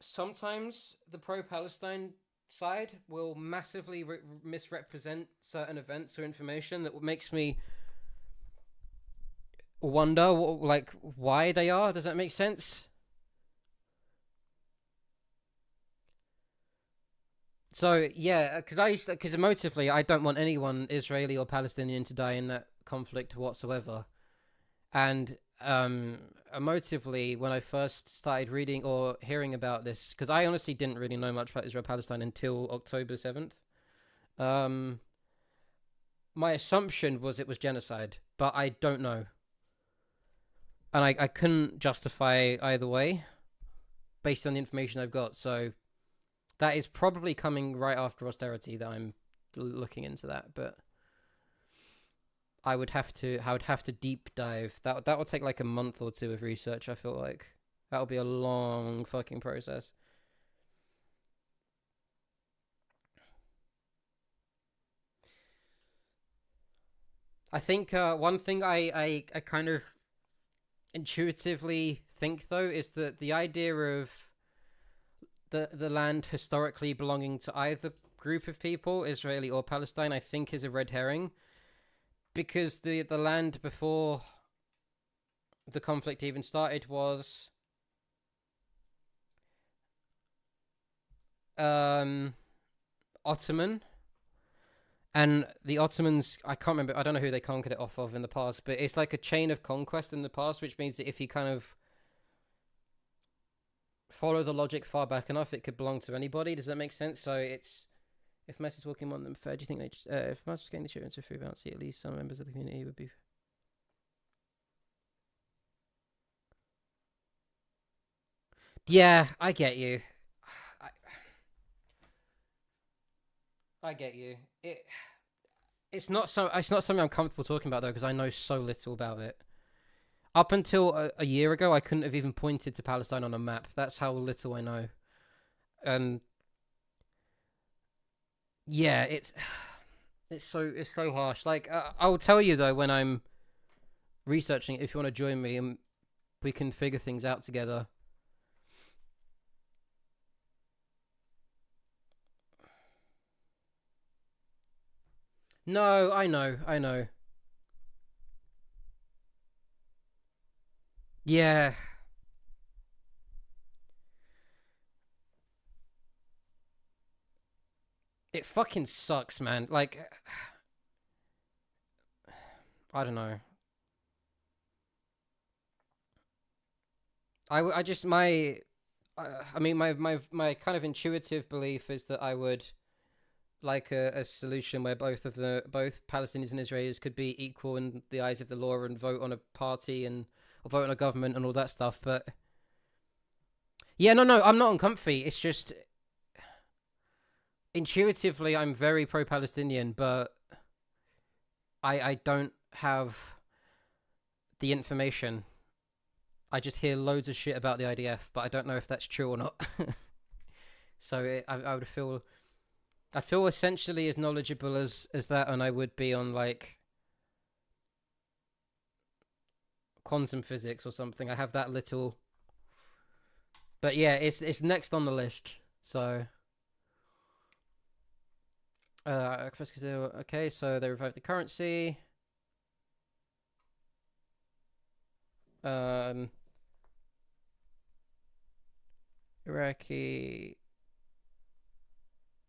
sometimes the pro-Palestine side will massively misrepresent certain events or information that makes me wonder like why they are. Does that make sense? So yeah, because emotively I don't want anyone, Israeli or Palestinian, to die in that conflict whatsoever. And emotively, when I first started reading or hearing about this, because I honestly didn't really know much about Israel Palestine until October 7th, my assumption was it was genocide, but I don't know, and I couldn't justify either way based on the information I've got. So that is probably coming right after austerity that I'm looking into that, but I would have to deep dive. That will take like a month or two of research. I feel like that'll be a long fucking process. I think one thing I kind of intuitively think though is that the idea of the land historically belonging to either group of people, Israeli or Palestine, I think is a red herring, because the land before the conflict even started was Ottoman. And the Ottomans, I can't remember, I don't know who they conquered it off of in the past, but it's like a chain of conquest in the past, which means that if you kind of follow the logic far back enough, it could belong to anybody. Does that make sense? So it's, if Mess is walking among them fair, do you think they, if Mess was getting the children to free bouncy, at least some members of the community would be. Yeah, I get you. I get you. It's not something I'm comfortable talking about though, because I know so little about it. Up until a year ago, I couldn't have even pointed to Palestine on a map. That's how little I know. And yeah, it's so harsh. Like I'll tell you though when I'm researching it, if you want to join me and we can figure things out together. No, I know. Yeah. It fucking sucks, man. Like, I don't know. I just, I mean, my kind of intuitive belief is that I would like a solution where both Palestinians and Israelis could be equal in the eyes of the law and vote on a party and or vote on a government and all that stuff. But yeah, no, I'm not uncomfy. It's just intuitively I'm very pro-Palestinian, but I don't have the information. I just hear loads of shit about the IDF, but I don't know if that's true or not. So I would feel. I feel essentially as knowledgeable as that, and I would be on like quantum physics or something. I have that little, but yeah, it's next on the list. So, okay, so they revived the currency. Iraqi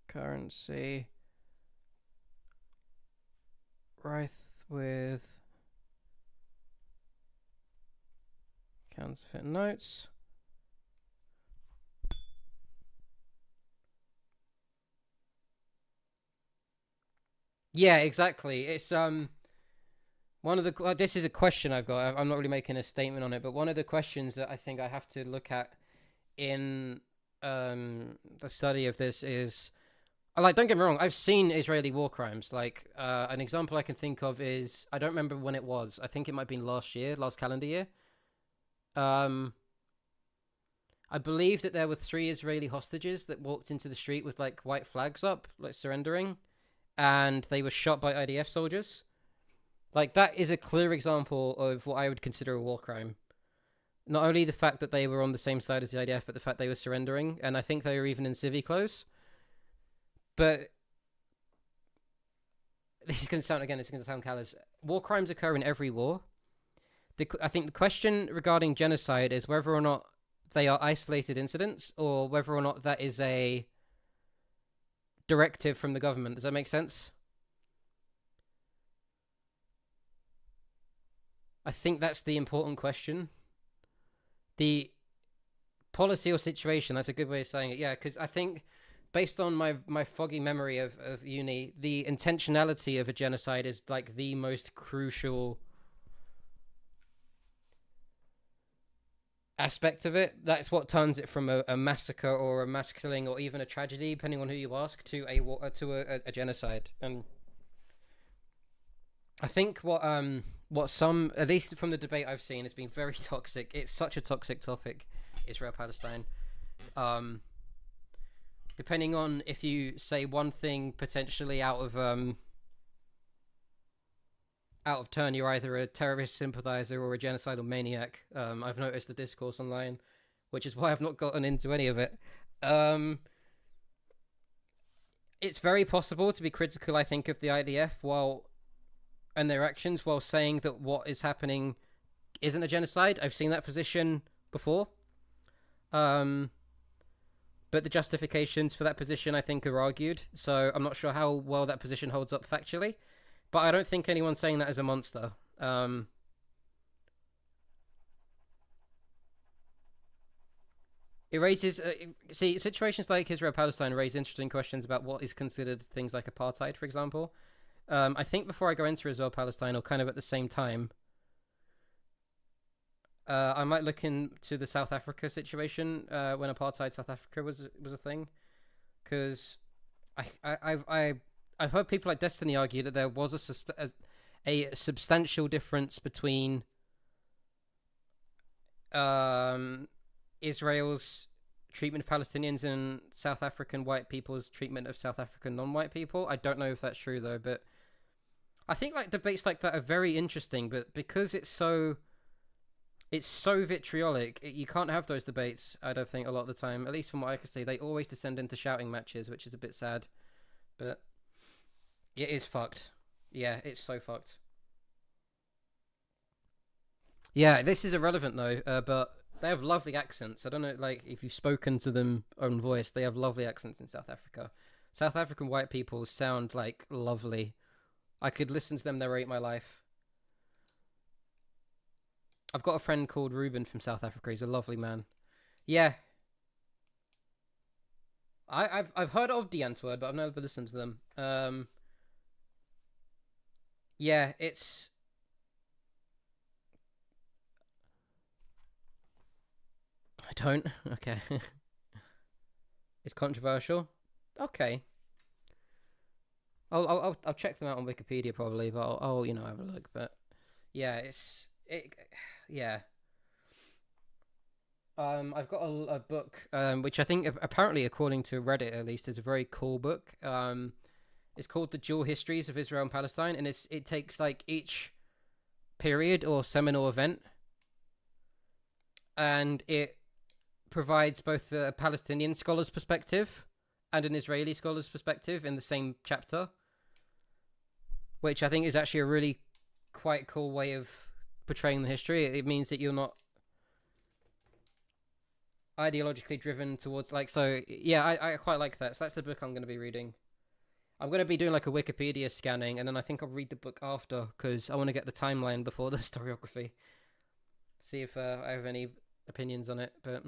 currency rife with counterfeit notes. Yeah, exactly. It's one of the this is a question I've got. I'm not really making a statement on it, but one of the questions that I think I have to look at in the study of this is, like, don't get me wrong, I've seen Israeli war crimes. Like, an example I can think of is, I don't remember when it was. I think it might have been last calendar year. I believe that there were 3 Israeli hostages that walked into the street with, like, white flags up, like, surrendering, and they were shot by IDF soldiers. Like, that is a clear example of what I would consider a war crime. Not only the fact that they were on the same side as the IDF, but the fact they were surrendering, and I think they were even in civvy clothes. But this is going to sound callous. War crimes occur in every war. I think the question regarding genocide is whether or not they are isolated incidents or whether or not that is a directive from the government. Does that make sense? I think that's the important question. The policy or situation, that's a good way of saying it. Yeah, because I think, based on my foggy memory of uni, the intentionality of a genocide is like the most crucial aspect of it. That's what turns it from a massacre or a mass killing or even a tragedy, depending on who you ask, to a genocide. And I think what some, at least from the debate I've seen, has been very toxic. It's such a toxic topic, Israel-Palestine. Depending on if you say one thing potentially out out of turn, you're either a terrorist sympathizer or a genocidal maniac. I've noticed the discourse online, which is why I've not gotten into any of it. It's very possible to be critical, I think, of the IDF and their actions while saying that what is happening isn't a genocide. I've seen that position before. But the justifications for that position, I think, are argued. So I'm not sure how well that position holds up factually. But I don't think anyone's saying that is a monster. It raises... see, situations like Israel-Palestine raise interesting questions about what is considered things like apartheid, for example. I think before I go into Israel-Palestine, or kind of at the same time, I might look into the South Africa situation when apartheid South Africa was a thing. Because I've heard people like Destiny argue that there was a substantial difference between Israel's treatment of Palestinians and South African white people's treatment of South African non-white people. I don't know if that's true though, but I think like debates like that are very interesting. But because it's so vitriolic, you can't have those debates. I don't think a lot of the time, at least from what I can see, they always descend into shouting matches, which is a bit sad. But it is fucked. Yeah, it's so fucked. Yeah, this is irrelevant though, but they have lovely accents. I don't know, like, if you've spoken to them own voice, they have lovely accents in South Africa. South African white people sound, like, lovely. I could listen to them narrate my life. I've got a friend called Ruben from South Africa. He's a lovely man. Yeah. I've heard of the Antwoord, but I've never listened to them. Yeah, it's... I don't. Okay. It's controversial. Okay. I'll check them out on Wikipedia probably, but I'll have a look. But yeah, yeah. I've got a book which I think apparently, according to Reddit at least, is a very cool book. It's called The Dual Histories of Israel and Palestine, and it takes like each period or seminal event, and it provides both a Palestinian scholar's perspective and an Israeli scholar's perspective in the same chapter, which I think is actually a really quite cool way of portraying the history. It means that you're not ideologically driven towards, like, so yeah, I quite like that. So that's the book I'm going to be reading. I'm going to be doing like a Wikipedia scanning, and then I think I'll read the book after, because I want to get the timeline before the historiography. See if I have any opinions on it, but...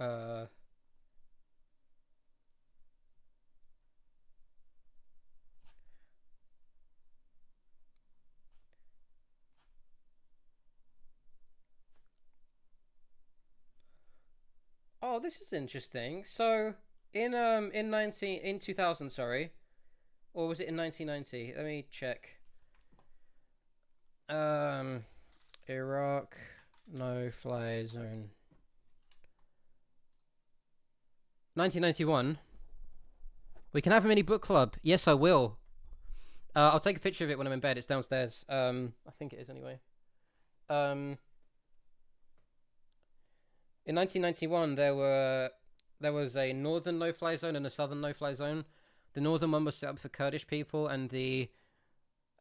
Oh, this is interesting. So in 2000, sorry, or was it in 1990? Let me check. Iraq no-fly zone. 1991. We can have a mini book club. Yes, I will. I'll take a picture of it when I'm in bed. It's downstairs. I think it is anyway. In 1991, there was a northern no-fly zone and a southern no-fly zone. The northern one was set up for Kurdish people, and the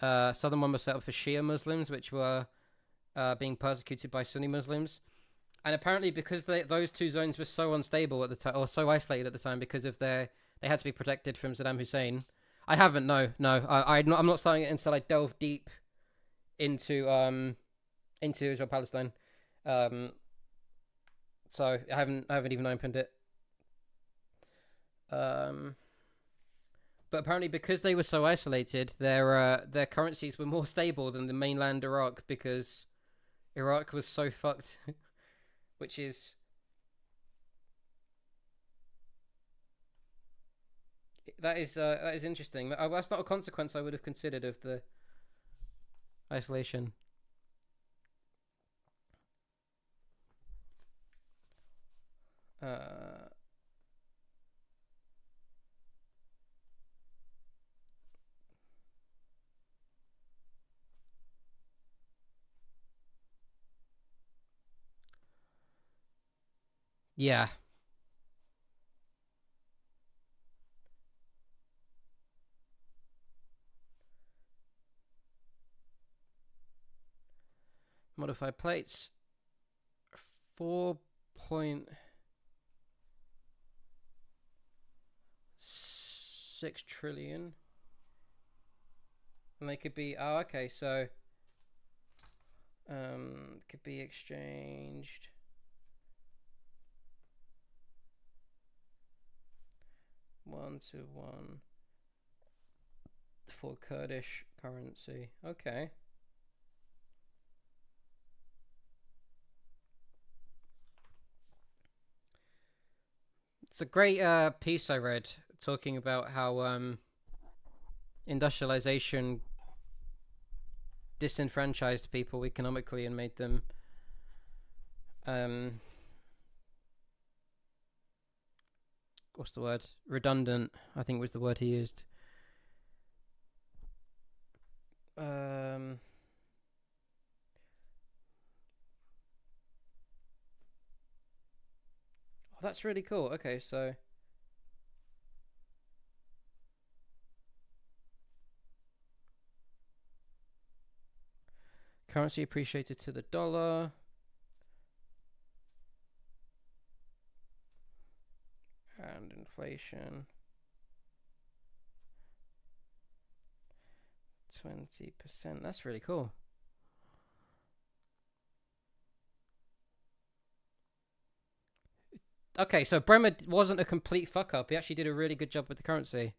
southern one was set up for Shia Muslims, which were being persecuted by Sunni Muslims. And apparently, because those two zones were so unstable at the time, or so isolated at the time, because of they had to be protected from Saddam Hussein. I haven't. No. I'm not starting it until I delve deep into Israel Palestine. So I haven't even opened it. But apparently, because they were so isolated, their currencies were more stable than the mainland Iraq, because Iraq was so fucked. Which is... That is interesting. That's not a consequence I would have considered of the isolation. Yeah. Modified plates. 4.6 trillion. And they could be, oh, okay, so could be exchanged. One to one for Kurdish currency. Okay. It's a great piece I read talking about how industrialization disenfranchised people economically and made them what's the word? Redundant, I think was the word he used. Oh, that's really cool. Okay, so currency appreciated to the dollar. And inflation 20%. That's really cool. Okay, so Bremer wasn't a complete fuck up. He actually did a really good job with the currency.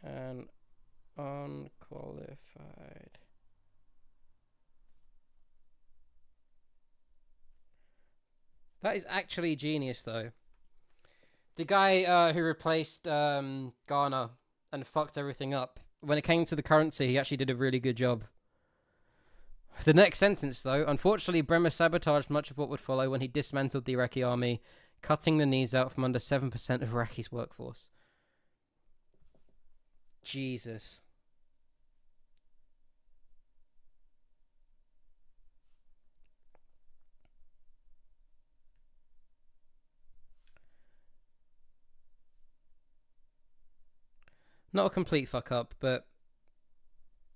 And unqualified. That is actually genius, though. The guy who replaced Ghana and fucked everything up, when it came to the currency, he actually did a really good job. The next sentence, though, unfortunately, Bremer sabotaged much of what would follow when he dismantled the Iraqi army, cutting the knees out from under 7% of Iraqi's workforce. Jesus. Not a complete fuck up, but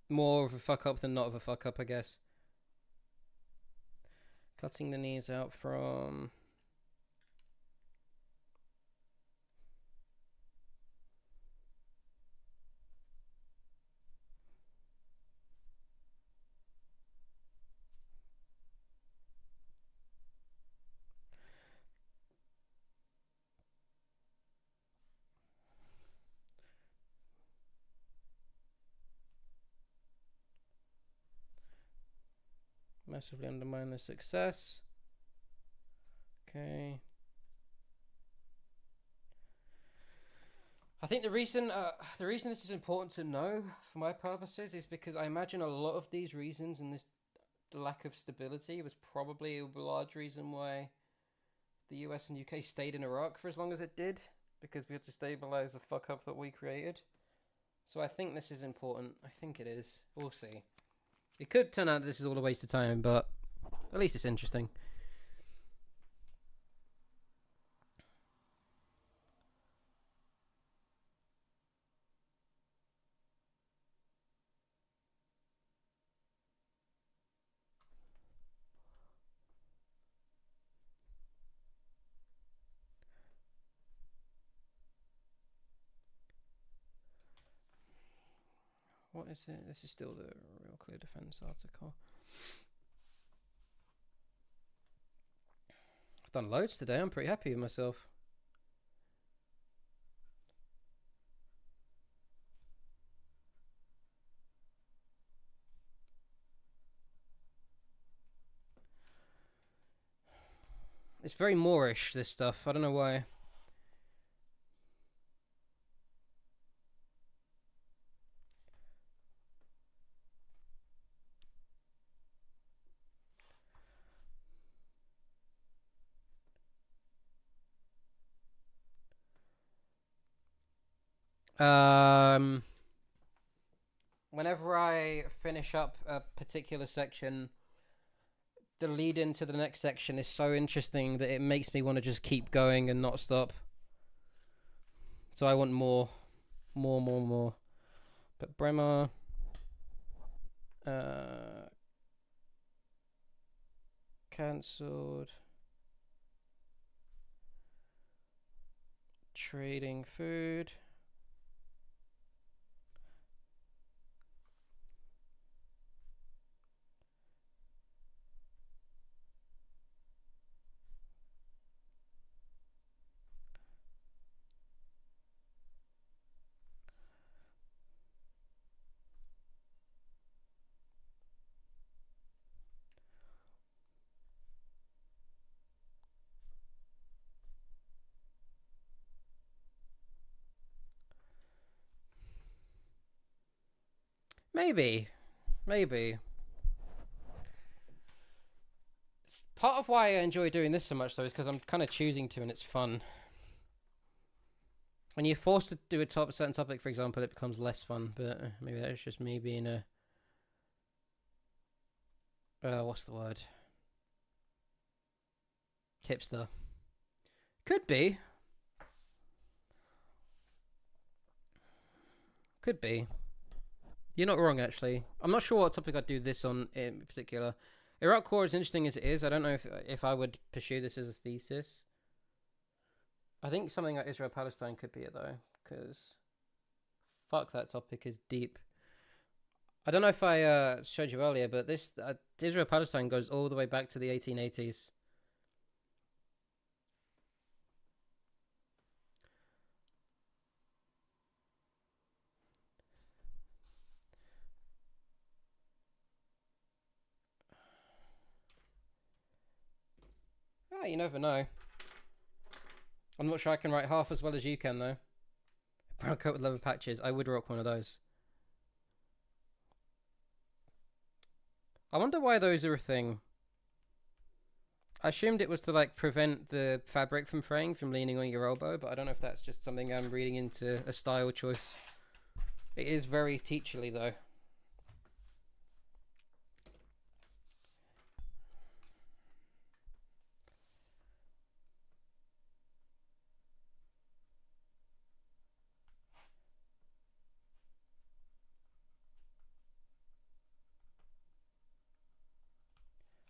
more of a fuck up than not of a fuck up, I guess. Cutting the knees out from... massively undermine the success. Okay. I think the reason this is important to know for my purposes is because I imagine a lot of these reasons and this lack of stability was probably a large reason why the US and UK stayed in Iraq for as long as it did, because we had to stabilize a fuck up that we created. So I think this is important. I think it is. We'll see. It could turn out that this is all a waste of time, but at least it's interesting. What is it? This is still the Real Clear Defense article. I've done loads today. I'm pretty happy with myself. It's very Moorish, this stuff. I don't know why. Whenever I finish up a particular section, the lead into the next section is so interesting that it makes me want to just keep going and not stop. So I want more. But Bremer, cancelled. Trading food. Maybe. Part of why I enjoy doing this so much, though, is because I'm kind of choosing to, and it's fun. When you're forced to do a certain topic, for example, it becomes less fun. But maybe that's just me being a... what's the word? Hipster. Could be. You're not wrong, actually. I'm not sure what topic I'd do this on in particular. Iraq War, as interesting as it is, I don't know if I would pursue this as a thesis. I think something like Israel-Palestine could be it, though, because fuck, that topic is deep. I don't know if I showed you earlier, but this Israel-Palestine goes all the way back to the 1880s. You never know. I'm not sure I can write half as well as you can, though. Brown coat with leather patches. I would rock one of those. I wonder why those are a thing. I assumed it was to, like, prevent the fabric from fraying from leaning on your elbow, but I don't know if that's just something I'm reading into a style choice. It is very teacherly, though.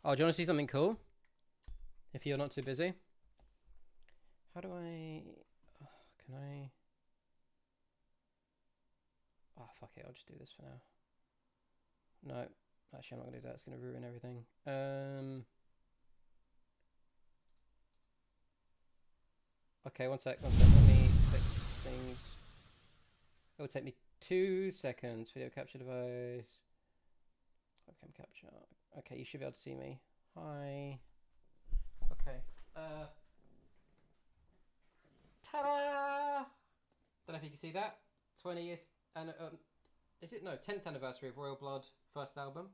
Oh, do you want to see something cool? If you're not too busy. How do I... can I... Oh, fuck it. I'll just do this for now. No. Actually, I'm not going to do that. It's going to ruin everything. Okay, one sec. Let me fix things. It will take me 2 seconds. Video capture device. Webcam capture. Okay, you should be able to see me. Hi. Okay. Ta-da! Don't know if you can see that. 20th and is it? No, 10th anniversary of Royal Blood first album.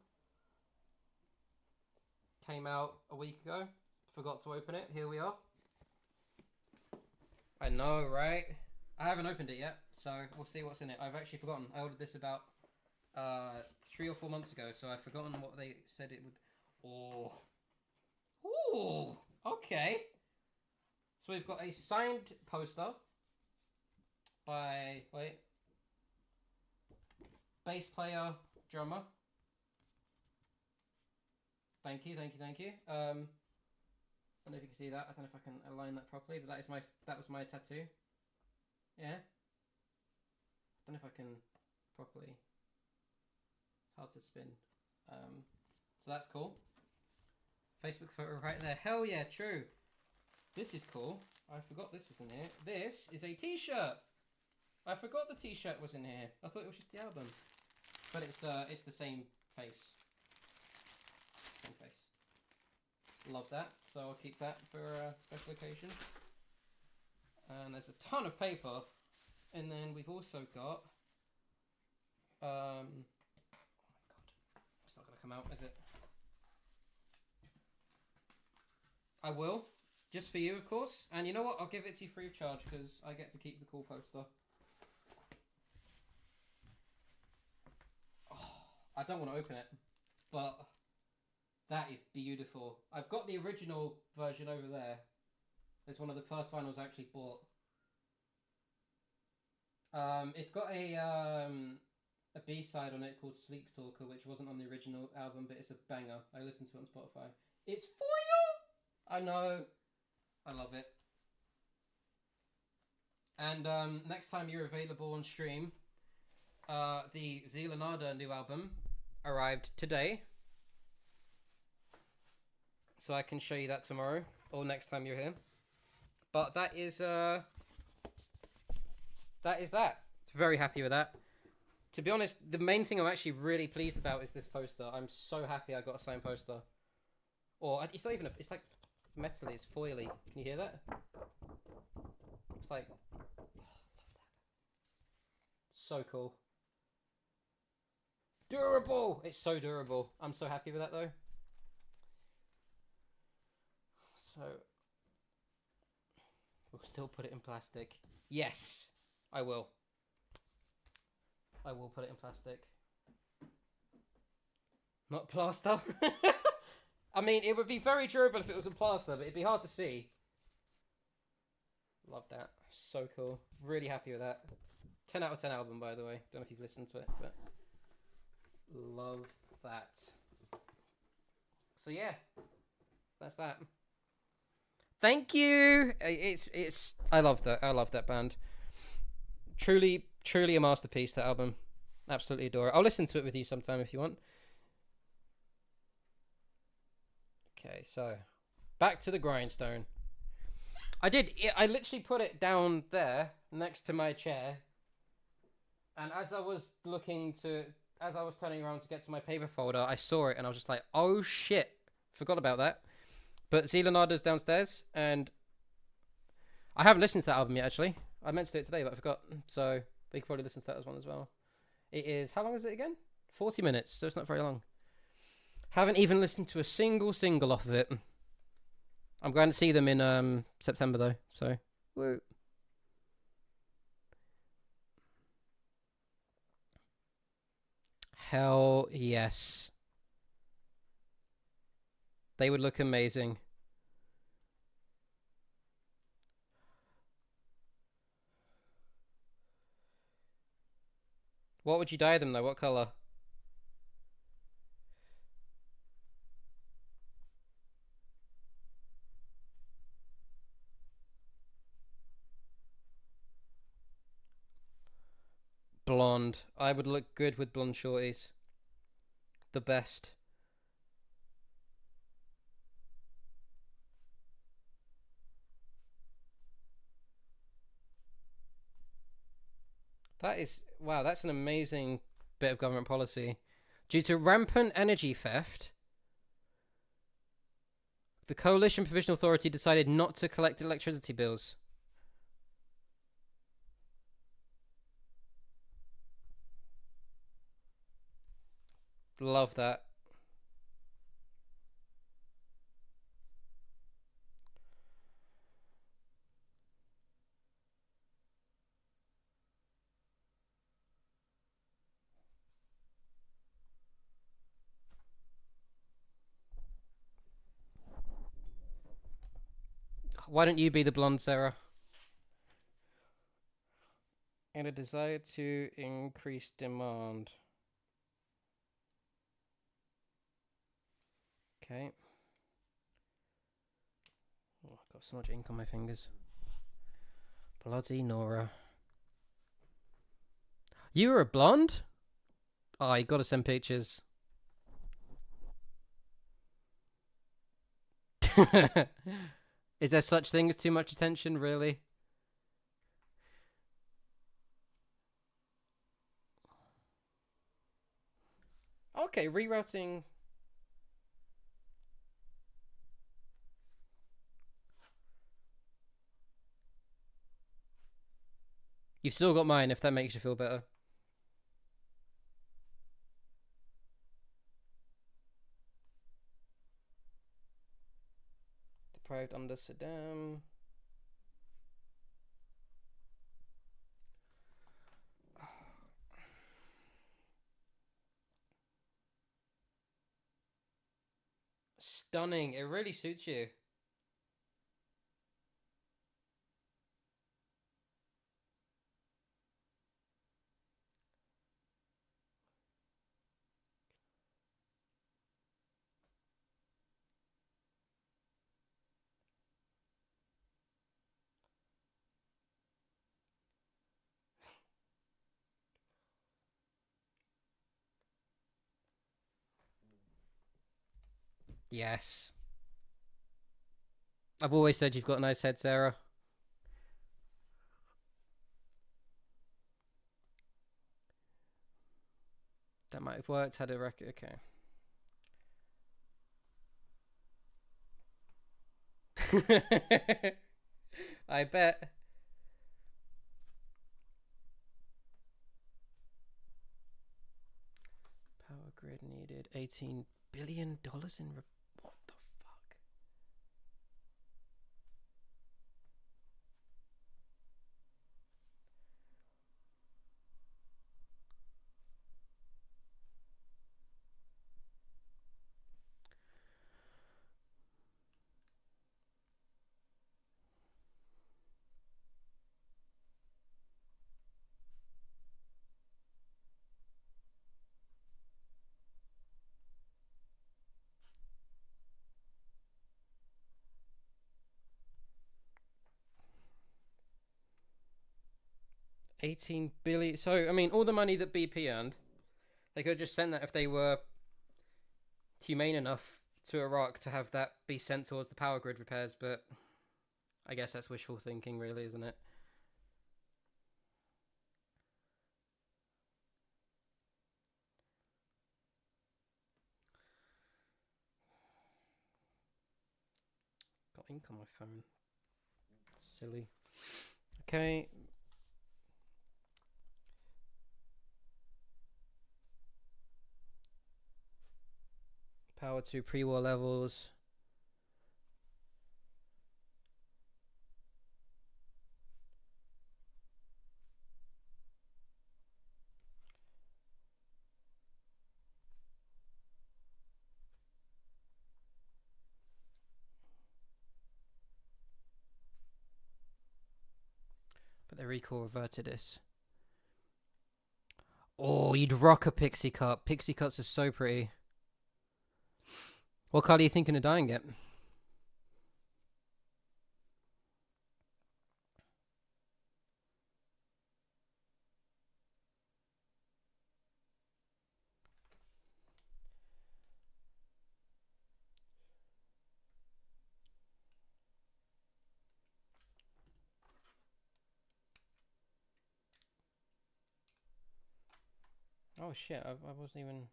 Came out a week ago. Forgot to open it. Here we are. I know, right? I haven't opened it yet, so we'll see what's in it. I've actually forgotten. I ordered this about 3 or 4 months ago, so I've forgotten what they said it would. Oh. Ooh. Okay. So we've got a signed poster by bass player, drummer. Thank you. I don't know if you can see that. I don't know if I can align that properly, but that was my tattoo. Yeah. I don't know if I can properly. It's hard to spin. So that's cool. Facebook photo right there. Hell yeah, true. This is cool. I forgot this was in here. This is a t-shirt. I forgot the t-shirt was in here. I thought it was just the album. But it's the same face. Same face. Love that. So I'll keep that for a special occasion. And there's a ton of paper. And then we've also got oh my god. It's not gonna come out, is it? I will. Just for you, of course. And you know what? I'll give it to you free of charge because I get to keep the cool poster. I don't want to open it, but that is beautiful. I've got the original version over there. It's one of the first vinyls I actually bought. It's got a B-side on it called Sleep Talker, which wasn't on the original album, but it's a banger. I listened to it on Spotify. It's for you! I know. I love it. And next time you're available on stream, the Zealanada new album arrived today. So I can show you that tomorrow or next time you're here. But that is that. Very happy with that. To be honest, the main thing I'm actually really pleased about is this poster. I'm so happy I got a signed poster. Or it's not even it's like metally, it's foily. Can you hear that? It's like, oh, I love that. So cool. Durable! It's so durable. I'm so happy with that though. So we'll still put it in plastic. Yes, I will. I will put it in plastic. Not plaster. I mean, it would be very durable if it was in plaster, but it'd be hard to see. Love that. So cool. Really happy with that. 10 out of 10 album, by the way. Don't know if you've listened to it, but love that. So yeah, that's that. Thank you. It's. I love that. I love that band. Truly a masterpiece, that album. Absolutely adore it. I'll listen to it with you sometime if you want. Okay, so back to the grindstone. I literally put it down there next to my chair, and as I was turning around to get to my paper folder, I saw it and I was just like, oh shit, forgot about that. But Zealanada's downstairs, and I haven't listened to that album yet, actually. I meant to do it today, but I forgot. So we could probably listen to that as one as well. It is, how long is it again? 40 minutes, so it's not very long. Haven't even listened to a single off of it. I'm going to see them in September, though, so woo. Hell yes. They would look amazing. What would you dye them though? What colour? Blonde. I would look good with blonde shorties. The best. That is, wow, that's an amazing bit of government policy. Due to rampant energy theft, the Coalition Provisional Authority decided not to collect electricity bills. Love that. Why don't you be the blonde, Sarah? And a desire to increase demand. Okay. Oh, I've got so much ink on my fingers. Bloody Nora. You were a blonde? Oh, you gotta send pictures. Is there such thing as too much attention, really? Okay, rerouting. You've still got mine, if that makes you feel better. Deprived under Saddam. stunning. It really suits you. Yes. I've always said you've got a nice head, Sarah. That might have worked. Had a record. Okay. I bet. Power grid needed $18 billion in. What the fuck? $18 billion. So, I mean, all the money that BP earned, they could have just sent that if they were humane enough to Iraq to have that be sent towards the power grid repairs, but I guess that's wishful thinking, really, isn't it? Got ink on my phone. Silly. Okay. Power to pre-war levels. But the recall reverted this. Oh, you'd rock a pixie cut. Pixie cuts are so pretty. What card are you thinking of dyeing it? Oh shit, I wasn't even...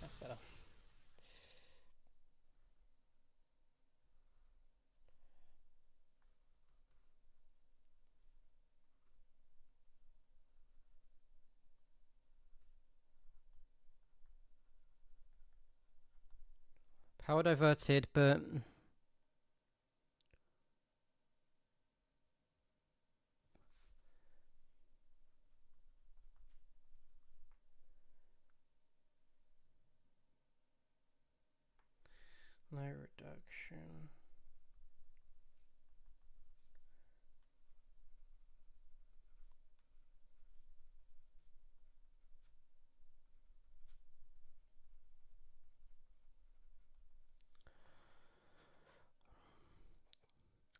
That's better. Power diverted, but... No reduction.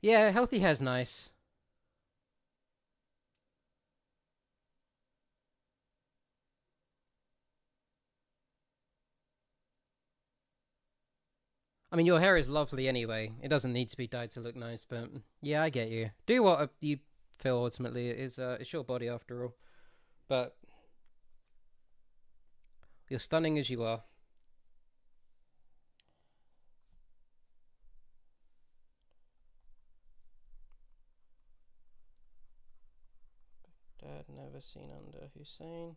Yeah, healthy hair's nice. I mean, your hair is lovely anyway. It doesn't need to be dyed to look nice, but yeah, I get you. Do what you feel ultimately. It's your body after all. But you're stunning as you are. Dad never seen under Hussein.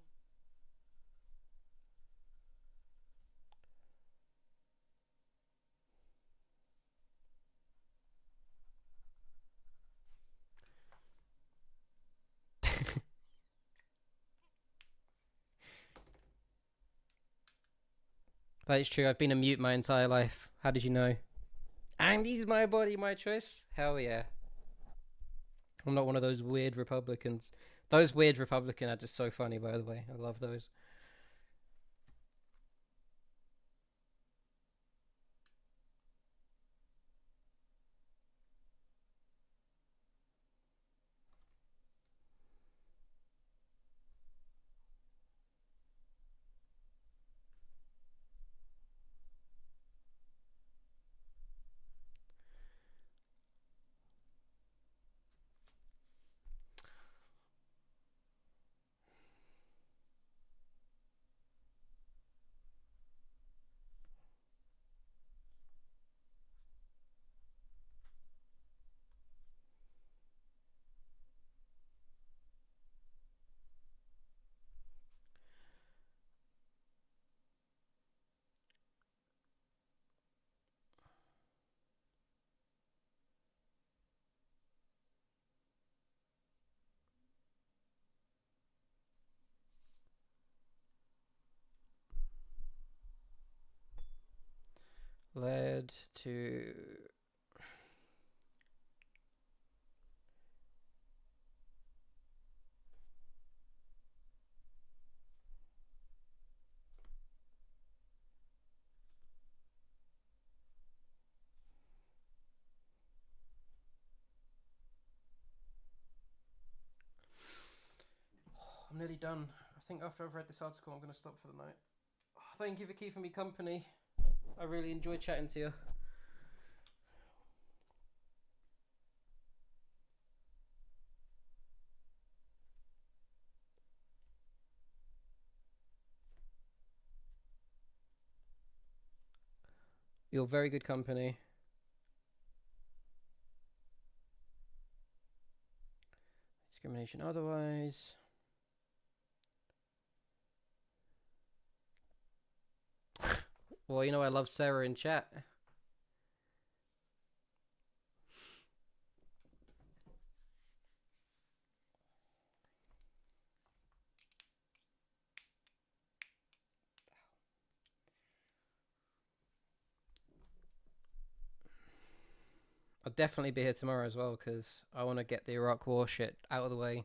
That is true. I've been a mute my entire life. How did you know? Andy's my body, my choice? Hell yeah. I'm not one of those weird Republicans. Those weird Republican ads are so funny, by the way. I love those. Led to... I'm nearly done. I think after I've read this article, I'm going to stop for the night. Thank you for keeping me company. I really enjoyed chatting to you. You're very good company. Discrimination otherwise. Well, you know I love Sarah in chat. I'll definitely be here tomorrow as well because I want to get the Iraq War shit out of the way.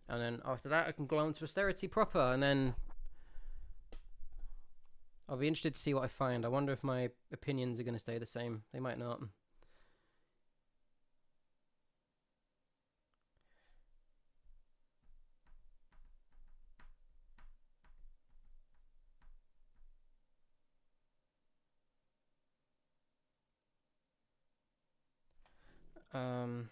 And then after that, I can go on to austerity proper. And then I'll be interested to see what I find. I wonder if my opinions are going to stay the same. They might not. Um...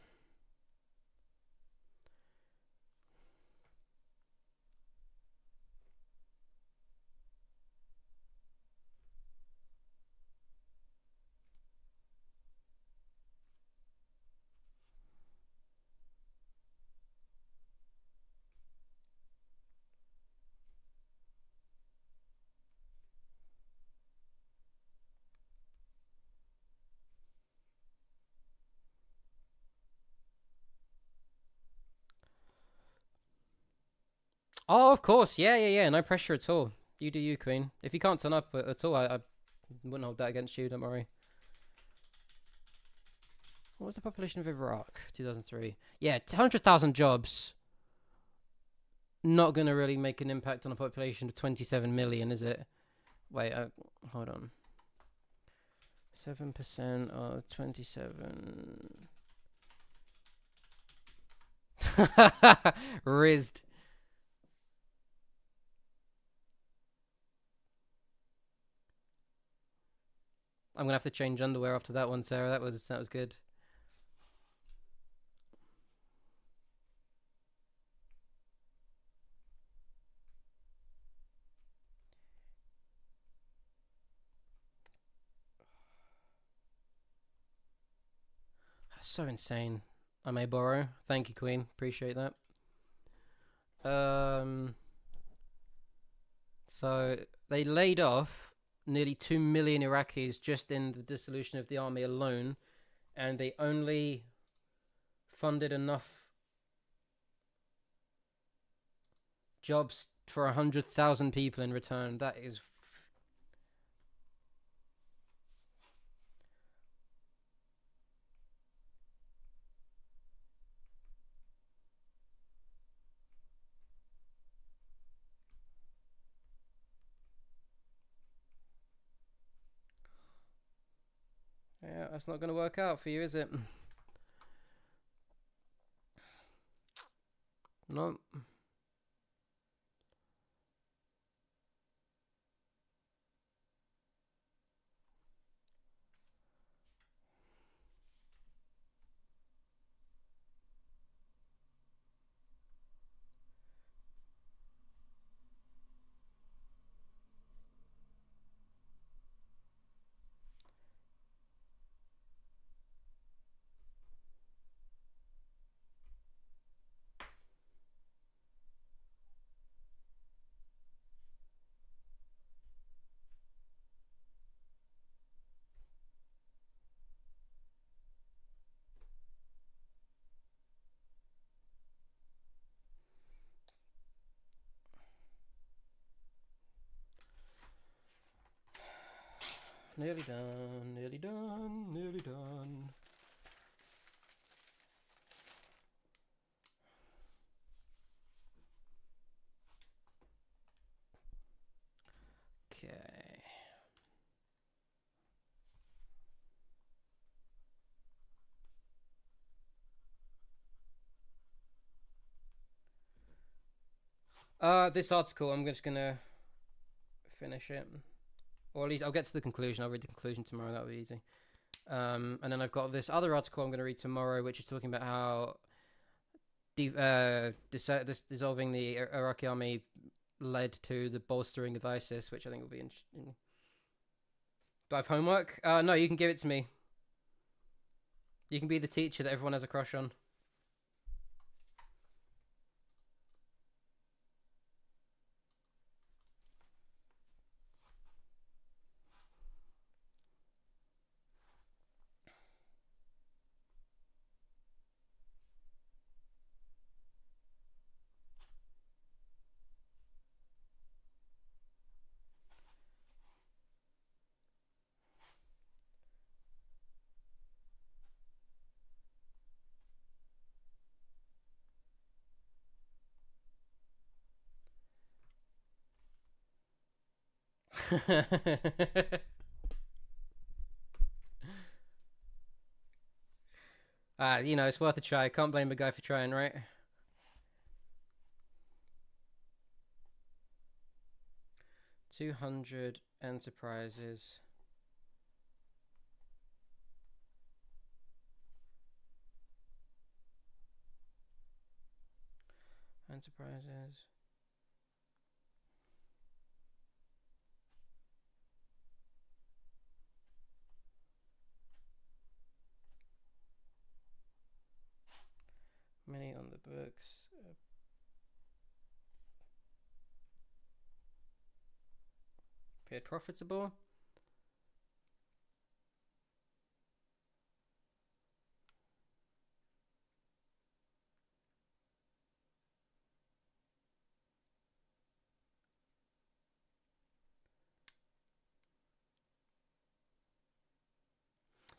Oh, of course. Yeah. No pressure at all. You do you, Queen. If you can't turn up at all, I wouldn't hold that against you. Don't worry. What was the population of Iraq? 2003. Yeah, 100,000 jobs. Not going to really make an impact on a population of 27 million, is it? Wait, hold on. 7% of 27. Rizzed. I'm gonna have to change underwear after that one, Sarah. That was good. That's so insane. I may borrow. Thank you, Queen. Appreciate that. So they laid off nearly 2 million Iraqis just in the dissolution of the army alone, and they only funded enough jobs for 100,000 people in return. That is That's not going to work out for you, is it? No. Nearly done, nearly done, nearly done. Okay. This article, I'm just gonna finish it. Or at least I'll get to the conclusion. I'll read the conclusion tomorrow, that'll be easy. And then I've got this other article I'm going to read tomorrow, which is talking about how dissolving the Iraqi army led to the bolstering of ISIS, which I think will be interesting. Do I have homework? No, you can give it to me. You can be the teacher that everyone has a crush on. You know, it's worth a try. Can't blame the guy for trying, right? $200 enterprises. Enterprises. Many on the books. Appeared profitable.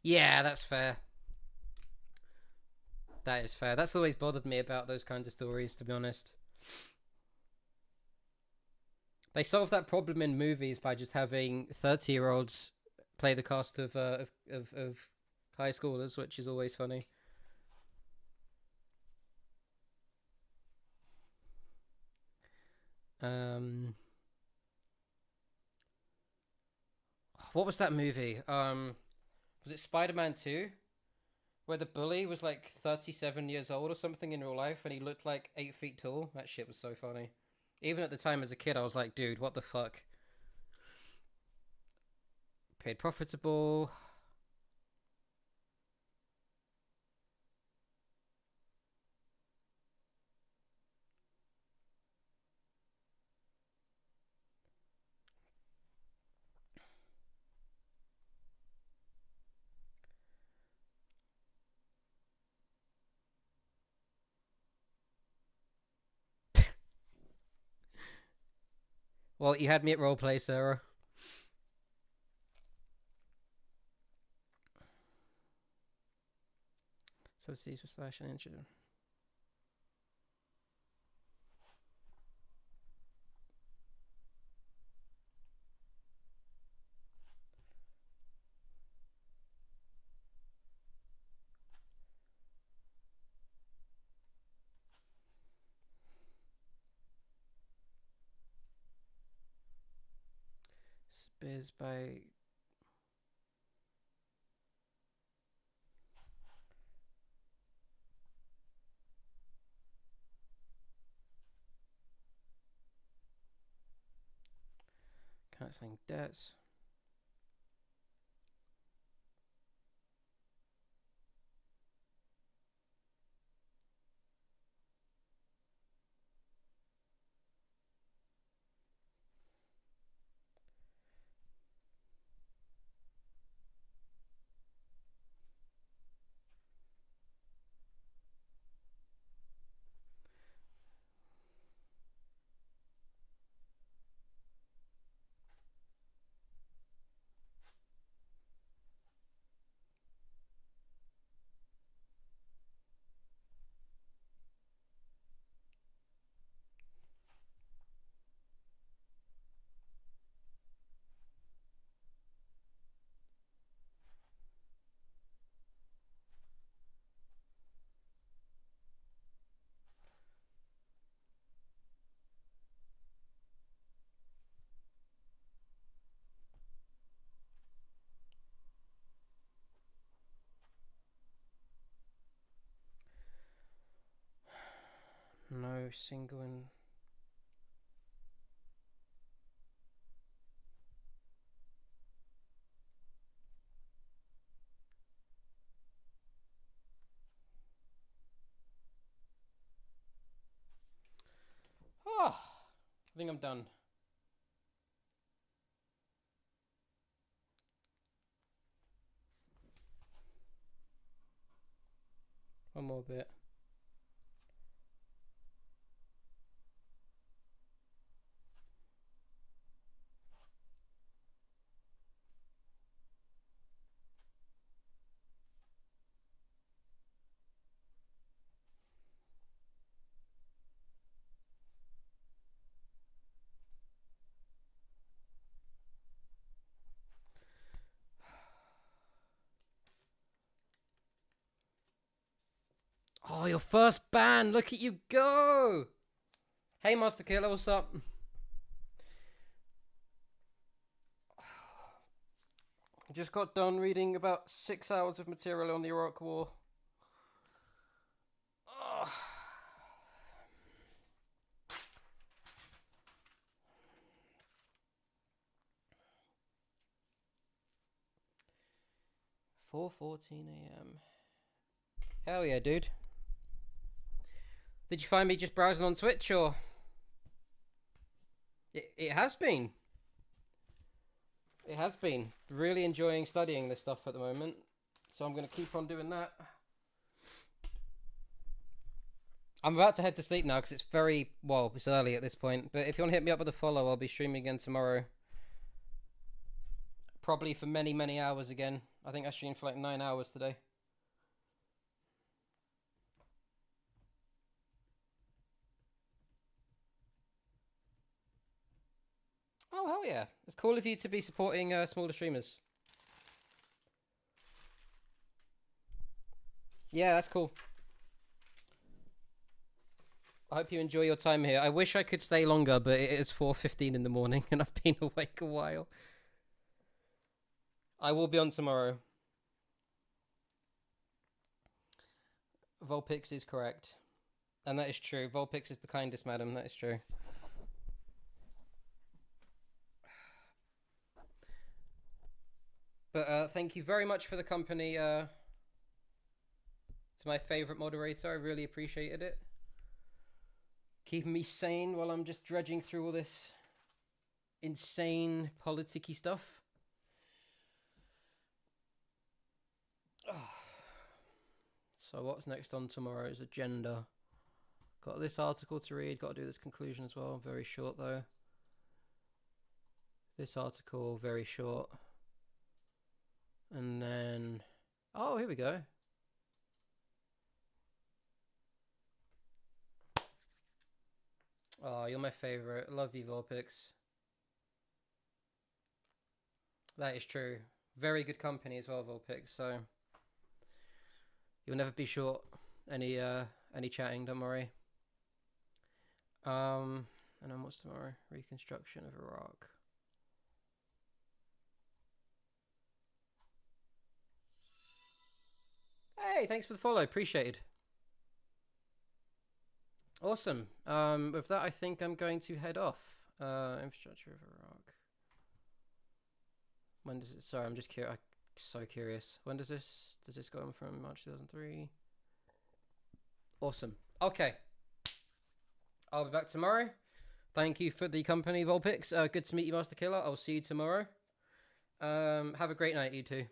Yeah, that's fair. That is fair. That's always bothered me about those kinds of stories, to be honest. They solve that problem in movies by just having 30-year-olds play the cast of high schoolers, which is always funny. What was that movie? Was it Spider-Man 2? Where the bully was like 37 years old or something in real life and he looked like 8 feet tall? That shit was so funny. Even at the time as a kid, I was like, dude, what the fuck? Paid profitable. Well, you had me at roleplay, Sarah. So it's these slash and inch. Biz by cancelling debts. No single in. Oh, I think I'm done. One more bit. Oh, your first ban! Look at you go! Hey, Master Killer, what's up? Just got done reading about 6 hours of material on the Iraq War. Oh. "4:14 a.m. Hell yeah, dude. Did you find me just browsing on Twitch, or? It has been. It has been. Really enjoying studying this stuff at the moment. So I'm going to keep on doing that. I'm about to head to sleep now because it's very, well, it's early at this point. But if you want to hit me up with a follow, I'll be streaming again tomorrow. Probably for many, many hours again. I think I streamed for like 9 hours today. Oh, hell yeah. It's cool of you to be supporting smaller streamers. Yeah, that's cool. I hope you enjoy your time here. I wish I could stay longer, but it is 4:15 in the morning and I've been awake a while. I will be on tomorrow. Volpix is correct. And that is true. Volpix is the kindest madam. That is true. But thank you very much for the company to my favourite moderator. I really appreciated it. Keeping me sane while I'm just dredging through all this insane politicky stuff. So what's next on tomorrow's agenda? Got this article to read. Got to do this conclusion as well. Very short though. This article, very short. And then... oh, here we go. Oh, you're my favorite. Love you, Vulpix. That is true. Very good company as well, Vulpix. So you'll never be short any chatting. Don't worry. And then what's tomorrow? Reconstruction of Iraq. Hey, thanks for the follow. Appreciated. Awesome. With that, I think I'm going to head off. Infrastructure of Iraq. When does it? Sorry, I'm just curious. So curious. When does this go on from March 2003? Awesome. Okay. I'll be back tomorrow. Thank you for the company, Volpix. Good to meet you, Master Killer. I'll see you tomorrow. Have a great night, you two.